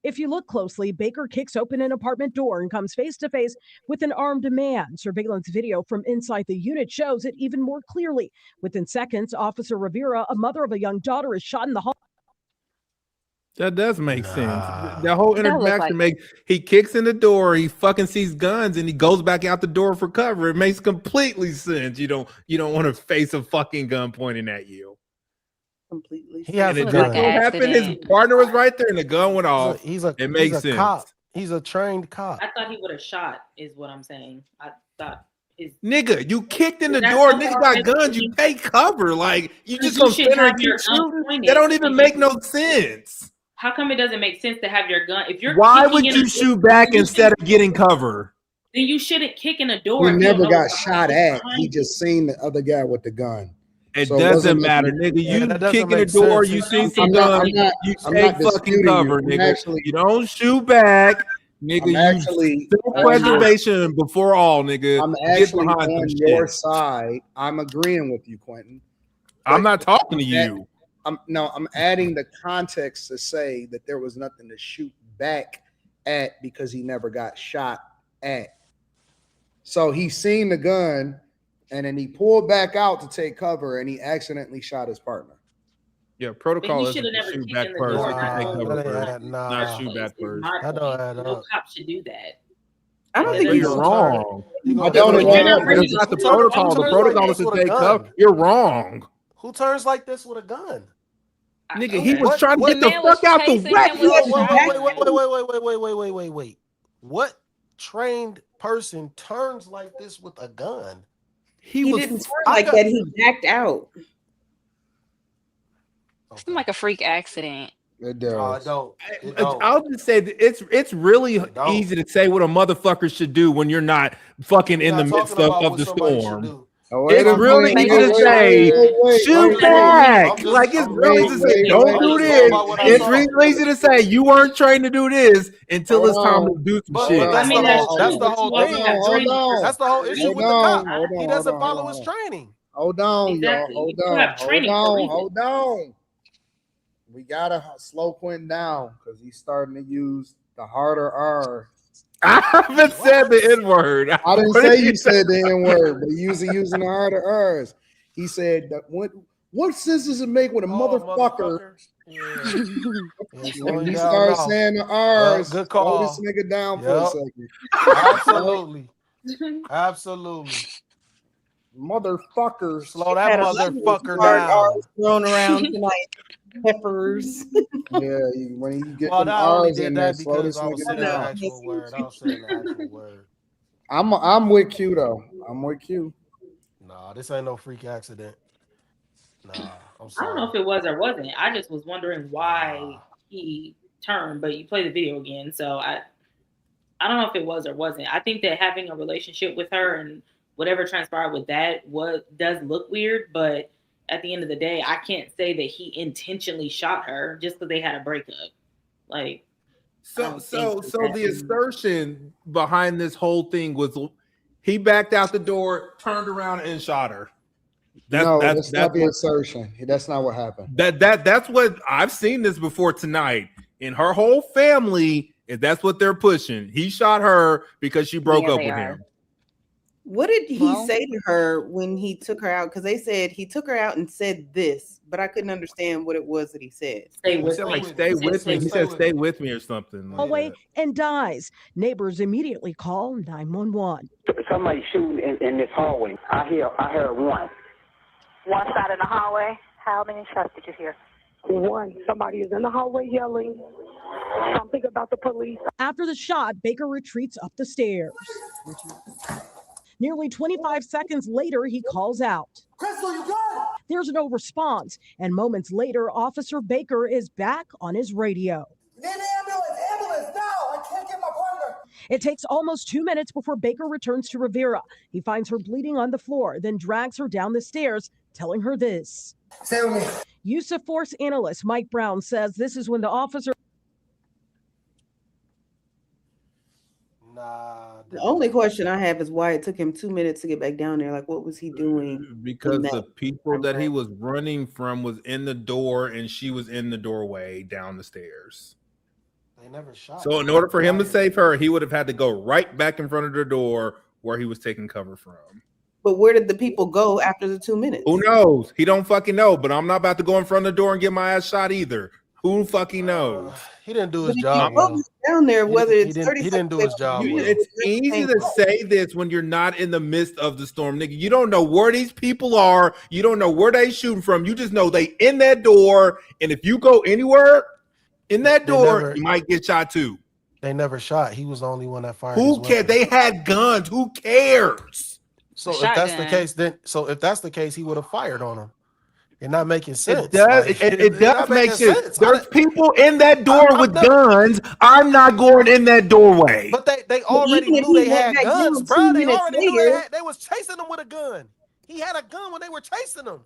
If you look closely, Baker kicks open an apartment door and comes face to face with an armed man. Surveillance video from inside the unit shows it even more clearly. Within seconds, Officer Rivera, a mother of a young daughter, is shot in the hall. That does make sense. The whole That look interaction he kicks in the door, he fucking sees guns, and he goes back out the door for cover. It makes completely sense. You don't want to face a fucking gun pointing at you. Completely. He has a What gun. happened? His partner was right there, and the gun went off. It makes sense. Cop. He's a trained cop. I thought he would have shot, is what I'm saying. I thought his Nigga, you kicked in the door. Nigga got guns. You take cover. Like you just gonna should sit there have and your keep gun shooting. pointed. That don't even make no sense. How come it doesn't make sense to have your gun? If you're Why kicking would in you a- shoot back instead of getting cover? Then you shouldn't kick in a door. He if you don't never know got what's shot behind at. He just seen the other guy with the gun. It So doesn't wasn't matter, nothing- nigga. You that doesn't kick in the make door, sense. you see some I'm not- guns, I'm not- you I'm take not fucking disputing cover, you. I'm nigga. actually- You don't shoot back, nigga. I'm actually self-preservation before all, nigga. I'm Get actually behind on some your shit. side. I'm agreeing with you, Quentin. I'm not talking to you. I'm adding the context to say that there was nothing to shoot back at because he never got shot at. So he seen the gun and then he pulled back out to take cover and he accidentally shot his partner. Yeah, protocol But he is should have to never shoot kicked back in the first. door. You take cover first. Not shoot back first. That don't add No up. cop should do that. I don't think So you're wrong. You I gonna- don't Who agree. turns- That's not the who turns protocol. The like protocol this is to with a take gun? cover. You're wrong. Who turns like this with a gun? Nigga, he Okay. was trying to What- get the man was fuck out the chasing wreck. him He with had a to Wait. What trained person turns like this with a gun? He didn't turn like that. He backed out. Seemed like a freak accident. It No, does. it don't. It don't. I'll just say that it's really don't. easy to say what a motherfucker should do when you're not fucking We're in the not midst talking about of what the somebody should storm. do. Oh, It's really easy to say, shoot back. Like it's really easy to say, don't do this. It's really easy to say you weren't trained to do this until it's time to do some shit. But that's the whole thing. Hold on. That's the whole issue with the cop. He doesn't follow his training. Hold on, Exactly. y'all. You still have training for a reason. Hold on. We gotta slow Quentin down because he's starting to use the harder R. I haven't said the N-word. I didn't say you said the N-word, but using the harder R's. He said that what sense does it make when a motherfucker when he starts saying the R's? Good call. Slow this nigga down for a second. Absolutely. Absolutely. Motherfuckers. Slow that motherfucker down. Thrown around tonight. Peppers. Yeah, when you get Well, them I only R's did in there, that slow because this I was nigga saying the down. actual word. I was saying the actual word. I'm with Q though. I'm with Q. Nah, this ain't no freak accident. Nah, I'm I sorry. don't know if it was or wasn't. I just was wondering why he turned, but you play the video again, so I don't know if it was or wasn't. I think that having a relationship with her and whatever transpired with that does look weird, but at the end of the day, I can't say that he intentionally shot her just because they had a breakup. Like, So the assertion behind this whole thing was he backed out the door, turned around, and shot her. That's not the assertion. That's not what happened. That's what I've seen this before tonight. In her whole family, if that's what they're pushing, he shot her because she broke up with him. What did he say to her when he took her out? Because they said he took her out and said this, but I couldn't understand what it was that he said. He said, like, stay with me. He said, stay with me or something. Like Hallway that. and dies. Neighbors immediately call 911. Somebody shooting in this hallway. I heard one. One shot in the hallway. How many shots did you hear? One. Somebody is in the hallway yelling something about the police. After the shot, Baker retreats up the stairs. Nearly 25 seconds later, he calls out. Crystal, you good? There's no response, and moments later, Officer Baker is back on his radio. Need an ambulance now! I can't get my partner. It takes almost 2 minutes before Baker returns to Rivera. He finds her bleeding on the floor, then drags her down the stairs, telling her this. Stay with me. Use of force analyst Mike Brown says this is when the officer. The only question I have is why it took him 2 minutes to get back down there. Like, what was he doing? Because the people that he was running from was in the door and she was in the doorway down the stairs. They never shot. So in order for him to save her, he would have had to go right back in front of the door where he was taking cover from. But where did the people go after the 2 minutes? Who knows? He don't fucking know, but I'm not about to go in front of the door and get my ass shot either. Who fucking knows? He didn't do his But job. if you go down there, whether it's 30 he didn't do his job. well. It's easy to say this when you're not in the midst of the storm, nigga. You don't know where these people are. You don't know where they shooting from. You just know they in that door, and if you go anywhere in that door, you might get shot too. They never shot. He was the only one that fired. Who cares? They had guns. Who cares? So if that's the case, he would have fired on him. It's not making sense. It does. Like, it does make sense. There's people in that door with guns. I'm not going in that doorway. But they already knew they had guns, bro. They already knew they was chasing them with a gun. He had a gun when they were chasing him.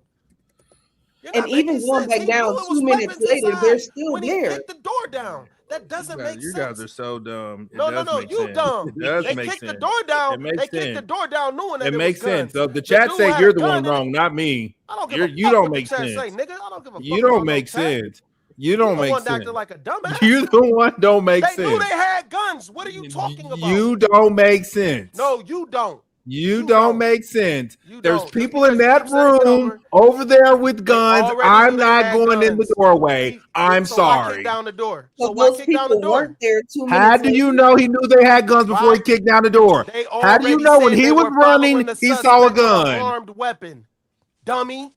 And even going back down 2 minutes later, they're still when there. He kicked the door down. That doesn't make sense. You guys are so dumb. No, you dumb. They kicked the door down. They kicked the door down knowing that it makes sense. Guns. So the chat say you're the one wrong, not me. I don't give a you fuck don't what make the chat sense. say, nigga. I don't give a fuck You don't about make no chat. sense. You don't make one sense. acting like a dumbass. You the one don't make They sense. knew they had guns. What are you talking about? You don't make sense. No, you don't. You don't make sense. There's people in that room over there with guns. I'm not going in the doorway. I'm sorry. Kick down the door. So So why those kick down the people door? weren't there 2 minutes How do you know he knew they had guns before he kicked down the door? How do you know when he was running, he saw a gun? Armed weapon, dummy.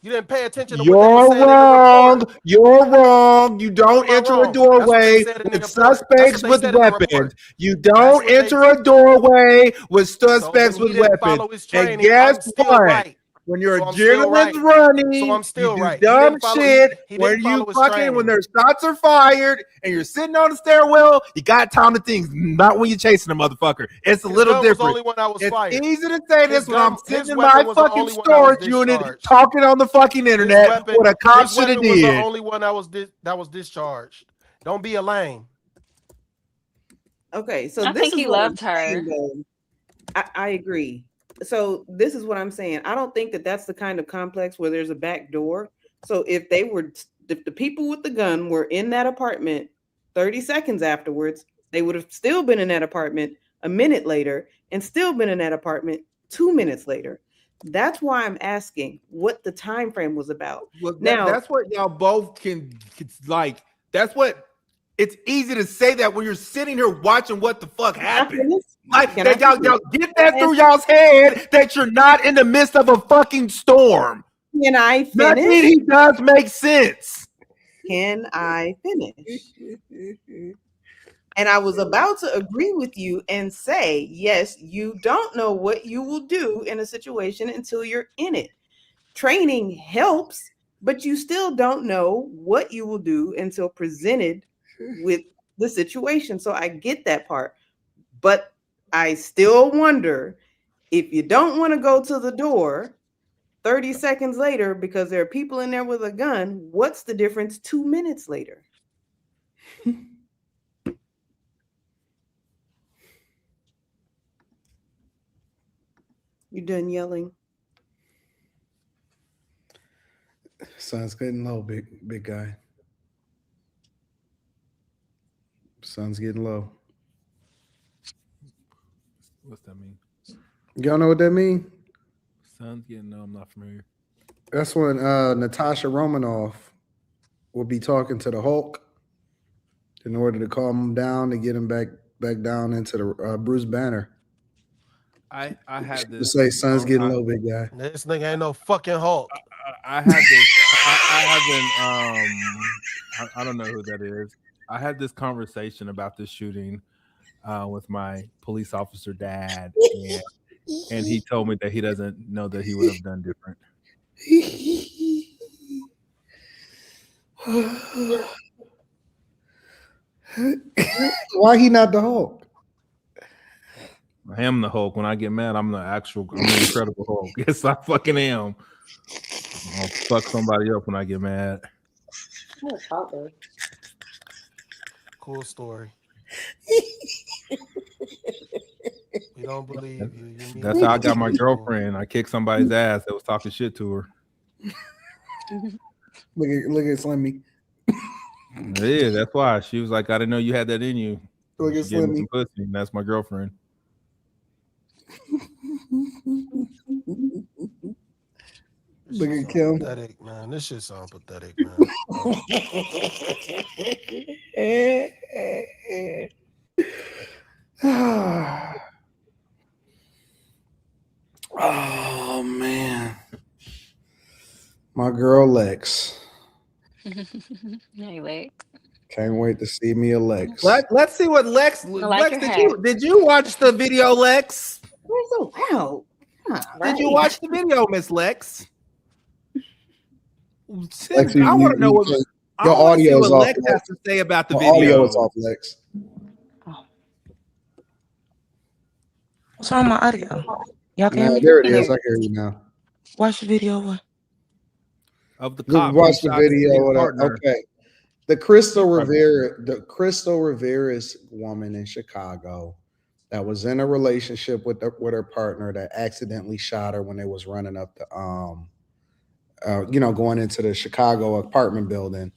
You didn't pay attention to You're what they were saying. wrong. You're wrong. You don't enter a doorway with suspects with weapons. You don't enter a doorway with suspects with weapons. And guess what? when your So I'm still adrenaline's right. running, So I'm still you do right. He dumb didn't follow- shit. he When didn't you follow his fucking, training. when their shots are fired and you're sitting on the stairwell, you got time to think. Not when you're chasing a motherfucker. It's a His little gun was different. only when I was It's fired. easy to say His this when gun- I'm sitting his in weapon my was the fucking only one that was storage unit discharged. talking on the fucking internet. What a cop his should have weapon was the did. only one that was discharged. Don't be a lame. Okay, so I this think is he what I'm loved her. saying, though. I agree. So this is what I'm saying. I don't think that that's the kind of complex where there's a back door. So if the people with the gun were in that apartment 30 seconds afterwards, they would have still been in that apartment a minute later and still been in that apartment 2 minutes later. That's why I'm asking what the time frame was about. Well, Now, that's what y'all both can like. That's what it's easy to say that when you're sitting here watching what the fuck happened. Like Can that I y'all finish? get that through y'all's head that you're not in the midst of a fucking storm. Can I finish? Nothing he does make sense. Can I finish? And I was about to agree with you and say, yes, you don't know what you will do in a situation until you're in it. Training helps, but you still don't know what you will do until presented with the situation. So I get that part. But I still wonder, if you don't want to go to the door 30 seconds later because there are people in there with a gun, what's the difference 2 minutes later? You done yelling? Sun's getting low, big guy. Sun's getting low. What's that mean? Y'all know what that mean? Sun's getting no, I'm not familiar. That's when Natasha Romanoff will be talking to the Hulk in order to calm him down to get him back down into the Bruce Banner. I had To this. say sun's getting low, big guy. This nigga ain't no fucking Hulk. I had this. I don't know who that is. I had this conversation about this shooting with my police officer dad, and he told me that he doesn't know that he would have done different. Why he not the Hulk? I am the Hulk. When I get mad, I'm the Incredible Hulk. Yes, I fucking am. I'll fuck somebody up when I get mad. Cool story. We don't believe you. That's how I got my girlfriend. I kicked somebody's ass that was talking shit to her. Look at Slimmy. Yeah, that's why. She was like, I didn't know you had that in you. Look at She gave me Slimmy. some pussy, and that's my girlfriend. Look at Kim. Pathetic, man. This shit sound pathetic, man. Oh man, my girl Lex. Hey, Lex. Can't wait to see me a Lex. Let's see what Lex. like Lex, your did you watch the video, Lex? Where's so loud? Did you watch the video, Miss Lex? Lex, I want to know what your I wanna see audio what is off. Lex has to say about the Your video. audio is off, Lex. What's wrong with my audio? Y'all can hear Nah, me? there it is. I hear you now. Watch the video. What? Of the Just cop. watch who the shot his video. partner. Okay. The Crystal Rivera's woman in Chicago that was in a relationship with her partner that accidentally shot her when they was running up the going into the Chicago apartment building,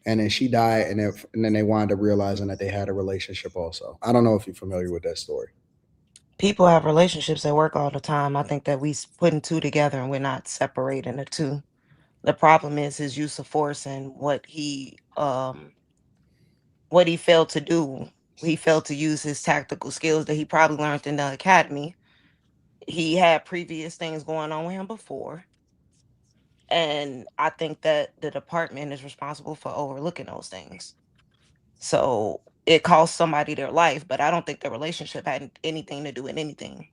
and then she died, and then they wound up realizing that they had a relationship also. I don't know if you're familiar with that story. People have relationships at work all the time. I think that we putting two together and we're not separating the two. The problem is his use of force and what he failed to do. He failed to use his tactical skills that he probably learned in the academy. He had previous things going on with him before. And I think that the department is responsible for overlooking those things. So it cost somebody their life, but I don't think the relationship had anything to do with anything.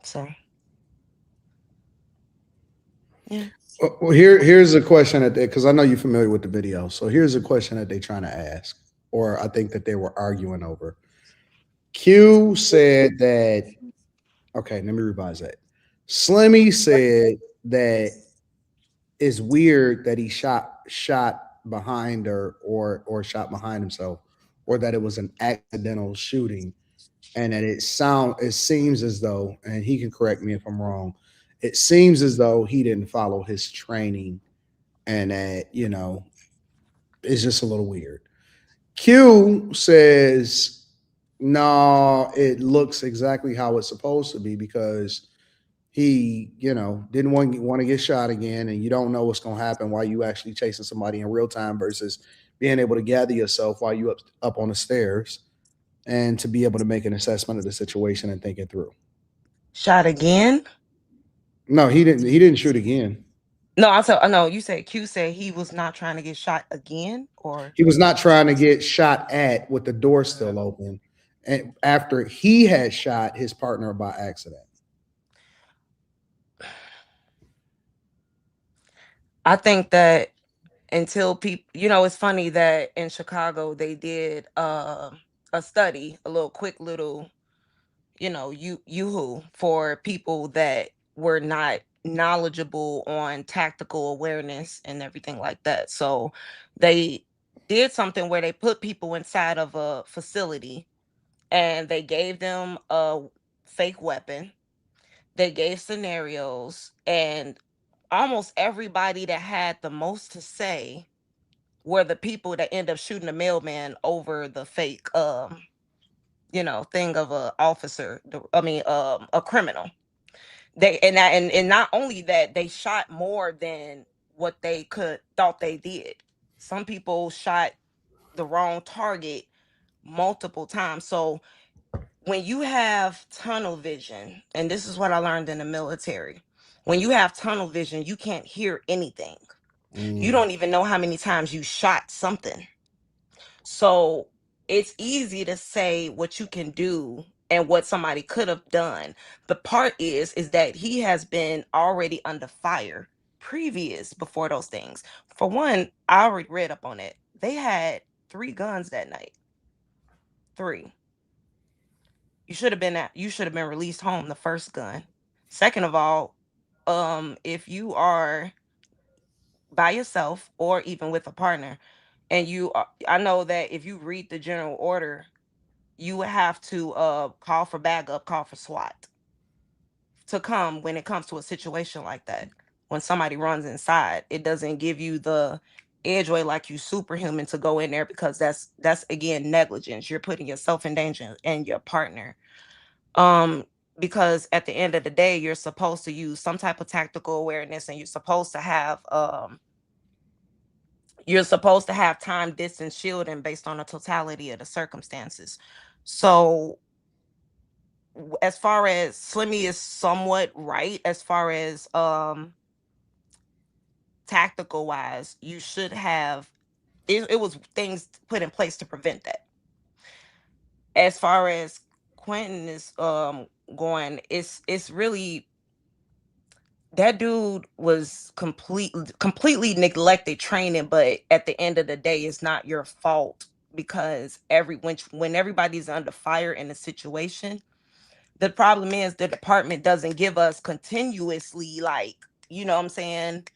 So Yeah. Well, here's a question that because I know you're familiar with the video. So here's a question that they're trying to ask, or I think that they were arguing over. Q said that. Okay, let me revise that. Slimmy said that it's weird that he shot behind her or shot behind himself, or that it was an accidental shooting, and that it seems as though, and he can correct me if I'm wrong, it seems as though he didn't follow his training, and that it's just a little weird. Q says, no, it looks exactly how it's supposed to be because he, didn't want to get shot again, and you don't know what's going to happen while you actually chasing somebody in real time versus being able to gather yourself while you up on the stairs and to be able to make an assessment of the situation and think it through. Shot again? No, he didn't. He didn't shoot again. No, you said Q said he was not trying to get shot again, or He was not trying to get shot at with the door still open, and after he had shot his partner by accident. I think that until people, it's funny that in Chicago they did a study, a little quick little, you for people that were not knowledgeable on tactical awareness and everything like that. So they did something where they put people inside of a facility and they gave them a fake weapon. They gave scenarios, and almost everybody that had the most to say were the people that end up shooting the mailman over the fake thing of a officer, a criminal. And not only that, they shot more than what they thought they did. Some people shot the wrong target multiple times. So when you have tunnel vision, and this is what I learned in the military, when you have tunnel vision, you can't hear anything. You don't even know how many times you shot something. So it's easy to say what you can do and what somebody could have done. The part is that he has been already under fire before those things. For one, I already read up on it. They had 3 guns that night. 3. You should have been released home the first gun. Second of all, if you are by yourself or even with a partner, and I know that if you read the general order, you would have to call for backup, call for SWAT to come when it comes to a situation like that. When somebody runs inside, it doesn't give you the edgeway like you superhuman to go in there, because that's again negligence. You're putting yourself in danger and your partner. Because at the end of the day, you're supposed to use some type of tactical awareness, and you're supposed to have time, distance, shielding based on the totality of the circumstances. So as far as Slimmy is somewhat right, as far as tactical wise, you should have it was things put in place to prevent that. As far as Quentin is going, it's really, that dude was completely neglected training, but at the end of the day, it's not your fault, because when everybody's under fire in a situation, the problem is the department doesn't give us continuously, like, what I'm saying,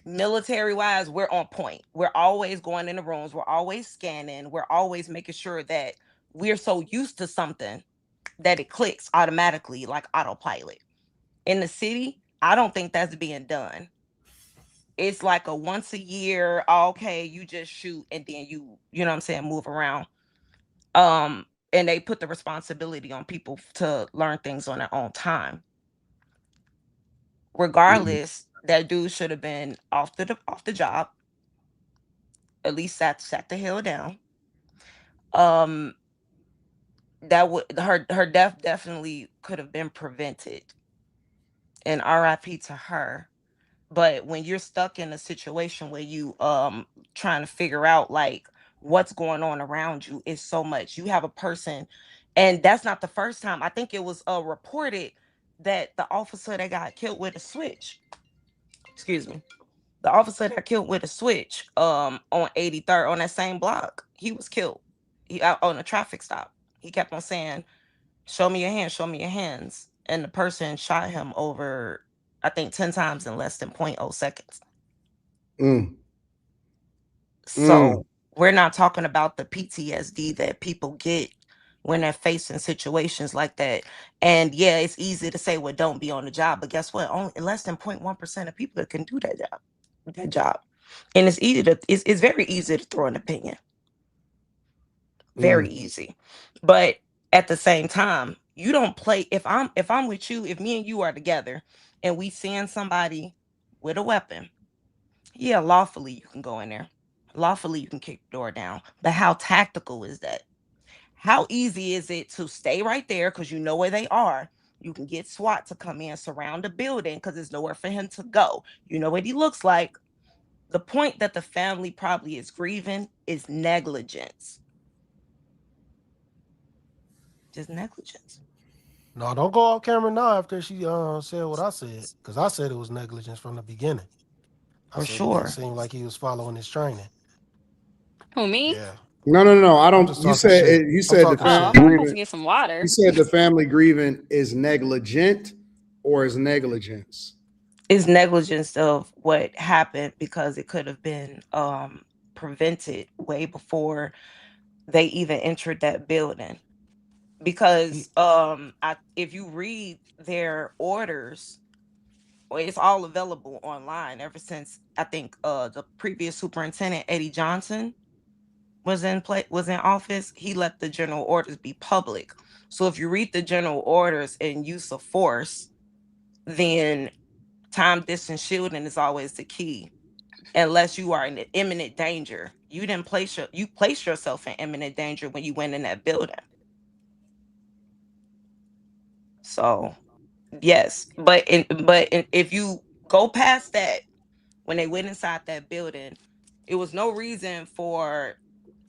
military wise, we're on point. We're always going in the rooms, we're always scanning, we're always making sure that we're so used to something that it clicks automatically, like autopilot. In the city, I don't think that's being done. It's like a once a year, okay, you just shoot and then you know what I'm saying, move around. And they put the responsibility on people to learn things on their own time. Regardless, that dude should have been off the job. At least sat the hell down. That would her death definitely could have been prevented. And RIP to her. But when you're stuck in a situation where you trying to figure out like what's going on around you, is so much. You have a person, and that's not the first time. I think it was reported that the officer that got killed with a switch excuse me, the officer that killed with a switch on 83rd on that same block, he was killed. He out on a traffic stop. He kept on saying, "Show me your hands, show me your hands." And the person shot him over, I think, 10 times in less than 0.0 seconds. So we're not talking about the PTSD that people get when they're facing situations like that. And yeah, it's easy to say, well, don't be on the job. But guess what? Only less than 0.1% of people that can do that job. And it's easy to it's very easy to throw an opinion. Very easy. But at the same time, you don't play. If I'm with you, if me and you are together and we seeing somebody with a weapon, yeah, lawfully you can go in there. Lawfully you can kick the door down. But how tactical is that? How easy is it to stay right there because you know where they are? You can get SWAT to come in, surround the building because there's nowhere for him to go. You know what he looks like. The point that the family probably is grieving is negligence. Just negligence. No, don't go off camera now after she said what I said, because I said it was negligence from the beginning. For sure. It seemed like he was following his training. Who, me? Yeah. No. I don't. just You talking said shit. you I'm said the talking Oh, family I'm about to grieving. get some water. You said the family grieving is negligent or is negligence? Is negligence of what happened because it could have been prevented way before they even entered that building. Because if you read their orders, it's all available online ever since I think the previous superintendent Eddie Johnson was in office. He let the general orders be public. So if you read the general orders and use of force, then time distance shielding is always the key. Unless you are in imminent danger, you place yourself in imminent danger when you went in that building. So yes, but if you go past that, when they went inside that building, it was no reason for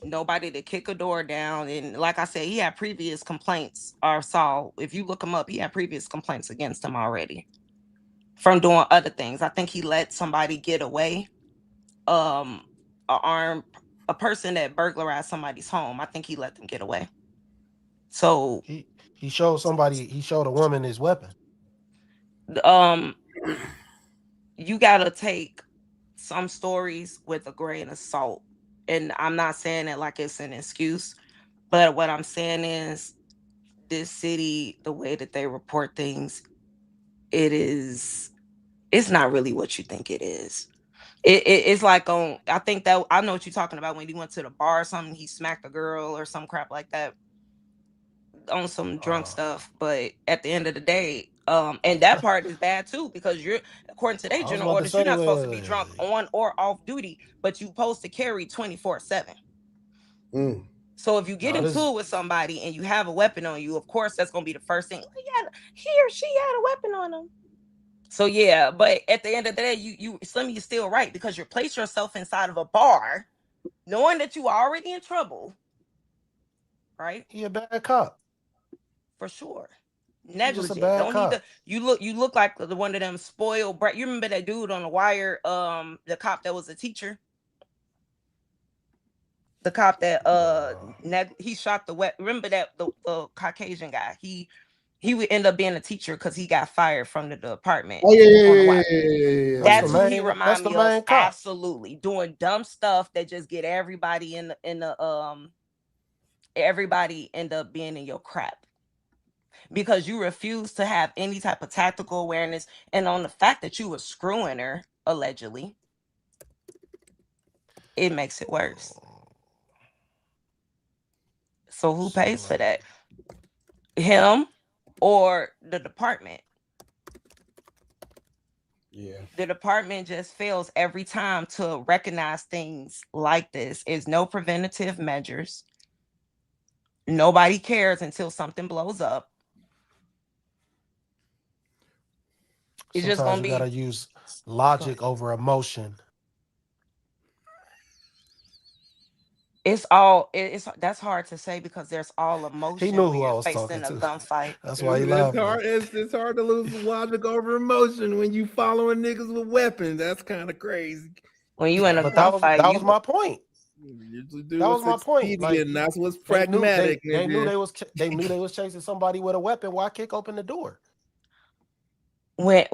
nobody to kick a door down. And like I said, he had previous complaints. Or Saul, if you look him up, he had previous complaints against him already from doing other things. I think he let somebody get away. A person that burglarized somebody's home. I think he let them get away. So he showed a woman his weapon. You gotta take some stories with a grain of salt. And I'm not saying it like it's an excuse, but what I'm saying is this city, the way that they report things, it's not really what you think it is. It's like I think that I know what you're talking about when he went to the bar or something, he smacked a girl or some crap like that on some drunk stuff. But at the end of the day, and that part is bad too, because you're, according to their general orders, you're not supposed to be drunk on or off duty, but you're supposed to carry 24/7. So if you get into it with somebody and you have a weapon on you, of course that's gonna be the first thing. He or she had a weapon on them. So yeah, but at the end of the day, you Slimmy, you're still right, because you place yourself inside of a bar, knowing that you are already in trouble, right? He a bad cop. For sure. Negligent. Don't need to. You look like the one of them spoiled brat. You remember that dude on The Wire, the cop that was a teacher? The cop that he shot the remember that the Caucasian guy. He would end up being a teacher because he got fired from the department. Oh yeah. That's who he reminds me of. Absolutely. Doing dumb stuff that just get everybody in the everybody end up being in your crap. Because you refuse to have any type of tactical awareness, and on the fact that you were screwing her, allegedly, it makes it worse. So who pays for that? Him or the department? Yeah. The department just fails every time to recognize things like this. There's no preventative measures. Nobody cares until something blows up. It's Sometimes just gonna you be. gotta use logic over emotion. it's that's hard to say because there's all emotion He knew when who I you're was talking facing a to. gunfight. That's why he It's laughing. hard. It's hard to lose logic over emotion when you following niggas with weapons. That's kind of crazy. When you in a But that gunfight, was my point. That was my point. Like, and that's what's they knew pragmatic. they knew they was chasing somebody with a weapon. Why kick open the door? when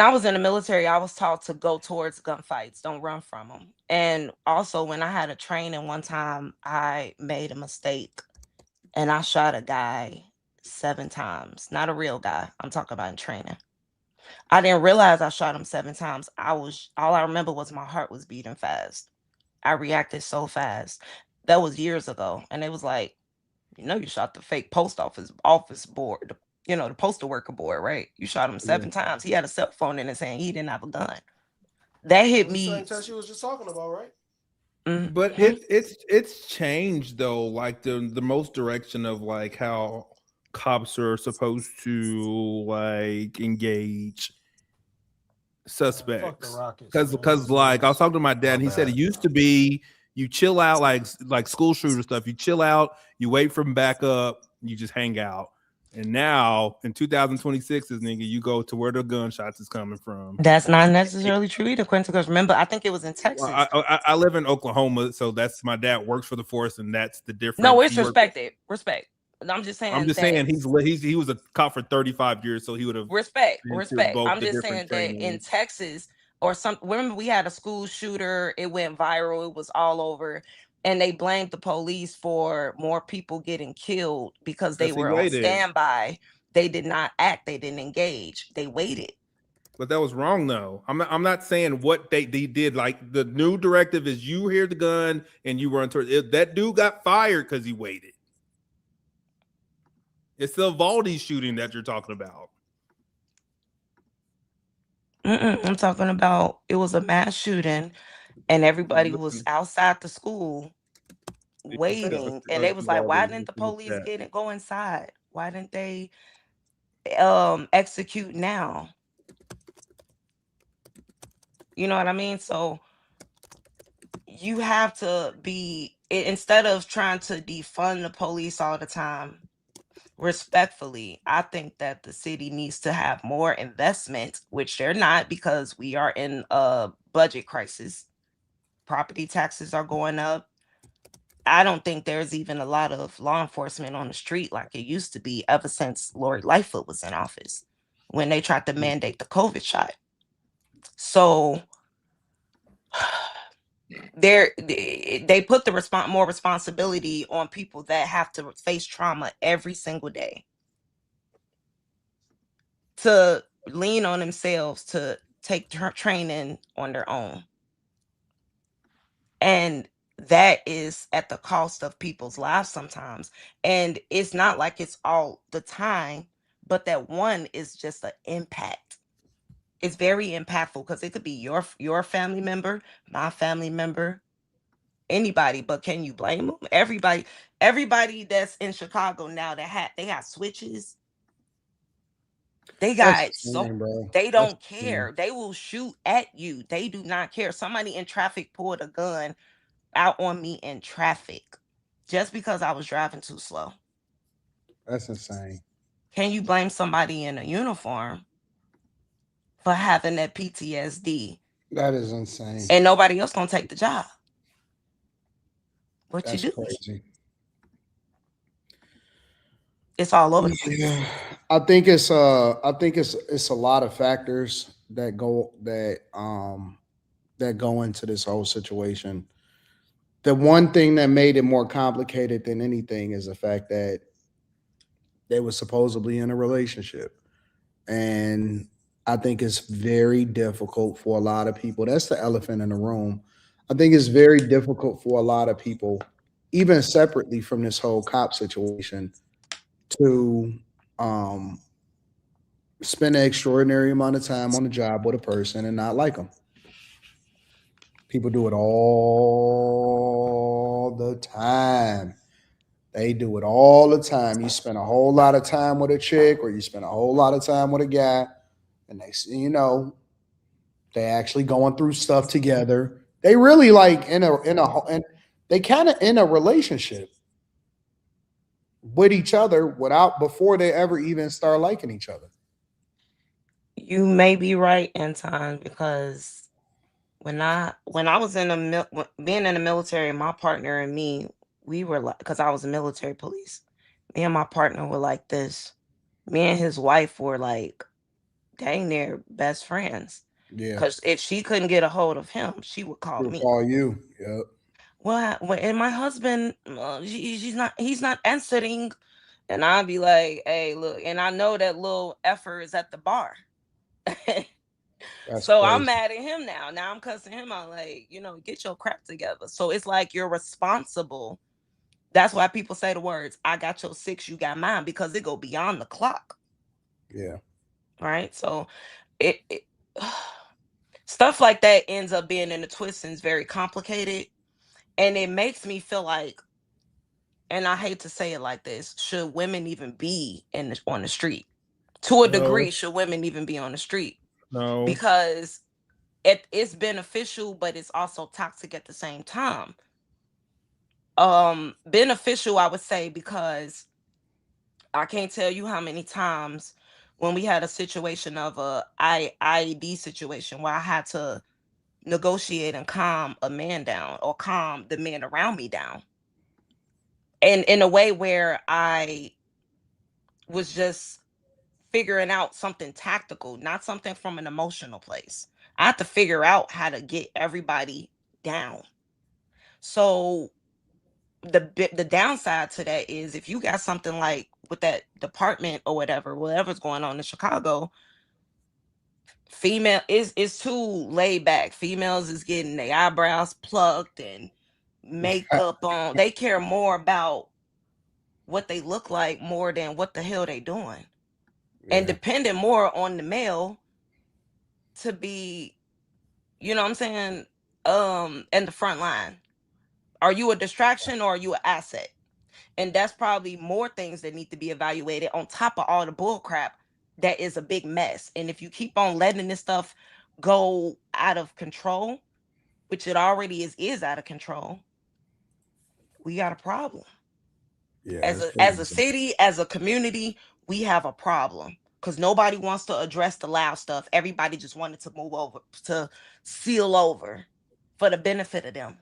I was in the military, I was taught to go towards gunfights, don't run from them. And also when I had a training one time, I made a mistake and I shot a guy 7 times. Not a real guy. I'm talking about in training. I didn't realize I shot him 7 times. All I remember was my heart was beating fast. I reacted so fast. That was years ago. And it was like, you shot the fake post office board, the postal worker boy, right? You shot him 7 times. He had a cell phone in his hand. He didn't have a gun. That hit me. Same test you was just talking about, right? But it's changed though, like the most direction of like how cops are supposed to like engage suspects. Because like I was talking to my dad, and he said it used to be you chill out like school shooter stuff. You chill out, you wait for them back up, you just hang out. And now in 2026, nigga, you go to where the gunshots is coming from. That's not necessarily true either, Quentin. Because remember, I think it was in Texas. Well, I live in Oklahoma, so that's my dad works for the force, and that's the difference. No, it's respected. Respect. I'm just saying. He was a cop for 35 years, so he would have respect. I'm just saying that in Texas or remember we had a school shooter. It went viral. It was all over. And they blamed the police for more people getting killed because they were on standby. They did not act. They didn't engage. They waited. But that was wrong, though. I'm not saying what they did. Like the new directive is you hear the gun and you run towards it. That dude got fired because he waited. It's the Valdi shooting that you're talking about. I'm talking about it was a mass shooting. And everybody was outside the school waiting. And they was like, why didn't the police go inside? Why didn't they execute now? You know what I mean? So you have to be, instead of trying to defund the police all the time, respectfully, I think that the city needs to have more investment, which they're not because we are in a budget crisis. Property taxes are going up. I don't think there's even a lot of law enforcement on the street like it used to be ever since Lori Lightfoot was in office when they tried to mandate the COVID shot. So they put the more responsibility on people that have to face trauma every single day to lean on themselves to take training on their own. And that is at the cost of people's lives sometimes. And it's not like it's all the time, but that one is just an impact. It's very impactful because it could be your family member, my family member, anybody. But can you blame them? Everybody that's in Chicago now they have switches. They got they don't care. They will shoot at you. They do not care. Somebody in traffic pulled a gun out on me in traffic just because I was driving too slow. That's insane. Can you blame somebody in a uniform for having that PTSD? That is insane. And nobody else gonna take the job. What That's you do? Crazy. It's all over the place. Yeah. I think it's a lot of factors that go into this whole situation. The one thing that made it more complicated than anything is the fact that they were supposedly in a relationship. And I think it's very difficult for a lot of people. That's the elephant in the room. I think it's very difficult for a lot of people, even separately from this whole cop situation, to spend an extraordinary amount of time on the job with a person and not like them. People do it all the time. They do it all the time. You spend a whole lot of time with a chick or you spend a whole lot of time with a guy, and next thing you know, they actually going through stuff together. They really like and they kind of in a relationship with each other before they ever even start liking each other. You may be right, Anton, because when I was in being in the military, my partner and me, we were like, because I was a military police, me and my partner were like this. Me and his wife were like dang near best friends. Yeah. Because if she couldn't get a hold of him, she would call She'll me. call you. Yep. Well, and my husband, he's not answering. And I'd be like, hey, look, and I know that little effer is at the bar. So crazy. I'm mad at him now. Now I'm cussing him out, like, get your crap together. So it's like you're responsible. That's why people say the words, I got your 6, you got mine, because it go beyond the clock. Yeah. Right. So it stuff like that ends up being in the twist and it's very complicated. And it makes me feel like, and I hate to say it like this, should women even be on the street? To a degree, should women even be on the street? No. Because it's beneficial, but it's also toxic at the same time. Beneficial, I would say, because I can't tell you how many times when we had a situation of a IED situation where I had to negotiate and calm a man down or calm the men around me down. And in a way where I was just figuring out something tactical, not something from an emotional place. I had to figure out how to get everybody down. So the downside to that is if you got something like with that department or whatever's going on in Chicago, female is too laid back. Females is getting their eyebrows plucked and makeup on. They care more about what they look like more than what the hell they doing. Yeah. And depending more on the male to be, you know what I'm saying, in the front line. Are you a distraction or are you an asset? And that's probably more things that need to be evaluated on top of all the bull crap that is a big mess. And if you keep on letting this stuff go out of control, which it already is out of control, we got a problem. Yeah, as a city, as a community, we have a problem because nobody wants to address the loud stuff. Everybody just wanted to move over, to seal over for the benefit of them.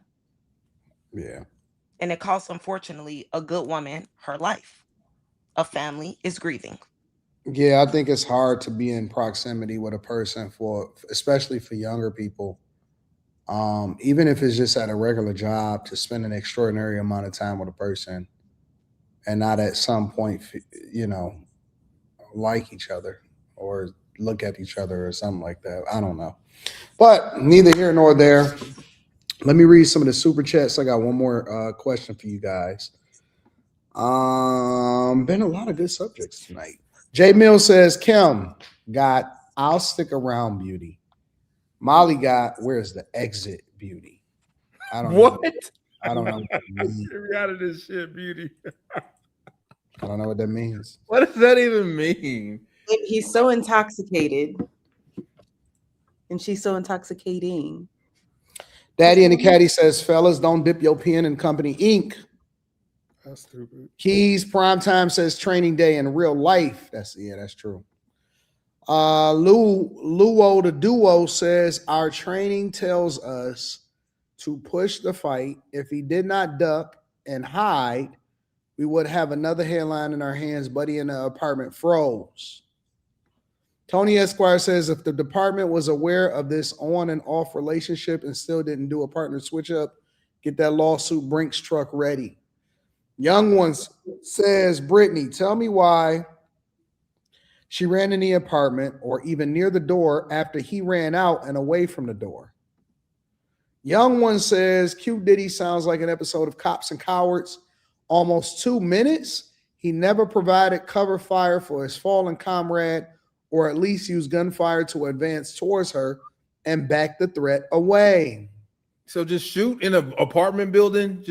Yeah. And it costs, unfortunately, a good woman her life. A family is grieving. Yeah, I think it's hard to be in proximity with a person especially for younger people. Even if it's just at a regular job, to spend an extraordinary amount of time with a person and not at some point, like each other or look at each other or something like that. I don't know. But neither here nor there. Let me read some of the super chats. I got one more question for you guys. Been a lot of good subjects tonight. Jay Mills says, Kim got I'll stick around beauty. Molly got where's the exit beauty? I don't know. I don't know. Get out of this shit, beauty. I don't know what that means. What does that even mean? He's so intoxicated. And she's so intoxicating. Daddy and the Caddy says, fellas, don't dip your pen in company ink. That's stupid. Keys Primetime says training day in real life. That's true. Luo the Duo says our training tells us to push the fight. If he did not duck and hide, we would have another headline in our hands. Buddy in the apartment froze. Tony Esquire says if the department was aware of this on and off relationship and still didn't do a partner switch up, get that lawsuit Brinks truck ready. Young Ones says, Brittany, tell me why she ran in the apartment or even near the door after he ran out and away from the door. Young One says, Q Diddy sounds like an episode of Cops and Cowards. Almost 2 minutes. He never provided cover fire for his fallen comrade or at least used gunfire to advance towards her and back the threat away. So just shoot in an apartment building?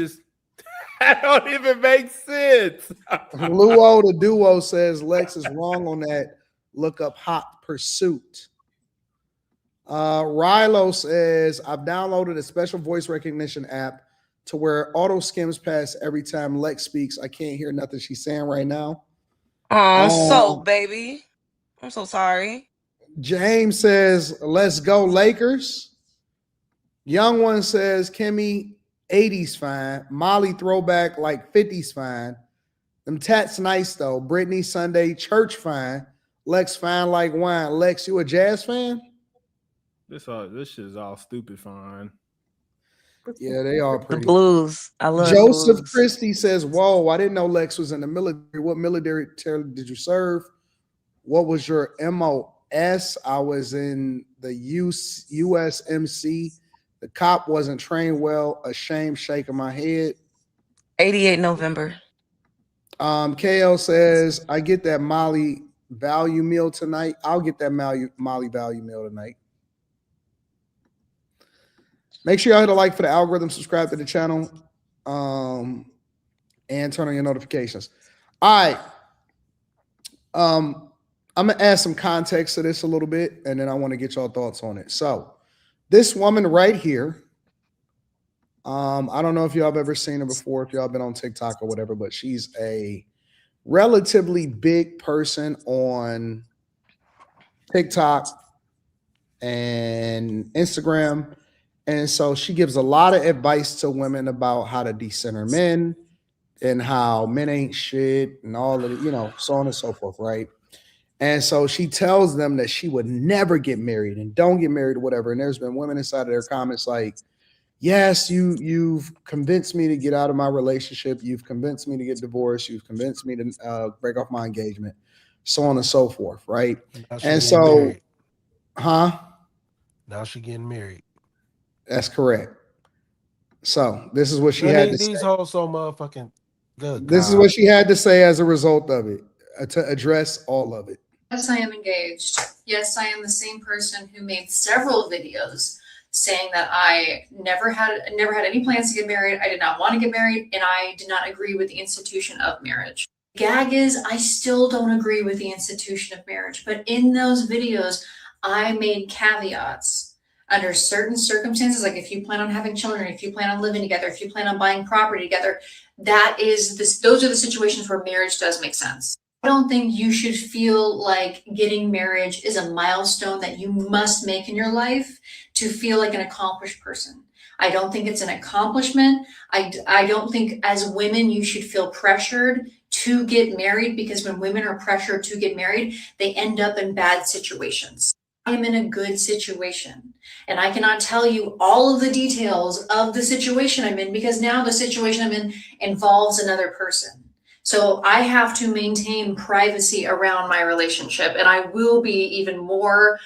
That don't even make sense. Luo the Duo says Lex is wrong on that. Look up Hot Pursuit. Rilo says, I've downloaded a special voice recognition app to where auto skims past every time Lex speaks. I can't hear nothing she's saying right now. So baby, I'm so sorry. James says, let's go Lakers. Young one says, Kimmy, 80s fine. Molly throwback like 50s fine. Them tats nice though. Brittany Sunday church fine. Lex fine like wine. Lex, you a Jazz fan? This shit is all stupid fine. Yeah, they are pretty. The blues. I love Joseph blues. Christie says, whoa, I didn't know Lex was in the military. What military did you serve? What was your MOS? I was in the USMC. The cop wasn't trained well. A shame, shaking my head. 88 November. KL says, I get that Molly value meal tonight. I'll get that Molly value meal tonight. Make sure y'all hit a like for the algorithm, subscribe to the channel, and turn on your notifications. All right. I'm going to add some context to this a little bit, and then I want to get y'all thoughts on it. So this woman right here, I don't know if y'all have ever seen her before, if y'all been on TikTok or whatever, but she's a relatively big person on TikTok and Instagram. And so she gives a lot of advice to women about how to decenter men and how men ain't shit and all of it, so on and so forth, right? And so she tells them that she would never get married and don't get married or whatever. And there's been women inside of their comments like, yes, you've convinced me to get out of my relationship. You've convinced me to get divorced. You've convinced me to break off my engagement, so on and so forth, right? And so, married. Now she getting married. That's correct. So this is what she had to say. These hoes so motherfucking good. This is what she had to say as a result of it, to address all of it. Yes, I am engaged. Yes, I am the same person who made several videos saying that I never had any plans to get married. I did not want to get married, and I did not agree with the institution of marriage. Gag is, I still don't agree with the institution of marriage, but in those videos, I made caveats. Under certain circumstances, like if you plan on having children, if you plan on living together, if you plan on buying property together, those are the situations where marriage does make sense. I don't think you should feel like getting marriage is a milestone that you must make in your life to feel like an accomplished person. I don't think it's an accomplishment. I don't think as women you should feel pressured to get married, because when women are pressured to get married, they end up in bad situations. I am in a good situation, and I cannot tell you all of the details of the situation I'm in, because now the situation I'm in involves another person. So I have to maintain privacy around my relationship, and I will be even more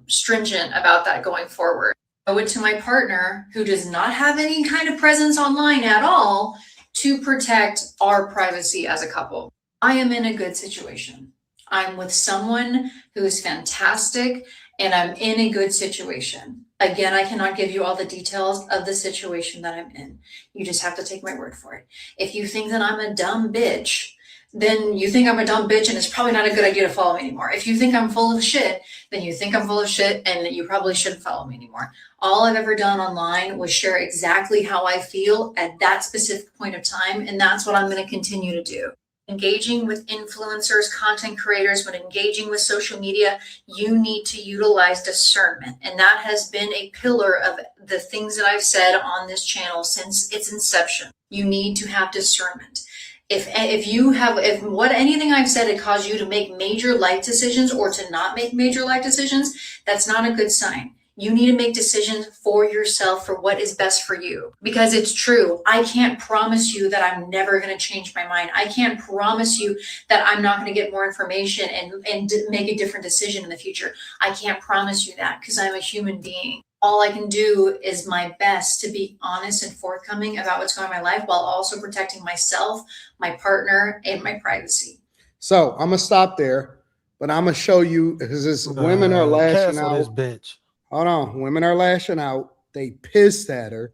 stringent about that going forward. I owe it to my partner, who does not have any kind of presence online at all, to protect our privacy as a couple. I am in a good situation. I'm with someone who is fantastic, and I'm in a good situation. Again, I cannot give you all the details of the situation that I'm in. You just have to take my word for it. If you think that I'm a dumb bitch, then you think I'm a dumb bitch, and it's probably not a good idea to follow me anymore. If you think I'm full of shit, then you think I'm full of shit, and you probably shouldn't follow me anymore. All I've ever done online was share exactly how I feel at that specific point of time, and that's what I'm going to continue to do. Engaging with influencers, content creators, when engaging with social media, you need to utilize discernment. And that has been a pillar of the things that I've said on this channel since its inception. You need to have discernment. If anything I've said had caused you to make major life decisions or to not make major life decisions, that's not a good sign. You need to make decisions for yourself for what is best for you, because it's true. I can't promise you that I'm never going to change my mind. I can't promise you that I'm not going to get more information and make a different decision in the future. I can't promise you that, because I'm a human being. All I can do is my best to be honest and forthcoming about what's going on in my life, while also protecting myself, my partner, and my privacy. So I'm gonna stop there, but I'm gonna show you, because women are lashing out. This bitch. Hold on, women are lashing out. They pissed at her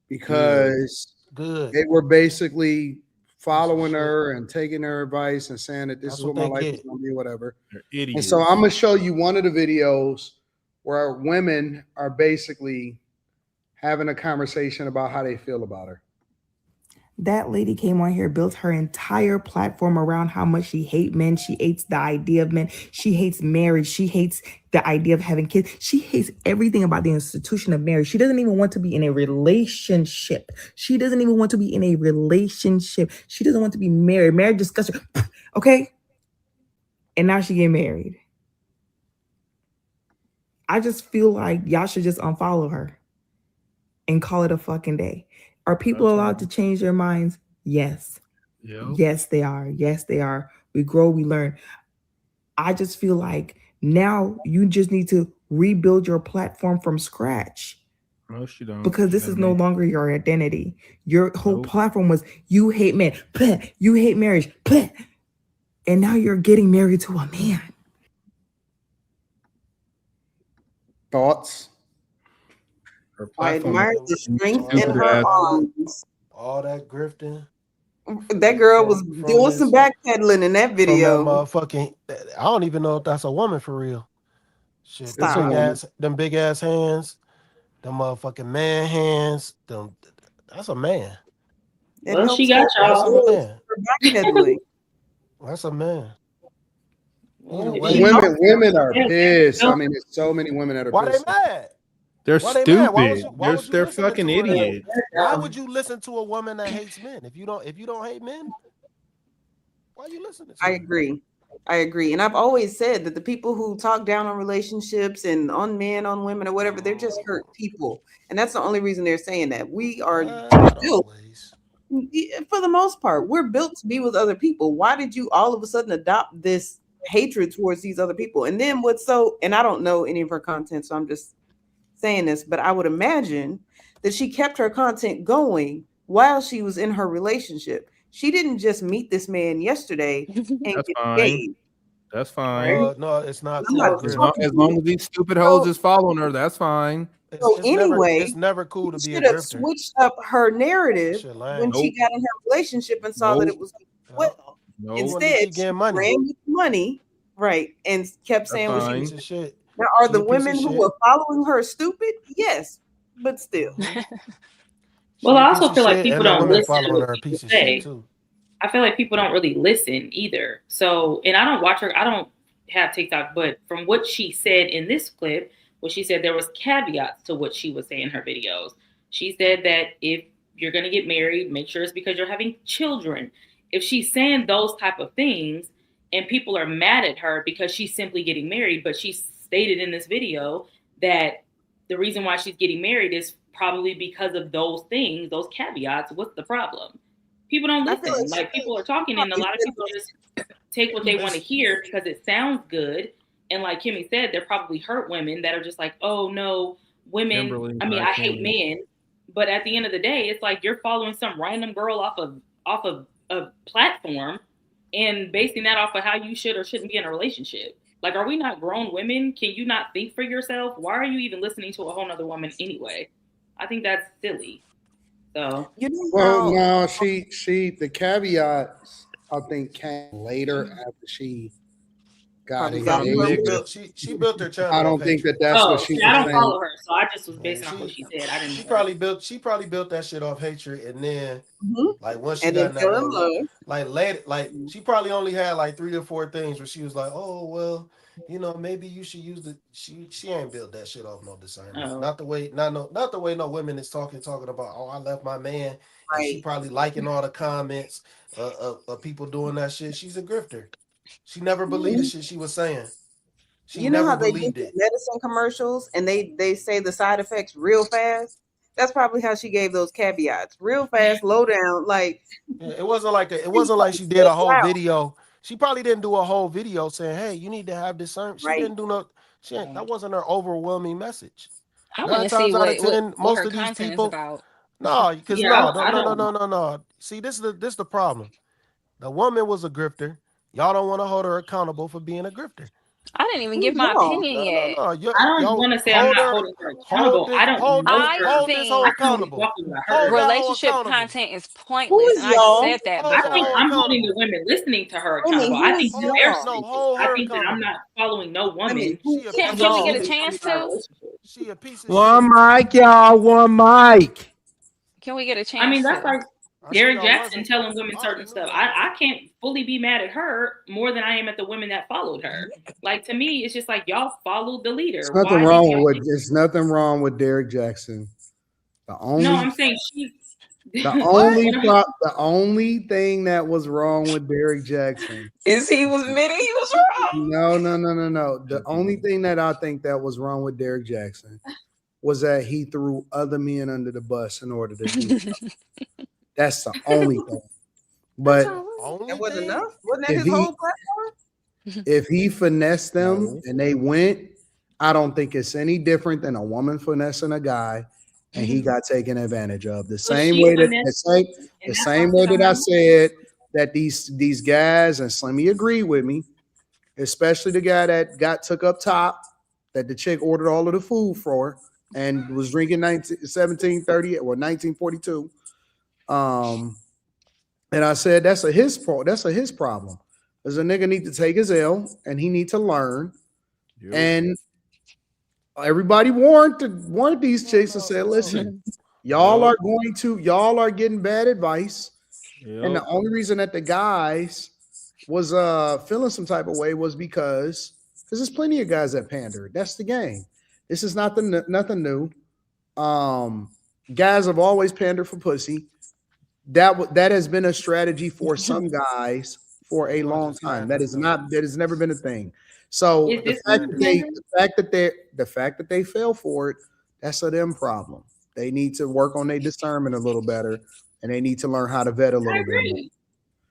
because they were basically following her and taking her advice and saying that this is what my life is gonna be, whatever. And so I'm gonna show you one of the videos where women are basically having a conversation about how they feel about her. That lady came on here, built her entire platform around how much she hates men. She hates the idea of men. She hates marriage. She hates the idea of having kids. She hates everything about the institution of marriage. She doesn't even want to be in a relationship. She doesn't even want to be in a relationship. She doesn't want to be married. Marriage discussion. Okay? And now she getting married. I just feel like y'all should just unfollow her and call it a fucking day. Are people allowed to change their minds? Yes. Yep. Yes, they are. Yes, they are. We grow, we learn. I just feel like now you just need to rebuild your platform from scratch. No, she don't. Because this is no longer your identity. Your whole platform was you hate men, bleh, you hate marriage, bleh. And now you're getting married to a man. Thoughts? I admire the strength in her arms. All that grifting. That girl was doing some backpedaling in that video. From that motherfucking, I don't even know if that's a woman for real. Shit, Stop. them big ass hands, them motherfucking man hands. That's a man. Well, she got That's y'all. a man. Backpedaling. That's a man. Women are pissed. I mean, there's so many women that are Why pissed. they mad? They're Why they mad? Why stupid. would you They're listen fucking to her? idiots. Why would you listen to a woman that hates men? If you don't hate men, why are you listening to I her? agree. And I've always said that the people who talk down on relationships and on men, on women, or whatever, they're just hurt people. And that's the only reason they're saying that. We are built, for the most part, we're built to be with other people. Why did you all of a sudden adopt this hatred towards these other people? And then and I don't know any of her content, so I'm just saying this, but I would imagine that she kept her content going while she was in her relationship. She didn't just meet this man yesterday and That's get fine. engaged. That's fine. No, it's not. I'm not As long as these stupid hoes is following her, that's fine. So anyway, it's never cool to be a should have grifter. switched up her narrative when she Nope. got in her relationship and saw that it was well. Nope. Instead, she ran with money, right, and kept saying what she was. Shit. Now, are She the a piece of women who shit. were following her stupid? Yes, but still. Well, I a also piece feel of like shit, people and the don't women listen to following what her a people piece of say. shit too. I feel like people don't really listen either. So, and I don't watch her. I don't have TikTok, but from what she said in this clip, what she said, there was caveats to what she would say in her videos. She said that if you're going to get married, make sure it's because you're having children. If she's saying those type of things and people are mad at her because she's simply getting married, but she stated in this video that the reason why she's getting married is probably because of those things, those caveats. What's the problem? People don't listen. Like people are talking, and a lot of people just take what they want to hear because it sounds good. And like Kimmy said, they're probably hurt women that are just like, oh no, women. Kimberly, I mean, not I hate Kimmy. men, but at the end of the day, it's like you're following some random girl off of a platform and basing that off of how you should or shouldn't be in a relationship. Like, are we not grown women? Can you not think for yourself? Why are you even listening to a whole nother woman anyway? I think that's silly. So Well, no, the caveats I think came later after she got engaged. She built her channel. I don't think that's what she was I don't saying. follow her, so I just was basing off what she said. I didn't. She probably built that shit off hatred, and then like once she And got then in that fell in little- love. like later, like she probably only had like 3 or 4 things where she was like, oh well, you know, maybe you should use the. She ain't built that shit off no discernment. Oh. Not the way no women is talking about. Oh, I left my man. And she probably liking all the comments of people doing that shit. She's a grifter. She never believed the shit she was saying. She You know never how they believed do it. medicine commercials and they say the side effects real fast? That's probably how she gave those caveats. Real fast, low down, like Yeah, it wasn't like she did a whole video. She probably didn't do a whole video saying, "Hey, you need to have discernment." She didn't do no. That wasn't her overwhelming message. I 9 want to see times out of what 10, what most her of these content people. is about. No, because Yeah, no. See, this is the problem. The woman was a grifter. Y'all don't want to hold her accountable for being a grifter. I didn't even give my opinion yet. I don't want to say I'm not holding her accountable. I don't know her. Hold this hoe I accountable. Her. Relationship content is pointless, and I said that before. I think I'm holding the women listening to her accountable. I think they're stupid. I think that I'm not following no woman. Can we get a chance to? She a piece of One mic, y'all. One mic. Can we get a chance? I mean, that's to? like Derek Jackson telling women certain stuff. I can't fully be mad at her more than I am at the women that followed her. Like, to me, it's just like y'all followed the leader. There's nothing wrong with there's nothing wrong with Derek Jackson. The only No, I'm saying she's the only thing that was wrong with Derek Jackson is he was admitting he was wrong. No. The only thing that I think that was wrong with Derek Jackson was that he threw other men under the bus in order to do it. That's the only thing. But that wasn't enough. Wasn't that his whole platform? If he finessed them and they went, I don't think it's any different than a woman finessing a guy and he got taken advantage of. The same way that I said that these guys, and Slimmy agreed with me, especially the guy that took up top, that the chick ordered all of the food for and was drinking 1730 or 1942. And I said that's his fault. That's his problem. Because a nigga need to take his L and he need to learn. Yep. And everybody warned these chicks and said, listen, y'all are getting bad advice. Yep. And the only reason that the guys was feeling some type of way was because there's plenty of guys that pander. That's the game. This is nothing new. Guys have always pandered for pussy. That has been a strategy for some guys for a long time. That has never been a thing. So the fact that they fell for it, that's a them problem. They need to work on their discernment a little better, and they need to learn how to vet a little bit.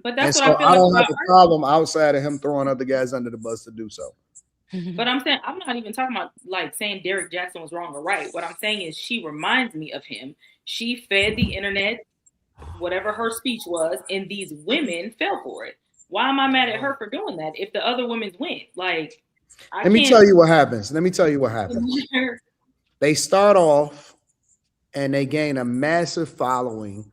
But that's and what so I feel don't have a problem outside of him throwing other guys under the bus to do so. But I'm saying, I'm not even talking about like saying Derek Jackson was wrong or right. What I'm saying is she reminds me of him. She fed the internet whatever her speech was, and these women fell for it. Why am I mad at her for doing that if the other women went? Like, Let me tell you what happens. They start off and they gain a massive following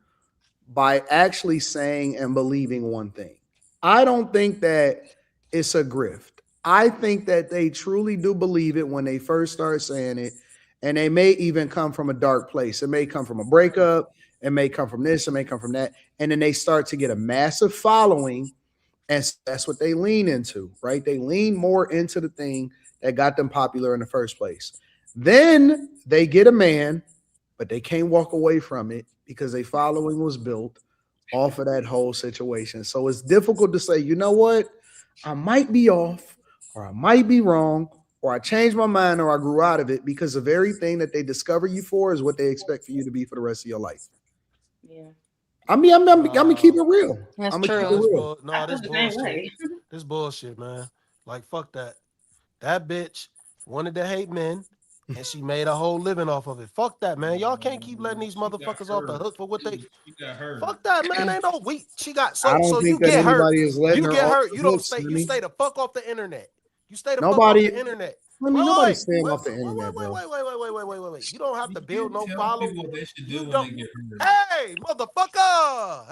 by actually saying and believing one thing. I don't think that it's a grift. I think that they truly do believe it when they first start saying it, and they may even come from a dark place. It may come from a breakup. It may come from this. It may come from that. And then they start to get a massive following, and that's what they lean into, right? They lean more into the thing that got them popular in the first place. Then they get a man, but they can't walk away from it because their following was built off of that whole situation. So it's difficult to say, you know what? I might be off, or I might be wrong, or I changed my mind, or I grew out of it, because the very thing that they discover you for is what they expect for you to be for the rest of your life. Yeah. I'm gonna keep it real. That's true. This bullshit. This bullshit, man. Like, fuck that. That bitch wanted to hate men, and she made a whole living off of it. Fuck that, man. Y'all can't keep letting these motherfuckers off the hook for what they. Fuck that, man. Ain't no weak. She got so you get hurt. You get hurt. You don't stay. You stay the fuck off the internet. You stay the fuck off the internet. Nobody's staying off the internet, bro. Wait. You don't have to build no follow. You don't. Hey, motherfucker.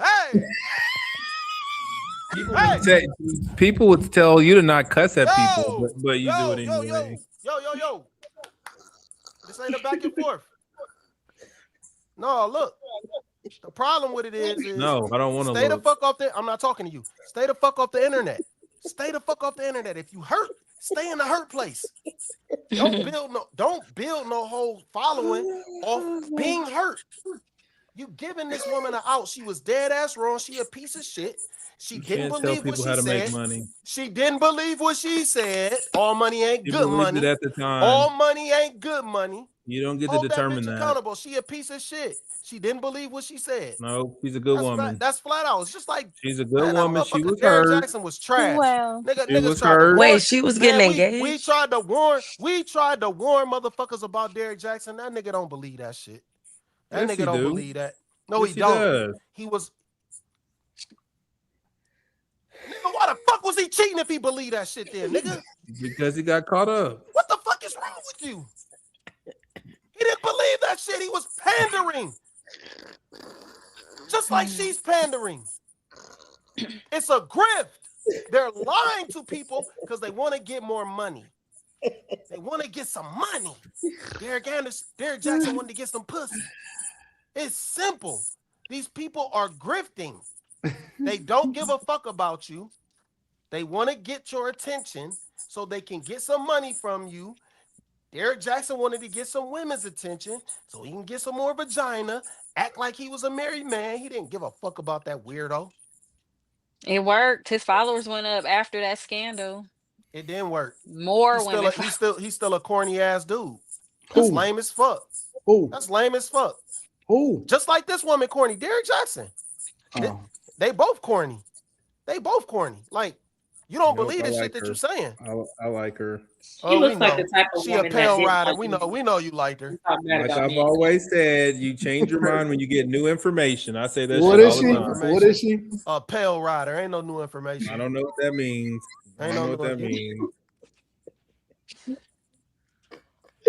Hey. People would tell you to not cuss at people, but you do it anyway. Yo. This ain't a back and forth. No, look. The problem with it is no, I don't want to stay the fuck off the. I'm not talking to you. Stay the fuck off the internet. Stay the fuck off the internet. If you hurt, stay in the hurt place. Don't build no whole following off being hurt. You giving this woman an out. She was dead ass wrong. She a piece of shit. She didn't believe what she said. She didn't believe what she said. All money ain't good money. At the time. All money ain't good money. You don't get to determine that. Accountable. She a piece of shit. She didn't believe what she said. No, she's a good woman. That's flat out. It's just like she's a good woman. She was Derek hurt. Jackson was trash. Well, niggas was hurt. Wait, she was getting engaged. We tried to warn motherfuckers about Derek Jackson. That nigga don't believe that shit. That nigga don't believe that. No, he don't. He was. Nigga, why the fuck was he cheating if he believed that shit then, nigga? Because he got caught up. What the fuck is wrong with you? He didn't believe that shit. He was pandering. Just like she's pandering. It's a grift. They're lying to people because they want to get more money. They want to get some money. Derek Jackson wanted to get some pussy. It's simple. These people are grifting. They don't give a fuck about you. They want to get your attention so they can get some money from you. Derek Jackson wanted to get some women's attention so he can get some more vagina, act like he was a married man. He didn't give a fuck about that weirdo. It worked. His followers went up after that scandal. It didn't work. More women. He's still a corny ass dude. That's lame as fuck. Who? That's lame as fuck. Who? Just like this woman corny, Derek Jackson. Oh. They both corny. They both corny. Like, you don't believe the shit that her. you're saying. I like her. She looks like the type of she a woman pale that rider. didn't We know you liked her. Like I've always said, you change your mind when you get new information. I say that What shit is all she? the time. What is she? A pale rider. Ain't no new information. I don't know what that means. I don't know what that means.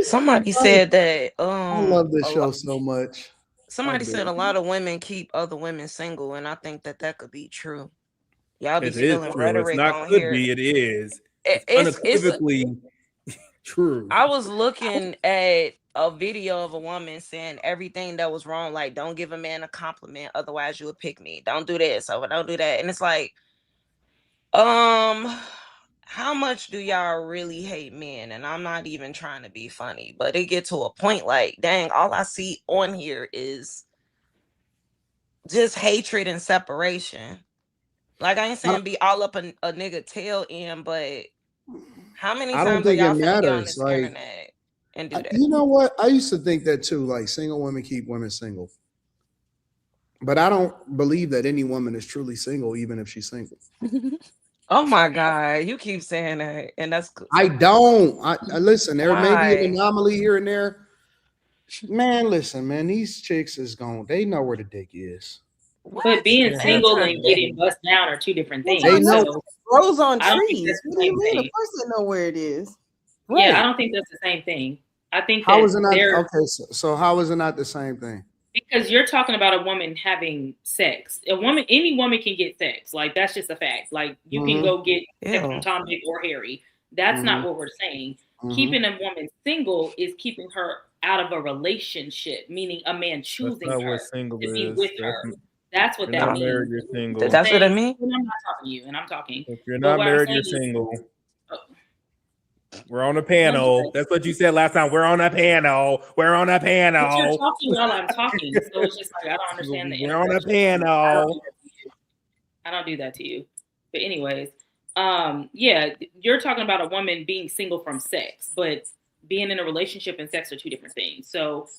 Somebody said that I love this show so much. Somebody said a lot of women keep other women single, and I think that could be true. Y'all be stealing rhetoric It's not on could here. be. It is. It's unequivocally true. I was looking at a video of a woman saying everything that was wrong, like don't give a man a compliment, otherwise you would pick me. Don't do this, or don't do that. And it's like, how much do y'all really hate men? And I'm not even trying to be funny, but it get to a point like, dang, all I see on here is just hatred and separation. Like, I ain't saying be all up a nigga tail end, but how many I don't times are think y'all it finna get on matters. this Like, internet and do that? you know what? I used to think that too. Like, single women keep women single. But I don't believe that any woman is truly single, even if she's single. Oh my God, you keep saying that, and that's good. I don't. I listen, there may be Why? an anomaly here and there. Man, listen, man, these chicks is gone. They know where the dick is. But being single and getting bust down are two different things. They know So Grows on I don't think trees. that's the What do you same mean? Of thing. course they know where it is. Yeah, I don't think that's the same thing. I think that How is it not? they're Okay, so how is it not the same thing? because you're talking about a woman having sex. Any woman can get sex. Like, that's just a fact. Like, you can go get sex from Tom, Dick, or Harry. That's not what we're saying. Keeping a woman single is keeping her out of a relationship, meaning a man choosing not her what single to be is. with her. That's what You're that not means. married, you're single. That's what I mean. And I'm not talking to you, and I'm talking. If you're But not what I'm married, you're saying is- single. We're on a panel. That's what you said last time. We're on a panel. We're on a But you're panel. talking while I'm talking, so it's just like I don't understand the We're on a interruption. panel. I don't do that to you. But anyways, yeah, you're talking about a woman being single from sex, but being in a relationship and sex are two different things. So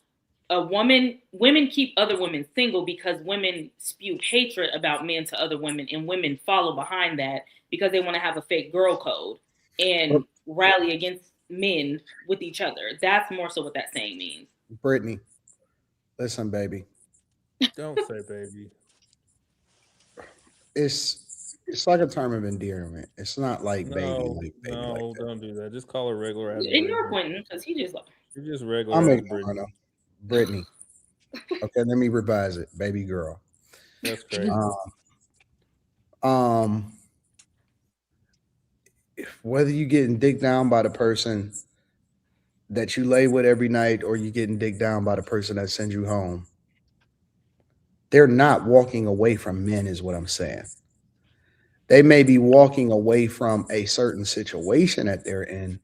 women keep other women single because women spew hatred about men to other women, and women follow behind that because they want to have a fake girl code and rally against men with each other. That's more so what that saying means. Brittany, listen, baby. Don't say baby. It's like a term of endearment. It's not like baby. Like baby No, like that. don't do that. Just call her regular ass. Ignore Quentin because he just You're just regular I'm ass ignoring her. Brittany. Okay, let me revise it. Baby girl. That's crazy. Whether you getting dicked down by the person that you lay with every night or you getting dicked down by the person that sends you home, they're not walking away from men is what I'm saying. They may be walking away from a certain situation that they're in,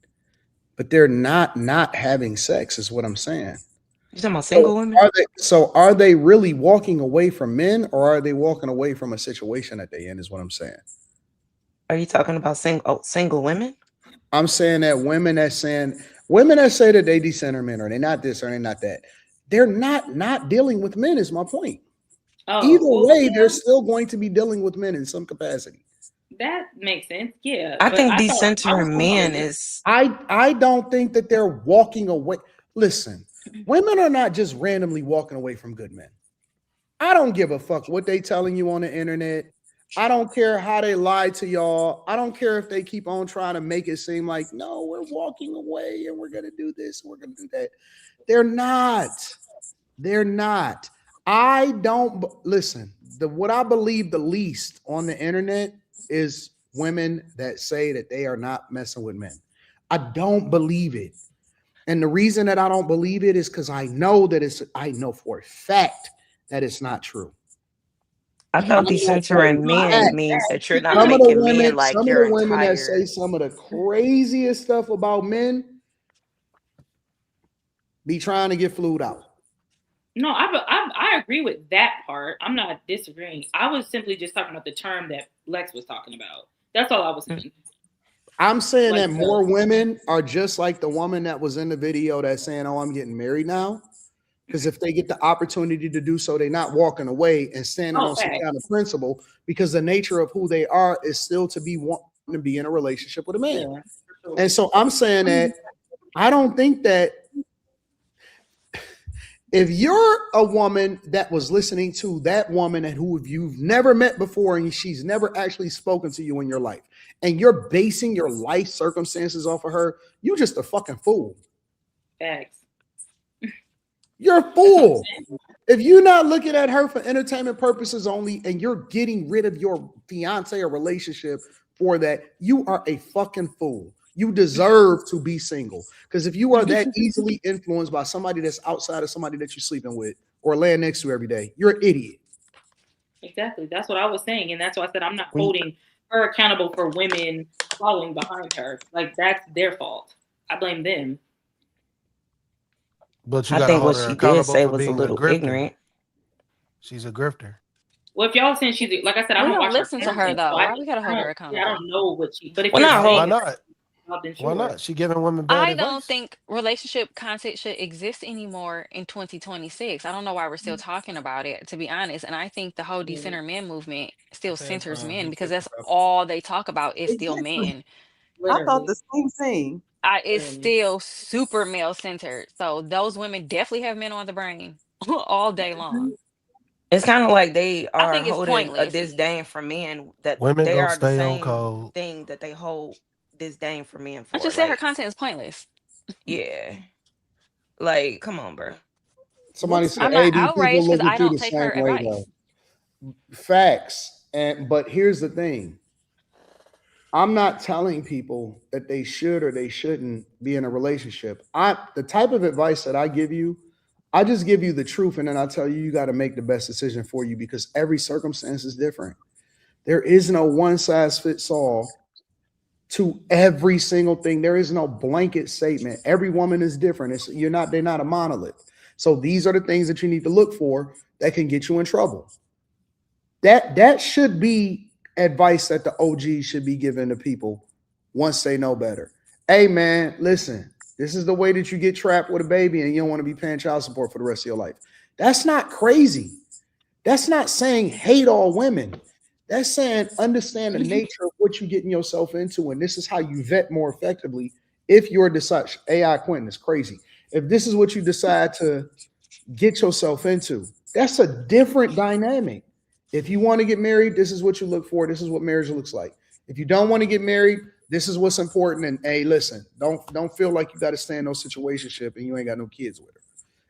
but they're not having sex is what I'm saying. You talking about single women? Are they really walking away from men, or are they walking away from a situation that they're in is what I'm saying. Are you talking about single women? I'm saying that women that say that they decenter men, or they're not this or they're not that, they're not dealing with men is my point. Either way, they're still going to be dealing with men in some capacity. That makes sense. Yeah. I but think thought- decentering men is. I don't think that they're walking away. Listen, women are not just randomly walking away from good men. I don't give a fuck what they telling you on the internet. I don't care how they lie to y'all. I don't care if they keep on trying to make it seem like, no, we're walking away and we're going to do this and we're going to do that. They're not. They're not. I don't listen. What I believe the least on the internet is women that say that they are not messing with men. I don't believe it. And the reason that I don't believe it is because I know for a fact that it's not true. I thought decentering men means that you're not making men like some your of the women that entire. say some of the craziest stuff about men be trying to get flued out. No, I agree with that part. I'm not disagreeing. I was simply just talking about the term that Lex was talking about. That's all I was saying. I'm saying that more women are just like the woman that was in the video that's saying, oh, I'm getting married now. Because if they get the opportunity to do so, they're not walking away and standing on some kind of principle, because the nature of who they are is still to be wanting to be in a relationship with a man. Yeah, sure. And so I'm saying that I don't think that if you're a woman that was listening to that woman and who you've never met before and she's never actually spoken to you in your life, and you're basing your life circumstances off of her, you just a fucking fool. Facts. You're a fool. If you're not looking at her for entertainment purposes only and you're getting rid of your fiance or relationship for that, you are a fucking fool. You deserve to be single. Because if you are that easily influenced by somebody that's outside of somebody that you're sleeping with or laying next to every day, you're an idiot. Exactly. That's what I was saying. And that's why I said I'm not holding her accountable for women following behind her. Like, that's their fault. I blame them. But you I gotta think hold what her she accountable did say for was a being little grifter. ignorant. She's a grifter. Well, if y'all saying she's, like I said, I We don't don't watch listen to her content, though. so Why we gotta hold her I accountable? don't know what she. But if Well, you're not saying Why not? then Why sure. not? She giving women bad I advice. don't think relationship content should exist anymore in 2026. I don't know why we're still talking about it, to be honest. And I think the whole decenter men movement still centers men because that's all they talk about is still men. I thought the same thing. It's still super male centered. So those women definitely have men on the brain all day long. It's kind of like they I are think it's holding a pointless. disdain for men, that Women they gonna are the stay on same code. thing that they hold disdain for men I for. just said her Like, content is pointless. yeah. Like, come on, bro. Somebody said, I'm not AD, people outraged because look I at you don't the take same her way, advice. though. Facts. But here's the thing. I'm not telling people that they should or they shouldn't be in a relationship. The type of advice that I give you, I just give you the truth, and then I tell you, you got to make the best decision for you because every circumstance is different. There is no one size fits all to every single thing. There is no blanket statement. Every woman is different. They're not a monolith. So these are the things that you need to look for that can get you in trouble. That should be advice that the OGs should be giving to people once they know better. Hey man, listen, this is the way that you get trapped with a baby and you don't want to be paying child support for the rest of your life. That's not crazy. That's not saying hate all women. That's saying understand the nature of what you're getting yourself into, and this is how you vet more effectively. If you're such AI Quentin is crazy. If this is what you decide to get yourself into, that's a different dynamic. If you want to get married, this is what you look for. This is what marriage looks like. If you don't want to get married, this is what's important. And hey, listen, don't feel like you got to stay in no situationship and you ain't got no kids with her.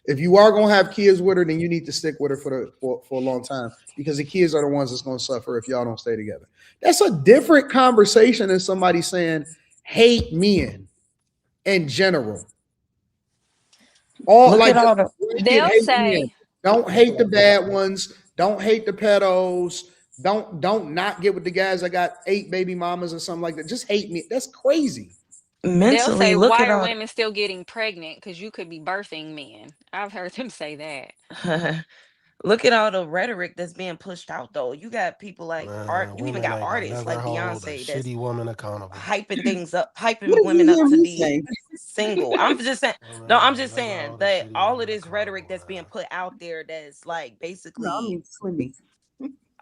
If you are gonna have kids with her, then you need to stick with her for a long time because the kids are the ones that's gonna suffer if y'all don't stay together. That's a different conversation than somebody saying hate men in general. They'll say men. Don't hate the bad ones. Don't hate the pedos. Don't not get with the guys that got 8 baby mamas or something like that. Just hate me. That's crazy. They'll say, why are women still getting pregnant? Because you could be birthing men. I've heard them say that. Look at all the rhetoric that's being pushed out, though. You got people like you even Women got ain't artists gonna like never hold a Beyonce that's shitty woman accountable. hyping things up, What hyping did women you up hear to me be say? single. I'm just saying. No, I'm just saying that all of this rhetoric that's being put out there that's like basically. No, I mean Slimmy.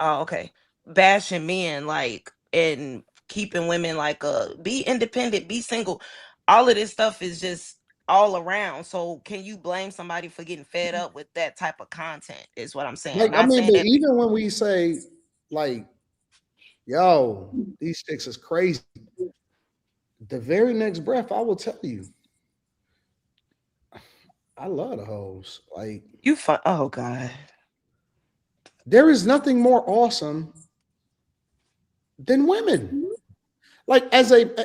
Oh, okay. Bashing men, like, and keeping women like be independent, be single. All of this stuff is just all around. So can you blame somebody for getting fed up with that type of content? Is what I'm saying. Like, I Not mean, saying but that even when we say like Yo, these chicks is crazy. The very next breath, I will tell you, I love the hoes. Like You fun. Oh God. there is nothing more awesome than women. Like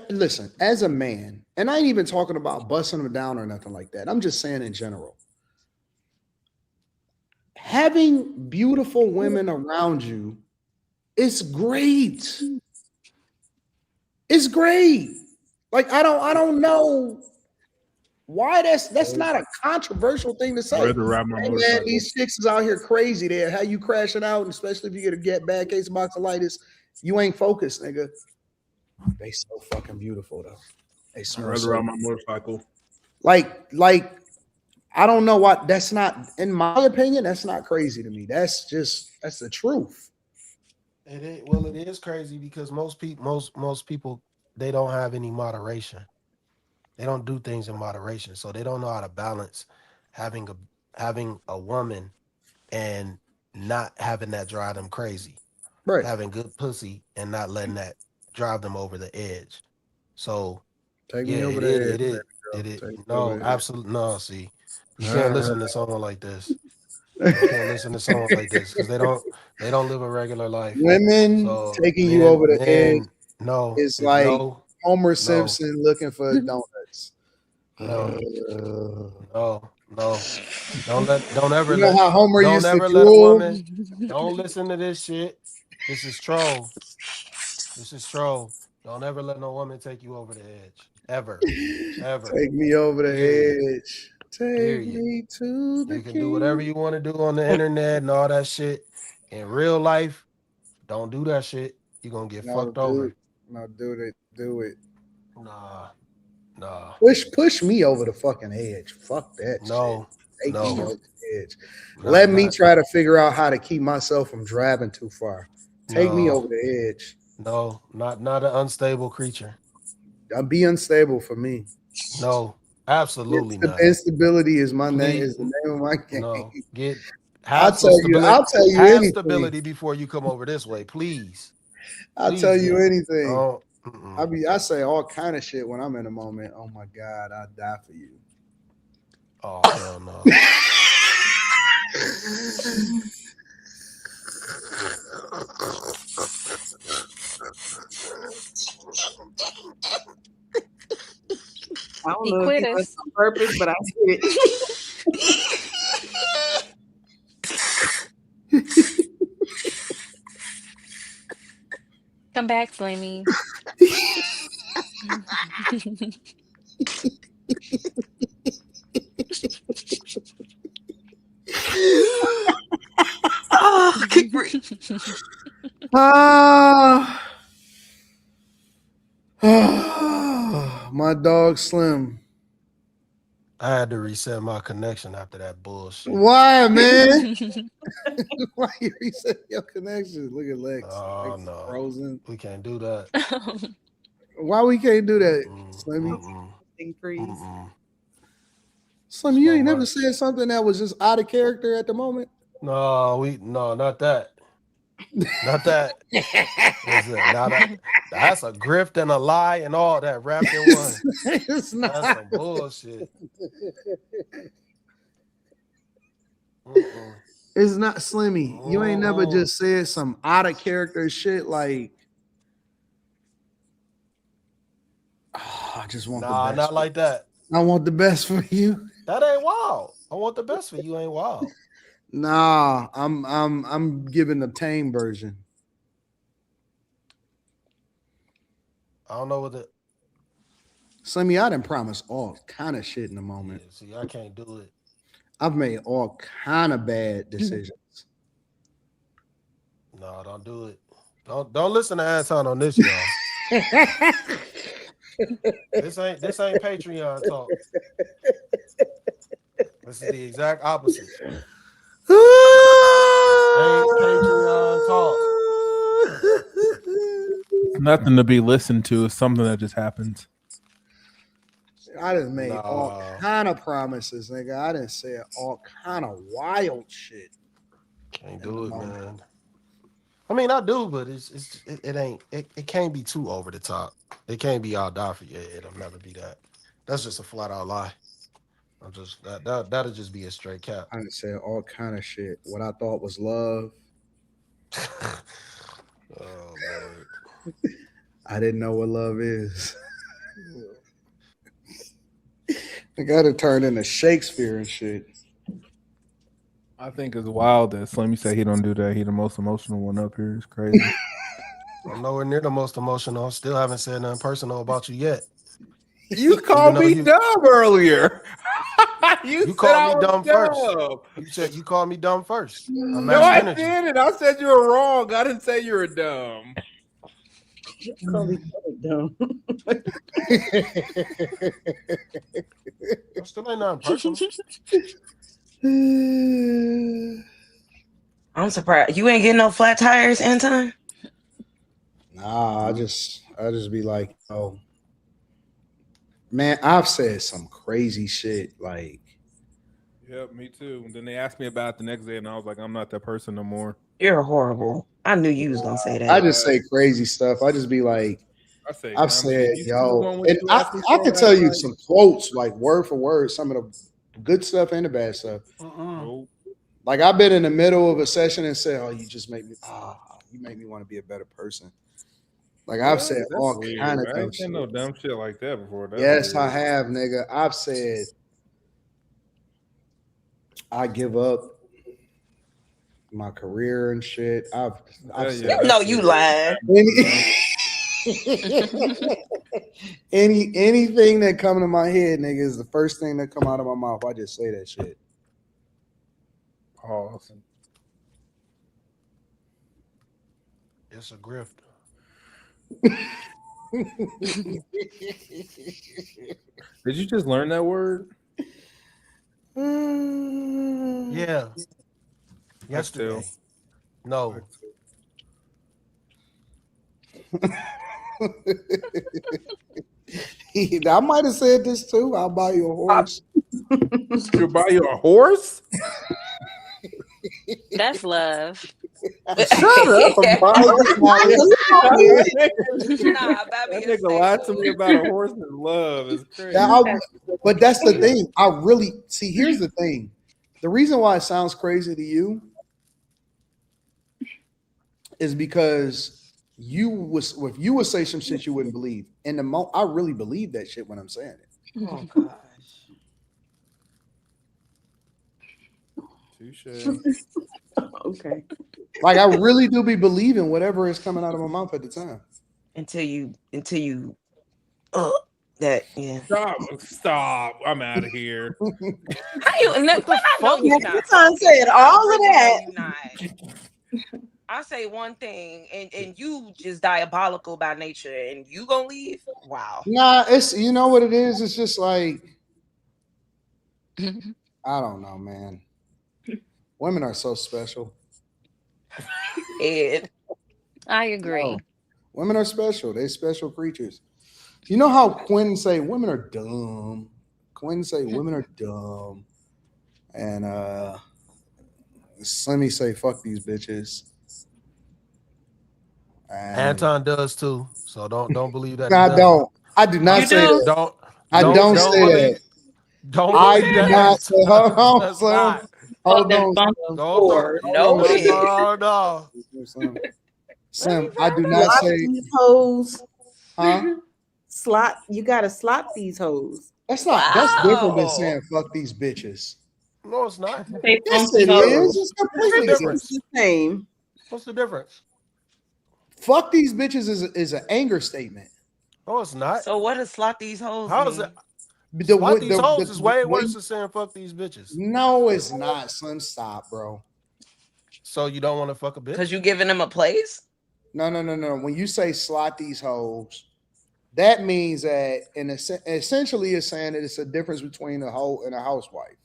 listen, as a man, and I ain't even talking about busting them down or nothing like that. I'm just saying in general. Having beautiful women around you is great. It's great. Like I don't know why that's not a controversial thing to say. Rather ride my Hey man, motorcycle. these chicks is out here crazy there. How you crashing out, and especially if you get a bad case of oxalitis, you ain't focused, nigga. They so fucking beautiful though. They I'd smell rather so ride my motorcycle. like I don't know what that's not in my opinion, that's not crazy to me. That's the truth. It is, well, it is crazy because most people they don't have any moderation. They don't do things in moderation, so they don't know how to balance having a woman and not having that drive them crazy. Right. Having good pussy and not letting that drive them over the edge. So Take me over the edge. It is. Take me No, over the edge. absolutely no. See, you can't listen to someone like this. You can't listen to someone like this because they don't live a regular life. Women So taking you over the edge no, is like no, Homer no, Simpson looking for donuts. no, no. Don't ever You know how Homer don't used to ever let a drool? woman. Don't listen to this shit. This is troll. This is troll. Don't ever let no woman take you over the edge. Ever. Take me over the Period. edge. Take Period. me to the You can do whatever king. you want to do on the internet and all that shit. In real life, don't do that shit. You're gonna get fucked over. No, do it. Do it. Nah. Push me over the fucking edge. Fuck that No. shit. Take No. me over the edge. Not- Let me not- try to figure out how to keep myself from driving too far. Take me No. over the edge. No, not an unstable creature. Be unstable for me. No, absolutely not. Instability is my name. Please. Is the name of my game. No, I'll tell you have anything. stability before you come over this way, please. I'll tell you then. anything. Oh, I say all kind of shit when I'm in a moment. Oh my God, I'd die for you. Oh hell no. I don't He know if quit he does us. it on purpose, but I get it. Come back, Slimmy. Oh, keep breathing. My dog Slim. I had to reset my connection after that bullshit. Why, man? Why you reset your connection? Look at Lex. Oh Lex no, frozen. we can't do that. Why we can't do that, Slimmy? Slimmy, you ain't never said something that was just out of character at the moment. No, not that. Not that. That's a grift and a lie and all that wrapped in one. It's not. That's some bullshit. It's not Slimmy. You ain't never just said some out of character shit like, I just want the best. Not like that. I want the best for you. That ain't wild. I want the best for you. Ain't wild. Nah, I'm giving the tame version. I don't know what the Slimmy, I didn't promise all kind of shit in the moment. Yeah, see, I can't do it. I've made all kind of bad decisions. No, don't do it. Don't listen to Anton on this, y'all. This ain't Patreon talk. This is the exact opposite. Ain't Patreon talk. Nothing to be listened to. It's something that just happens. I done made all kind of promises, nigga. I done said all kind of wild shit. Can't do it, man. I mean, I do, but it can't be too over the top. It can't be all die for you. It'll never be that. That's just a flat out lie. I'm just that'll just be a straight cap. I said all kind of shit. What I thought was love. Oh Lord. I didn't know what love is. I gotta turn into Shakespeare and shit. I think it's wild that Slimmy said he don't do that. He the most emotional one up here. It's crazy. I'm nowhere near the most emotional. Still haven't said nothing personal about you yet. You called me dumb earlier. You called me dumb first. You said you called me dumb first. No, I didn't. I said you were wrong. I didn't say you were dumb. Dumb. Still ain't nothing personal. I'm surprised you ain't getting no flat tires, Anton. Nah, I just be like, oh, man, I've said some crazy shit. Like, Yep, me too. And then they asked me about it the next day, and I was like, I'm not that person no more. You're horrible. I knew you was gonna say that. I just say crazy stuff. I just be like, I've said, yo, and I can tell you some quotes, like word for word, some of the good stuff and the bad stuff. Like I've been in the middle of a session and said, "Oh, you just make me, you make me want to be a better person." Like I've said all kind of I ain't said no dumb shit like that before. That's yes, weird. I have, nigga. I've said I give up my career and shit. I've said, you know you lied. Anything that come to my head, nigga, is the first thing that come out of my mouth. I just say that shit. Awesome. It's a grift. Did you just learn that word? Yeah. Yesterday. No. I might have said this too. I'll buy you a horse. You'll buy you a horse? That's love. Shut up. That nigga lied to me about a horse and love. Is crazy. But that's the thing. I really see. Here's the thing. The reason why it sounds crazy to you is because if you would say some shit you wouldn't believe. And I really believe that shit when I'm saying it. Oh gosh. Touche. Okay. Like I really do be believing whatever is coming out of my mouth at the time. Until you that yeah. Stop. I'm out of here. How you Anton said all of that. I say one thing and you just diabolical by nature and you gonna leave? Wow. Nah, it's you know what it is? It's just like I don't know, man. Women are so special. Ed. I agree. No, women are special. They're special creatures. You know how Quinn say women are dumb? Quinn say women are dumb. And Slimmy say fuck these bitches. And Anton does too. So don't believe that. I don't. I do not say that. I don't say that. I do not say. Hold on. Hold on. No. Sam, I do not say these hoes. Huh? Slot. You gotta slot these hoes. That's not. That's different than saying fuck these bitches. No, it's not. Yes, it is. It's completely different. It's the same. What's the difference? Fuck these bitches is an anger statement. No, it's not. So what does slot these hoes? How is it? Slot these hoes is way worse than saying fuck these bitches. No, it's not, son. Stop, bro. So you don't want to fuck a bitch? Because you giving them a place? No. When you say slot these hoes, that means that essentially it's saying that it's a difference between a hoe and a housewife.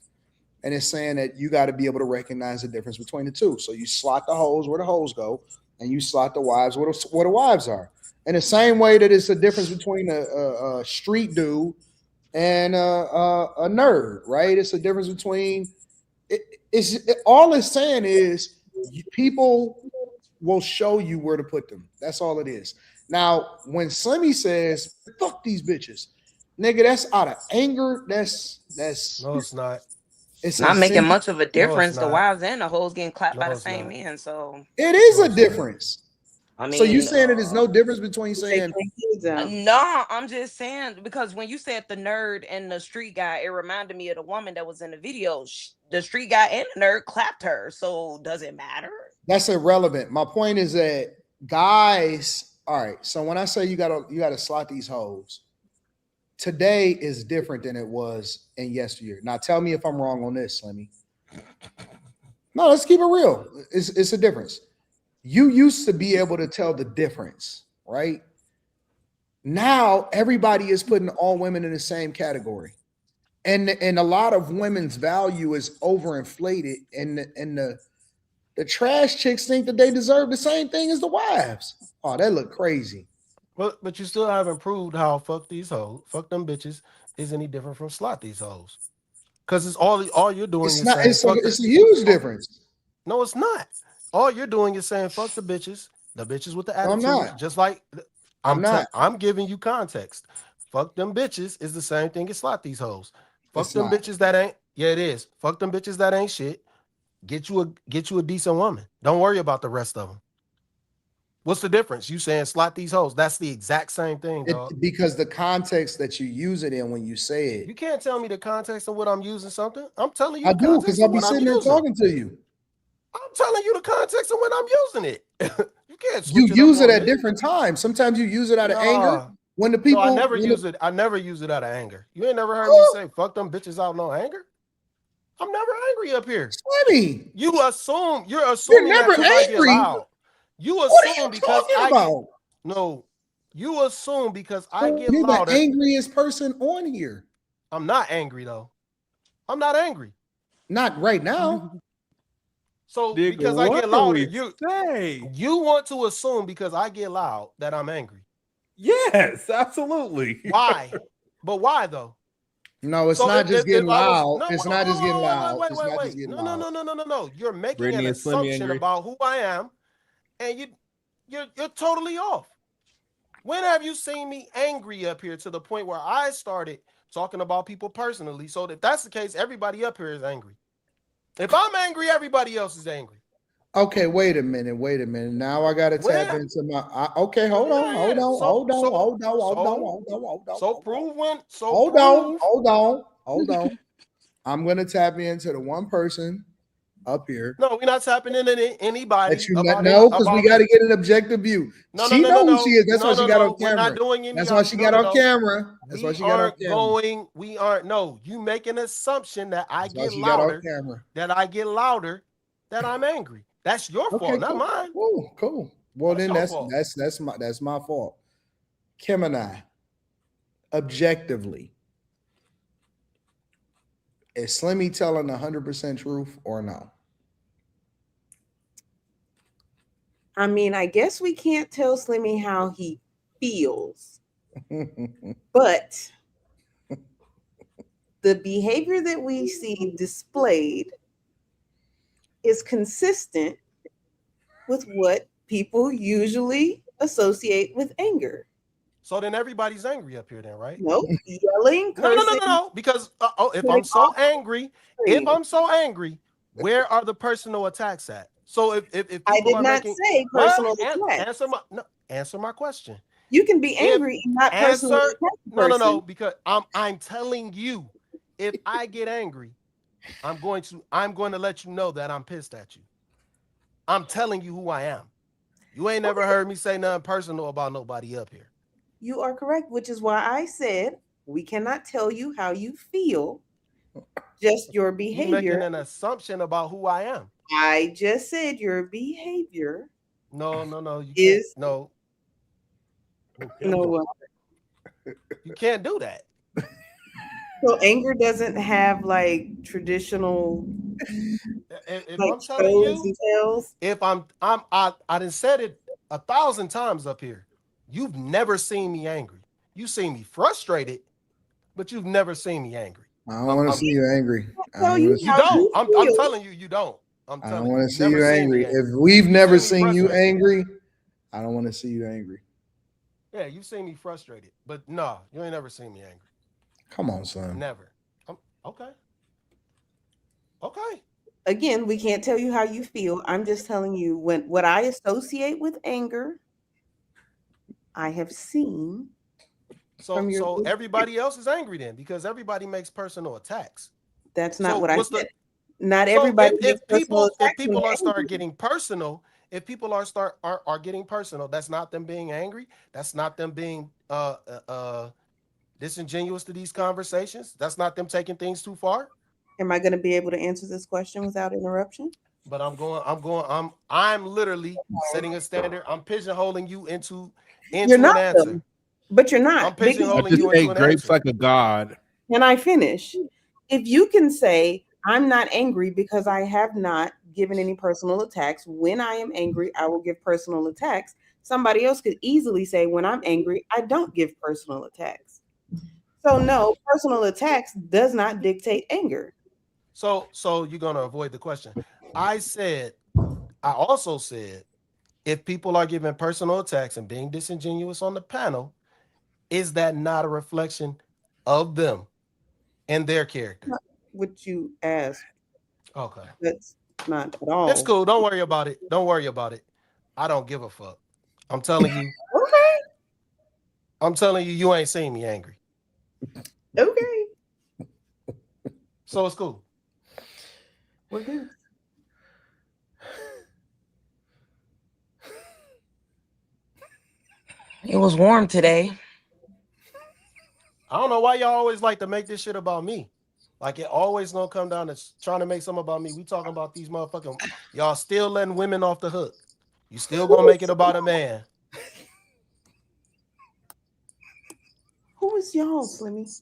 And it's saying that you got to be able to recognize the difference between the two. So you slot the hoes where the hoes go, and you slot the wives where the wives are. In the same way that it's a difference between a street dude and a nerd, right? It's a difference between all it's saying is people will show you where to put them. That's all it is. Now, when Slimmy says, fuck these bitches, nigga, that's out of anger. That's no, it's not. It's not making incentive. much of a difference. The not. wives and the hoes getting clapped by No, the it's same not. men. So It is a difference. I mean, so you saying that there's no difference between saying no? I'm just saying because when you said the nerd and the street guy, it reminded me of the woman that was in the video. The street guy and the nerd clapped her. So does it matter? That's irrelevant. My point is that guys, all right. So when I say you gotta slot these hoes, today is different than it was in yesteryear. Now tell me if I'm wrong on this, Slimmy. No, let's keep it real. It's a difference. You used to be able to tell the difference, right? Now everybody is putting all women in the same category. And a lot of women's value is overinflated, and the trash chicks think that they deserve the same thing as the wives. Oh, that look crazy. But you still haven't proved how fuck these hoes, fuck them bitches is any different from slot these hoes. Because it's all you're doing It's is not. saying, It's a huge difference. No, it's not. All you're doing is saying fuck the bitches with the No, I'm attitude. not. Just like I'm not. I'm giving you context. Fuck them bitches is the same thing as slot these hoes. Fuck It's them not. bitches that ain't. Yeah, it is. Fuck them bitches that ain't shit. Get you a decent woman. Don't worry about the rest of them. What's the difference? You saying slot these hoes? That's the exact same thing, dog. Because the context that you use it in when you say it. You can't tell me the context of what I'm using something. I'm telling you. I do, because I'll be sitting there talking to you. I'm telling you the context of when I'm using it. You can't. You use it at different times. Sometimes you use it out of anger. When the people, I never use it. I never use it out of anger. You ain't never heard me say "fuck them bitches" out no anger. I'm never angry up here. Slimmy, you're assuming never that I get angry. loud. You What are you assume because talking about? No, you assume because I get You're louder. the angriest person on here. I'm not angry though. I'm not angry. Not right now. So Nigga, because I what get are louder, we you want to assume because I get loud that I'm angry. Yes, absolutely. Why? But why though? No, it's not just getting loud. It's not just getting loud. Wait. No. You're making Brittany an and Slimmy assumption angry. about who I am, and you're totally off. When have you seen me angry up here to the point where I started talking about people personally? So if that's the case, everybody up here is angry. If I'm angry, everybody else is angry. Okay, wait a minute. Now I gotta tap into my. Okay, hold on. I'm gonna tap into the one person up here. No, we're not tapping into anybody. That you know, because we got to get an objective view. She knows who she is. That's why she got on camera. We're not doing any. That's why she got on camera. That's why she got on camera. We aren't. No, you make an assumption that I That's why get she got on louder. camera. That I'm angry. That's your fault, not mine. Cool. Well, then your that's my fault. Kim and I, objectively, is Slimmy telling 100% truth or no? I mean, I guess we can't tell Slimmy how he feels, but the behavior that we see displayed is consistent with what people usually associate with anger. So then everybody's angry up here, then, right? Nope. Yelling, cursing. No. Because if I'm so angry, where are the personal attacks at? So if I did not say personal attacks. Answer my question. You can be angry and not personally attack the person. No, because I'm telling you, if I get angry, I'm going to let you know that I'm pissed at you. I'm telling you who I am. You ain't never heard me say nothing personal about nobody up here. You are correct, which is why I said we cannot tell you how you feel, just your behavior. You're making an assumption about who I am. I just said your behavior. No. You can't. No. No. You can't do that. So anger doesn't have like traditional. If like I'm telling you, details. if I done said it 1,000 times up here. You've never seen me angry. You see me frustrated, but you've never seen me angry. I don't want to see you angry. You don't. I'm telling you, you don't. I'm I telling don't want to you, see never you seen angry. me angry. If we've never seen me seen you frustrated. angry, I don't want to see you angry. Yeah, you've seen me frustrated, but no, you ain't never seen me angry. Come on, son. Never. Okay. Okay. Again, we can't tell you how you feel. I'm just telling you what I associate with anger, I have seen from your So everybody else is angry then because everybody makes personal attacks. That's not So what I what's said. the Not so everybody makes if personal people attacks when they're start angry. getting personal, if people are getting personal, that's not them being angry. That's not them being disingenuous to these conversations. That's not them taking things too far. Am I going to be able to answer this question without interruption? But I'm literally setting a standard. I'm pigeonholing you into You're not an answer. them, but you're not. I'm Because I pigeonholing just you ate into an grapes answer. like a god. Can I finish? If you can say, I'm not angry because I have not given any personal attacks. When I am angry, I will give personal attacks. Somebody else could easily say, when I'm angry, I don't give personal attacks. So no, personal attacks does not dictate anger. So you're gonna avoid the question. I also said, if people are giving personal attacks and being disingenuous on the panel, is that not a reflection of them and their character? What you asked. Okay. That's not at all. It's cool. Don't worry about it. Don't worry about it. I don't give a fuck. I'm telling you. Okay. I'm telling you, you ain't seen me angry. Okay. So it's cool. We're good. It was warm today. I don't know why y'all always like to make this shit about me. Like it always gonna come down to trying to make something about me. We talking about these motherfucking y'all still letting women off the hook. You still gonna make it about a man. Who is y'all, Slimmy?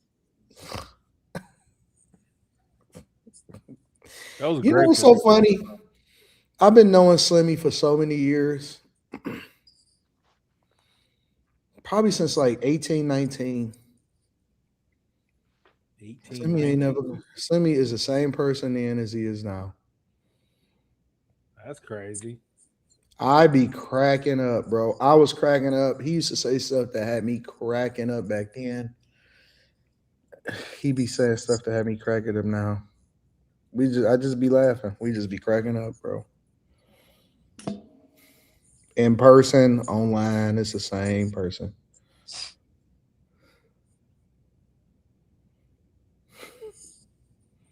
That was You know great. what's so funny? I've been knowing Slimmy for so many years. Probably since like 18, 19. 18, Slimmy ain't 19. never. Slimmy is the same person then as he is now. That's crazy. I be cracking up, bro. I was cracking up. He used to say stuff that had me cracking up back then. He be saying stuff that had me cracking up now. I just be laughing. We just be cracking up, bro. In person, online, it's the same person.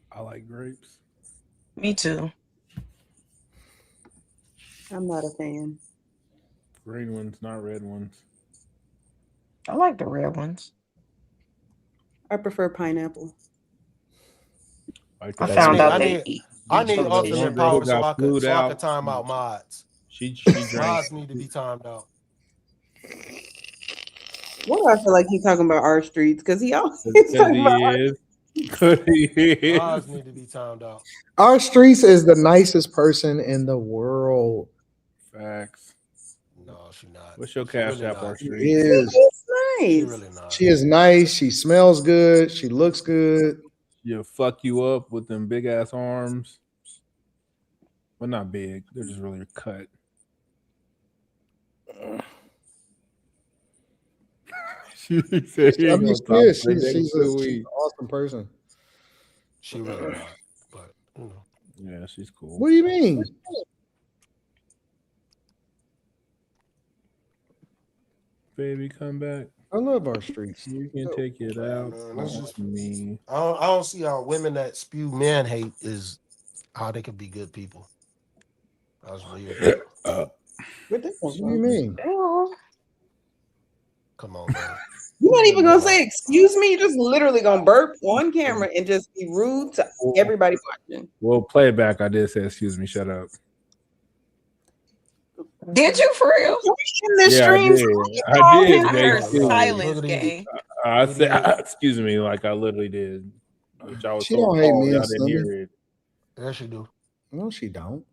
I like grapes. Me too. I'm not a fan. Green ones, not red ones. I like the red ones. I prefer pineapple. I found out they eat. I need ultimate power so I could time out mods. She drank. Mods need to be timed out. Why do I feel like he's talking about our streets? Because he always talking about our Mods need to be timed out. Our streets is the nicest person in the world. Facts. No, she not. What's your cash app, our She street? is. nice. She really not. She is nice. She smells good. She looks good. She'll fuck you up with them big ass arms. Well, not big. They're just really cut. She said he ain't I'm just gonna pissed. stop for the She's next 2 weeks. an awesome person. She really not. But you know. Yeah, she's cool. What do you mean? Baby, come back. I love our streets. You can take it out. That's just me. I don't see how women that spew man hate is how they could be good people. That's weird. What do you mean? Come on, man. You're not even gonna say excuse me. You're just literally gonna burp on camera and just be rude to everybody watching. Well, play it back. I did say, excuse me, shut up. Did you for real? In the Yeah, streams, I did. I heard Excuse me. silence, gang. I said, excuse me, like I literally did. Which I was She so don't hate appalled me, y'all didn't Slimmy. hear it. Yes, she do. No, she don't.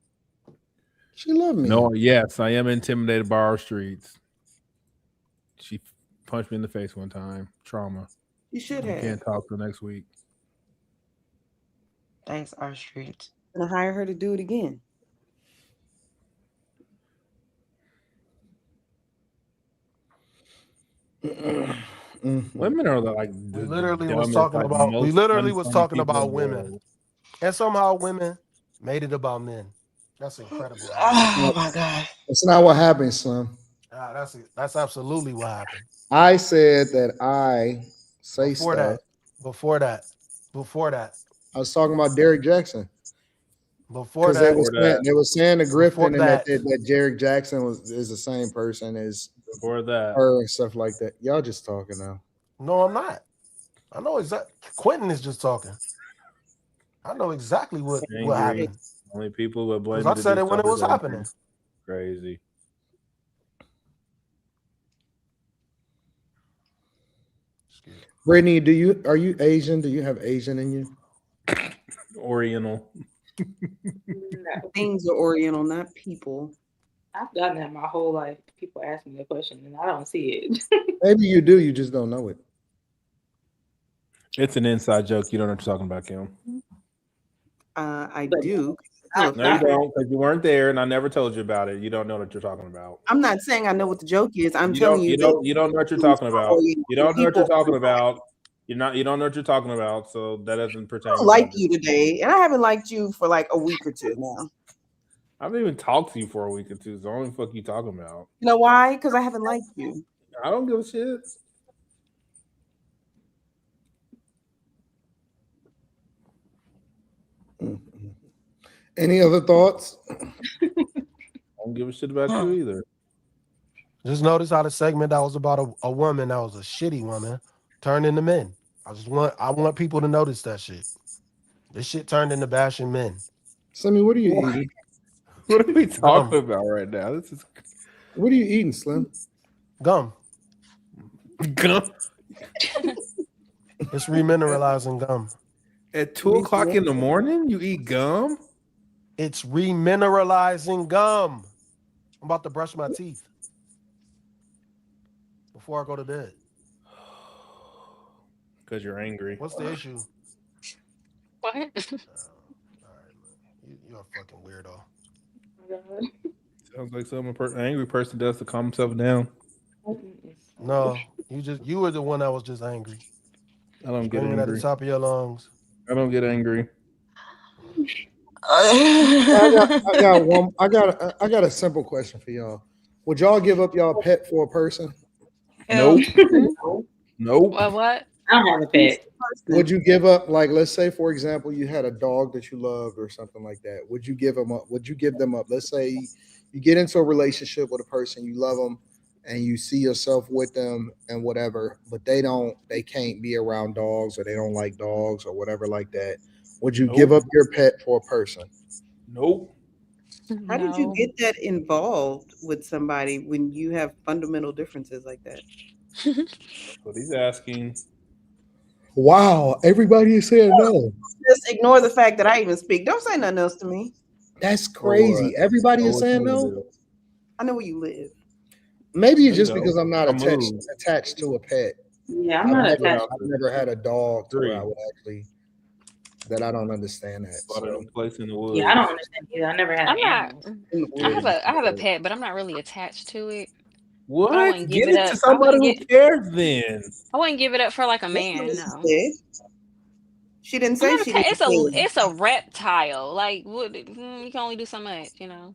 She love me. No, yes, I am intimidated by our streets. She punched me in the face one time. Trauma. You should I have. can't talk till next week. Thanks, our streets. gonna hire her to do it again. Women are like We the literally was dumbest, talking like about. We most literally was unfunny talking people in about the women, world. and somehow women made it about men. That's incredible. Oh my God. That's not what happened, Slim. That's absolutely what happened. I said that I say Before stuff. Before that. I was talking about Derek Jackson. Before Because that. they were saying to Before Griffin and that. that Derek Jackson is the same person as Before that. her and stuff like that. Y'all just talking now. No, I'm not. I know exactly. Quentin is just talking. I know exactly what happened. Only people would blame Because I said it when it was happening. Crazy. Brittany, are you Asian? Do you have Asian in you? Oriental. No. Things are Oriental, not people. I've done that my whole life. People ask me a question and I don't see it. Maybe you do. You just don't know it. It's an inside joke. You don't know what you're talking about, Kim. I do. No, you don't, because you weren't there, and I never told you about it. You don't know what you're talking about. I'm not saying I know what the joke is. I'm You telling don't. you. You don't know what you're talking about. You don't know what you're talking about. You don't know what you're talking about. So that doesn't pertain. I don't like you today, and I haven't liked you for like a week or two now. I haven't even talked to you for a week or two. So what the fuck you talking about? You know why? Because I haven't liked you. I don't give a shit. Any other thoughts? I don't give a shit about you either. Just notice how the segment that was about a woman that was a shitty woman turned into men. I want people to notice that shit. This shit turned into bashing men. Slimmy, what are you eating? What are we talking about right now? This is. What are you eating, Slim? Gum. Gum. It's remineralizing gum. At 2 o'clock in the morning, you eat gum? It's remineralizing gum. I'm about to brush my teeth before I go to bed. Because you're angry. What's the issue? What? All right, man. You're a fucking weirdo. Sounds like something an angry person does to calm himself down. No, you were the one that was just angry. I don't get Screaming at angry. the top of your lungs. I don't get angry. I got a simple question for y'all. Would y'all give up y'all pet for a person? Nope. Nope. What? I don't have a pet. Would you give up, like, let's say, for example, you had a dog that you loved or something like that? Would you give them up? Would you give them up? Let's say you get into a relationship with a person, you love them, and you see yourself with them and whatever, but they can't be around dogs or they don't like dogs or whatever like that. Would you give up your pet for a person? Nope. How did you get that involved with somebody when you have fundamental differences like that? That's what he's asking. Wow, everybody is saying no. Just ignore the fact that I even speak. Don't say nothing else to me. That's crazy. Everybody is saying no. I know where you live. Maybe it's just because I'm not attached to a pet. Yeah, I'm not attached. I've never had a dog where I would actually that I don't understand that. So. Place in the woods. Yeah, I don't understand either. I never had. I'm not. animals. I have a pet, but I'm not really attached to it. What? I wouldn't give Get it up. to somebody who cares then. I wouldn't give it up for like a man. No. She didn't say she didn't. It's a reptile. Like you can only do so much, you know.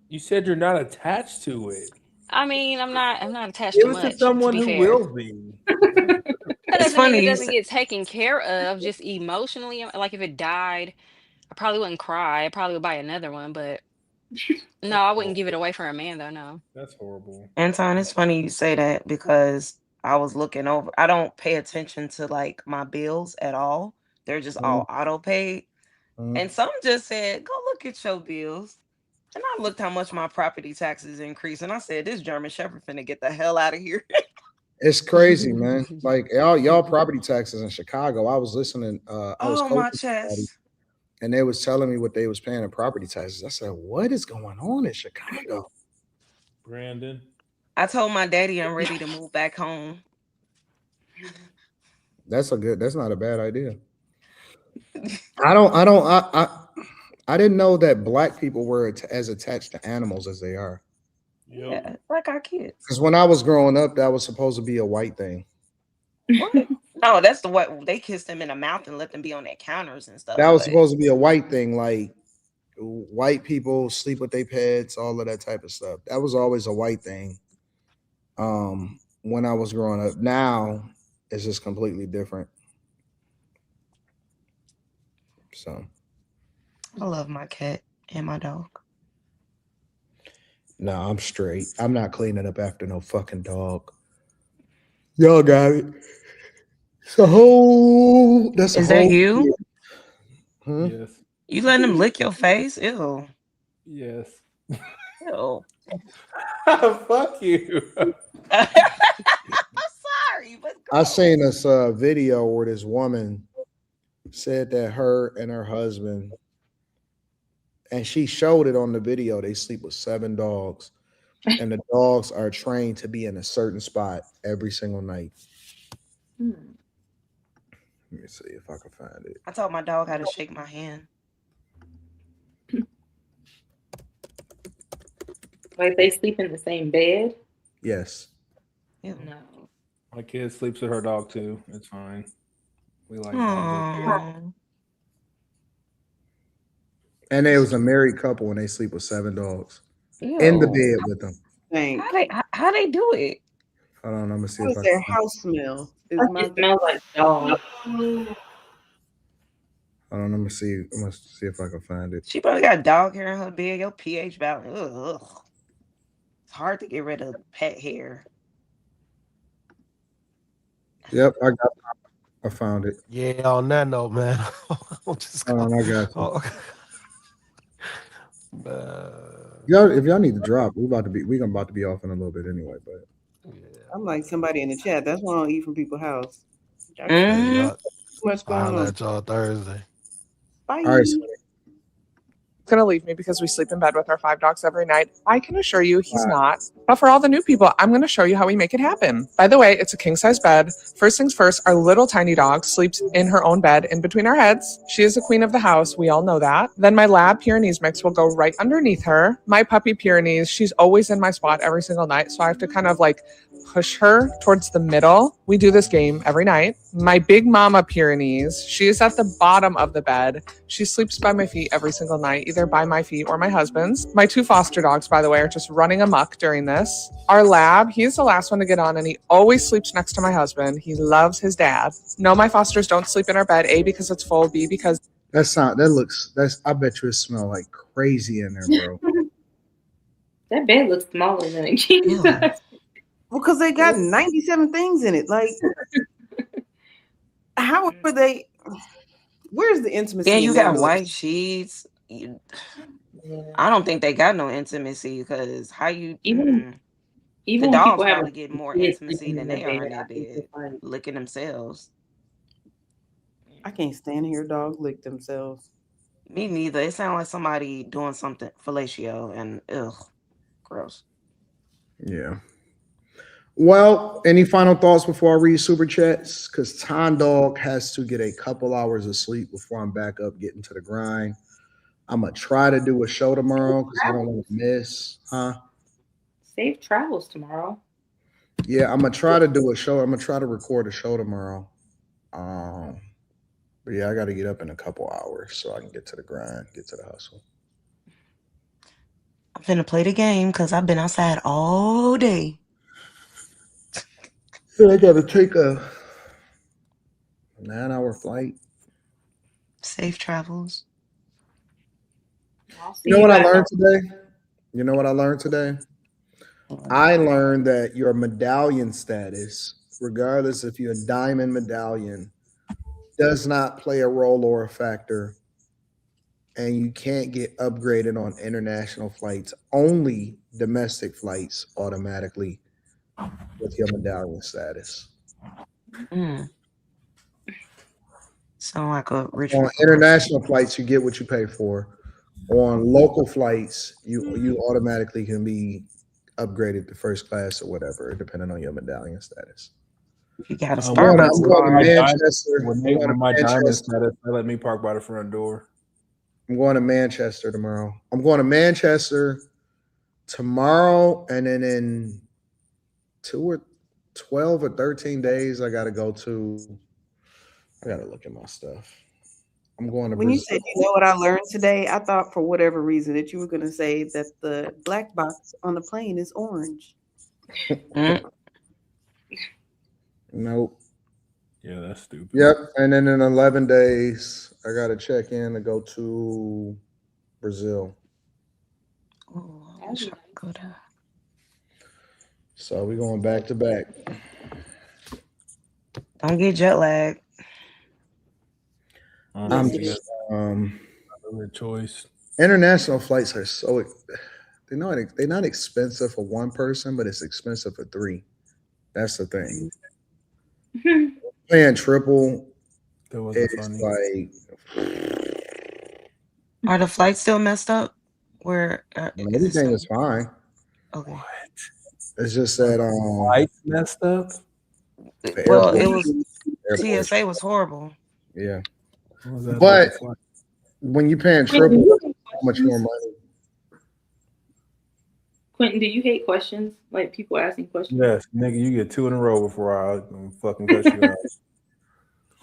You said you're not attached to it. I mean, I'm not attached Give to it much. to someone who fair. will be. That doesn't mean funny it you doesn't get taken care of just emotionally. Like if it died, I probably wouldn't cry. I probably would buy another one, but no, I wouldn't give it away for a man though. No. That's horrible. Anton, it's funny you say that because I was looking over. I don't pay attention to like my bills at all. They're just all auto paid. And some just said, "Go look at your bills." And I looked how much my property taxes increased, and I said, "This German Shepherd finna get the hell out of here." It's crazy, man. Like y'all property taxes in Chicago. I was listening. I was my coaching somebody, chest. and they was telling me what they was paying in property taxes. I said, "What is going on in Chicago?" Brandon, I told my daddy I'm ready to move back home. That's not a bad idea. I I didn't know that black people were as attached to animals as they are. Yeah, like our kids. Because when I was growing up, that was supposed to be a white thing. What? No, that's the what they kissed them in the mouth and let them be on their counters and stuff. That was but- supposed to be a white thing, like white people sleep with their pets, all of that type of stuff. That was always a white thing. When I was growing up, now it's just completely different. So, I love my cat and my dog. no, I'm straight. I'm not cleaning up after no fucking dog. Y'all got it. It's a whole. That's a Is whole. that you? Huh? Yes. You letting them lick your face? Ew. Yes. Ew. Fuck you. I'm sorry, but I seen this video where this woman said that her and her husband, and she showed it on the video, they sleep with 7 dogs, and the dogs are trained to be in a certain spot every single night. Let me see if I can find it. I taught my dog how to shake my hand. Like they sleep in the same bed? Yes. Ew. No. My kid sleeps with her dog too. It's fine. We like Aw. And it was a married couple and they sleep with 7 dogs in the Ew. bed with them. How they do it? Hold on, I'm gonna see How if does I their can. house smell? Is my It smells like dog. Hold on, I'm gonna see. I'm gonna see if I can find it. She probably got dog hair in her bed. Your pH balance. Ugh. It's hard to get rid of pet hair. Yep, I found it. Yeah, on that note, man. I'm just Hold on, I got you. Oh. Y'all, if y'all need to drop, we're about to be off in a little bit anyway. But I'm like somebody in the chat. That's why I don't eat from people's house. Mm-hmm. Too much going I'll on. let y'all Thursday. Bye. all right, Gonna leave me because we sleep in bed with our 5 dogs every night. I can assure you he's not. But for all the new people, I'm gonna show you how we make it happen. By the way, it's a king size bed. First things first, our little tiny dog sleeps in her own bed in between our heads. She is the queen of the house. We all know that. Then my lab Pyrenees mix will go right underneath her. My puppy Pyrenees, she's always in my spot every single night. So I have to kind of like push her towards the middle. We do this game every night. My big mama Pyrenees, she is at the bottom of the bed. She sleeps by my feet every single night, either by my feet or my husband's. My 2 foster dogs, by the way, are just running amok during this. Our lab, he's the last one to get on and he always sleeps next to my husband. He loves his dad. No, my fosters don't sleep in our bed, A, because it's full, B, because I bet you it smell like crazy in there, bro. That bed looks smaller than a king size. Well, because they got 97 things in it. Like, how are they? Where's the intimacy? Yeah, you in that got relationship? white sheets. I don't think they got no intimacy because how you Even the when dogs people have probably a get more kid intimacy sleeping than in they the are in bed, their I think bed, it's like- licking themselves. I can't stand to hear dogs lick themselves. Me neither. It sounds like somebody doing something fellatio and ugh, gross. Yeah. Well, any final thoughts before I read super chats? Because Tom Dog has to get a couple hours of sleep before I'm back up getting to the grind. I'm gonna try to do a show tomorrow because I don't want to miss. Safe travels tomorrow. Yeah, I'm gonna try to do a show. I'm gonna try to record a show tomorrow. But yeah, I got to get up in a couple hours so I can get to the grind, get to the hustle. I'm finna play the game because I've been outside all day. I got to take a 9-hour flight. Safe travels. You know what I learned today? You know what I learned today? I learned that your medallion status, regardless if you're a diamond medallion, does not play a role or a factor, and you can't get upgraded on international flights. Only domestic flights automatically with your medallion status. Sound like a rich On international flights, you get what you pay for. On local flights, you automatically can be upgraded to first class or whatever, depending on your medallion status. You got a I'm going to Starbucks card. Manchester. When my diamond status, they let me park by the front door. I'm going to Manchester tomorrow. I'm going to Manchester tomorrow, and then in 12 or 13 days, I got to go to. I got to look at my stuff. I'm going to When you Brazil. said, you know what I learned today, I thought for whatever reason that you were going to say that the black box on the plane is orange. Nope. Yeah, that's stupid. Yep. And then in 11 days, I got to check in to go to Brazil. So we're going back to back. Don't get jet lag. I'm just, choice. international flights are so they're not expensive for one person, but it's expensive for three. That's the thing. Paying triple, it's like Are the flights still messed up? Where everything is fine. Okay. It's just that flights messed up. Well, it was TSA was horrible. Yeah, that but about the flight? when you're paying Quentin, triple, do you hate how much more questions? money? Quentin, do you hate questions? Like people asking questions? Yes, nigga, you get 2 in a row before I fucking cut you out.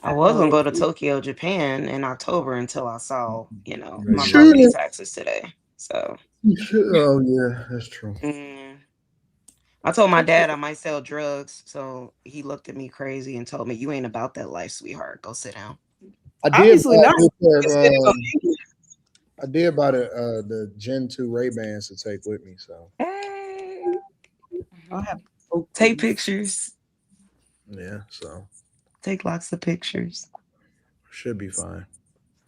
I was gonna go to Tokyo, Japan in October until I saw, my Sure. property taxes today. So Oh yeah, that's true. I told my dad I might sell drugs, so he looked at me crazy and told me, "You ain't about that life, sweetheart. Go sit down." I did buy the Gen 2 Ray-Bans to take with me. So I'll have take pictures. yeah, so Take lots of pictures. should be fine.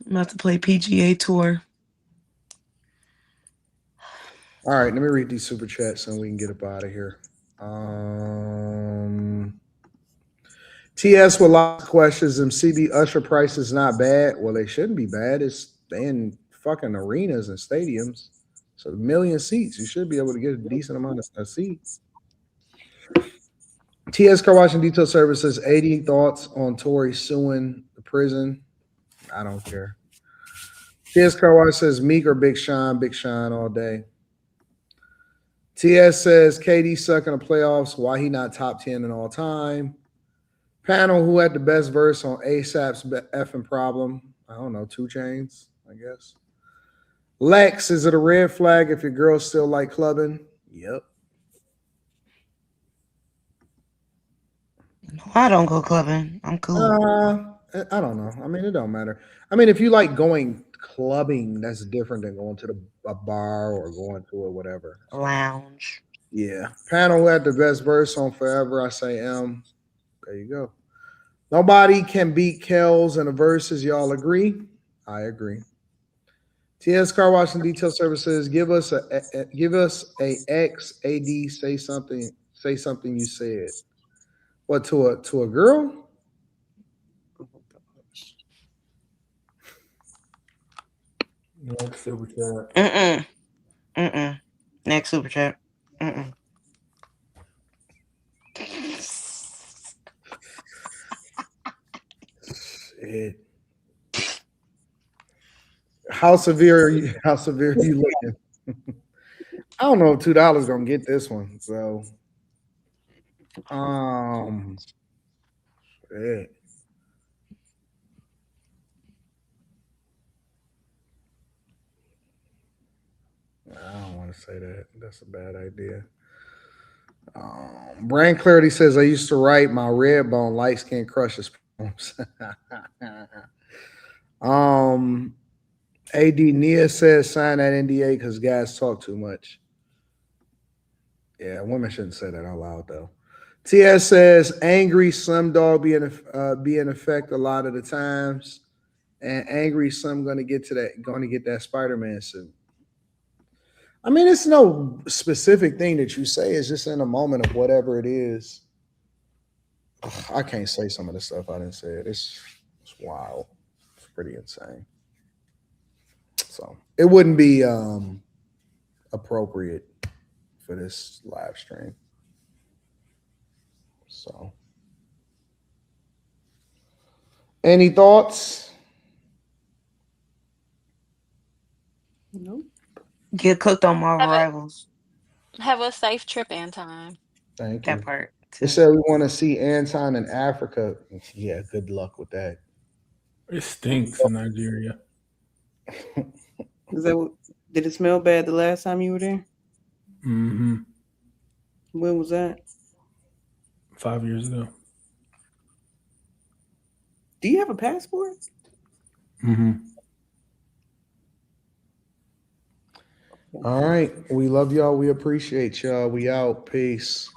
I'm about to play PGA Tour. All right, let me read these super chats and we can get up out of here. TS with lots of questions. MCB Usher price is not bad. Well, they shouldn't be bad. They in fucking arenas and stadiums. So 1 million seats. You should be able to get a decent amount of seats. TS Car Wash and Detail Services, 80 thoughts on Tory suing the prison. I don't care. TS Car Wash says Meek or Big Sean all day. TS says KD suck in the playoffs. Why he not top 10 in all time? Panel, who had the best verse on ASAP's effing problem? I don't know, 2 Chainz, I guess. Lex, is it a red flag if your girls still like clubbing? Yep. No, I don't go clubbing. I'm cool. I don't know. I mean, it don't matter. I mean, if you like going clubbing, that's different than going to a bar or going to a whatever. Lounge. Yeah. Panel, who had the best verse on Forever? I say M. There you go. Nobody can beat Kells in the verses. Y'all agree? I agree. TS Car Wash and Detail Services. Give us a X AD. Say something you said. What, to a girl? Next super chat. Next super chat. Shit. How severe are you looking? I don't know if $2 gonna get this one. So shit. I don't want to say that. That's a bad idea. Brand Clarity says I used to write my red bone light skin crushes poems. AD Nia says sign that NDA because guys talk too much. Yeah, women shouldn't say that out loud though. TS says angry Slim Dog be in effect a lot of the times, and angry Slim going to get that Spider-Man suit. I mean, it's no specific thing that you say. It's just in a moment of whatever it is. Ugh, I can't say some of the stuff I didn't say. It's wild. It's pretty insane. So it wouldn't be appropriate for this live stream. So, any thoughts? Get cooked on Marvel Rivals. Have a safe trip, Anton. Thank That you. part. They said we want to see Anton in Africa. Yeah, good luck with that. It stinks in Nigeria. Is that what, did it smell bad the last time you were there? Mm-hmm. When was that? 5 years ago. Do you have a passport? Mm-hmm. All right. We love y'all. We appreciate y'all. We out. Peace.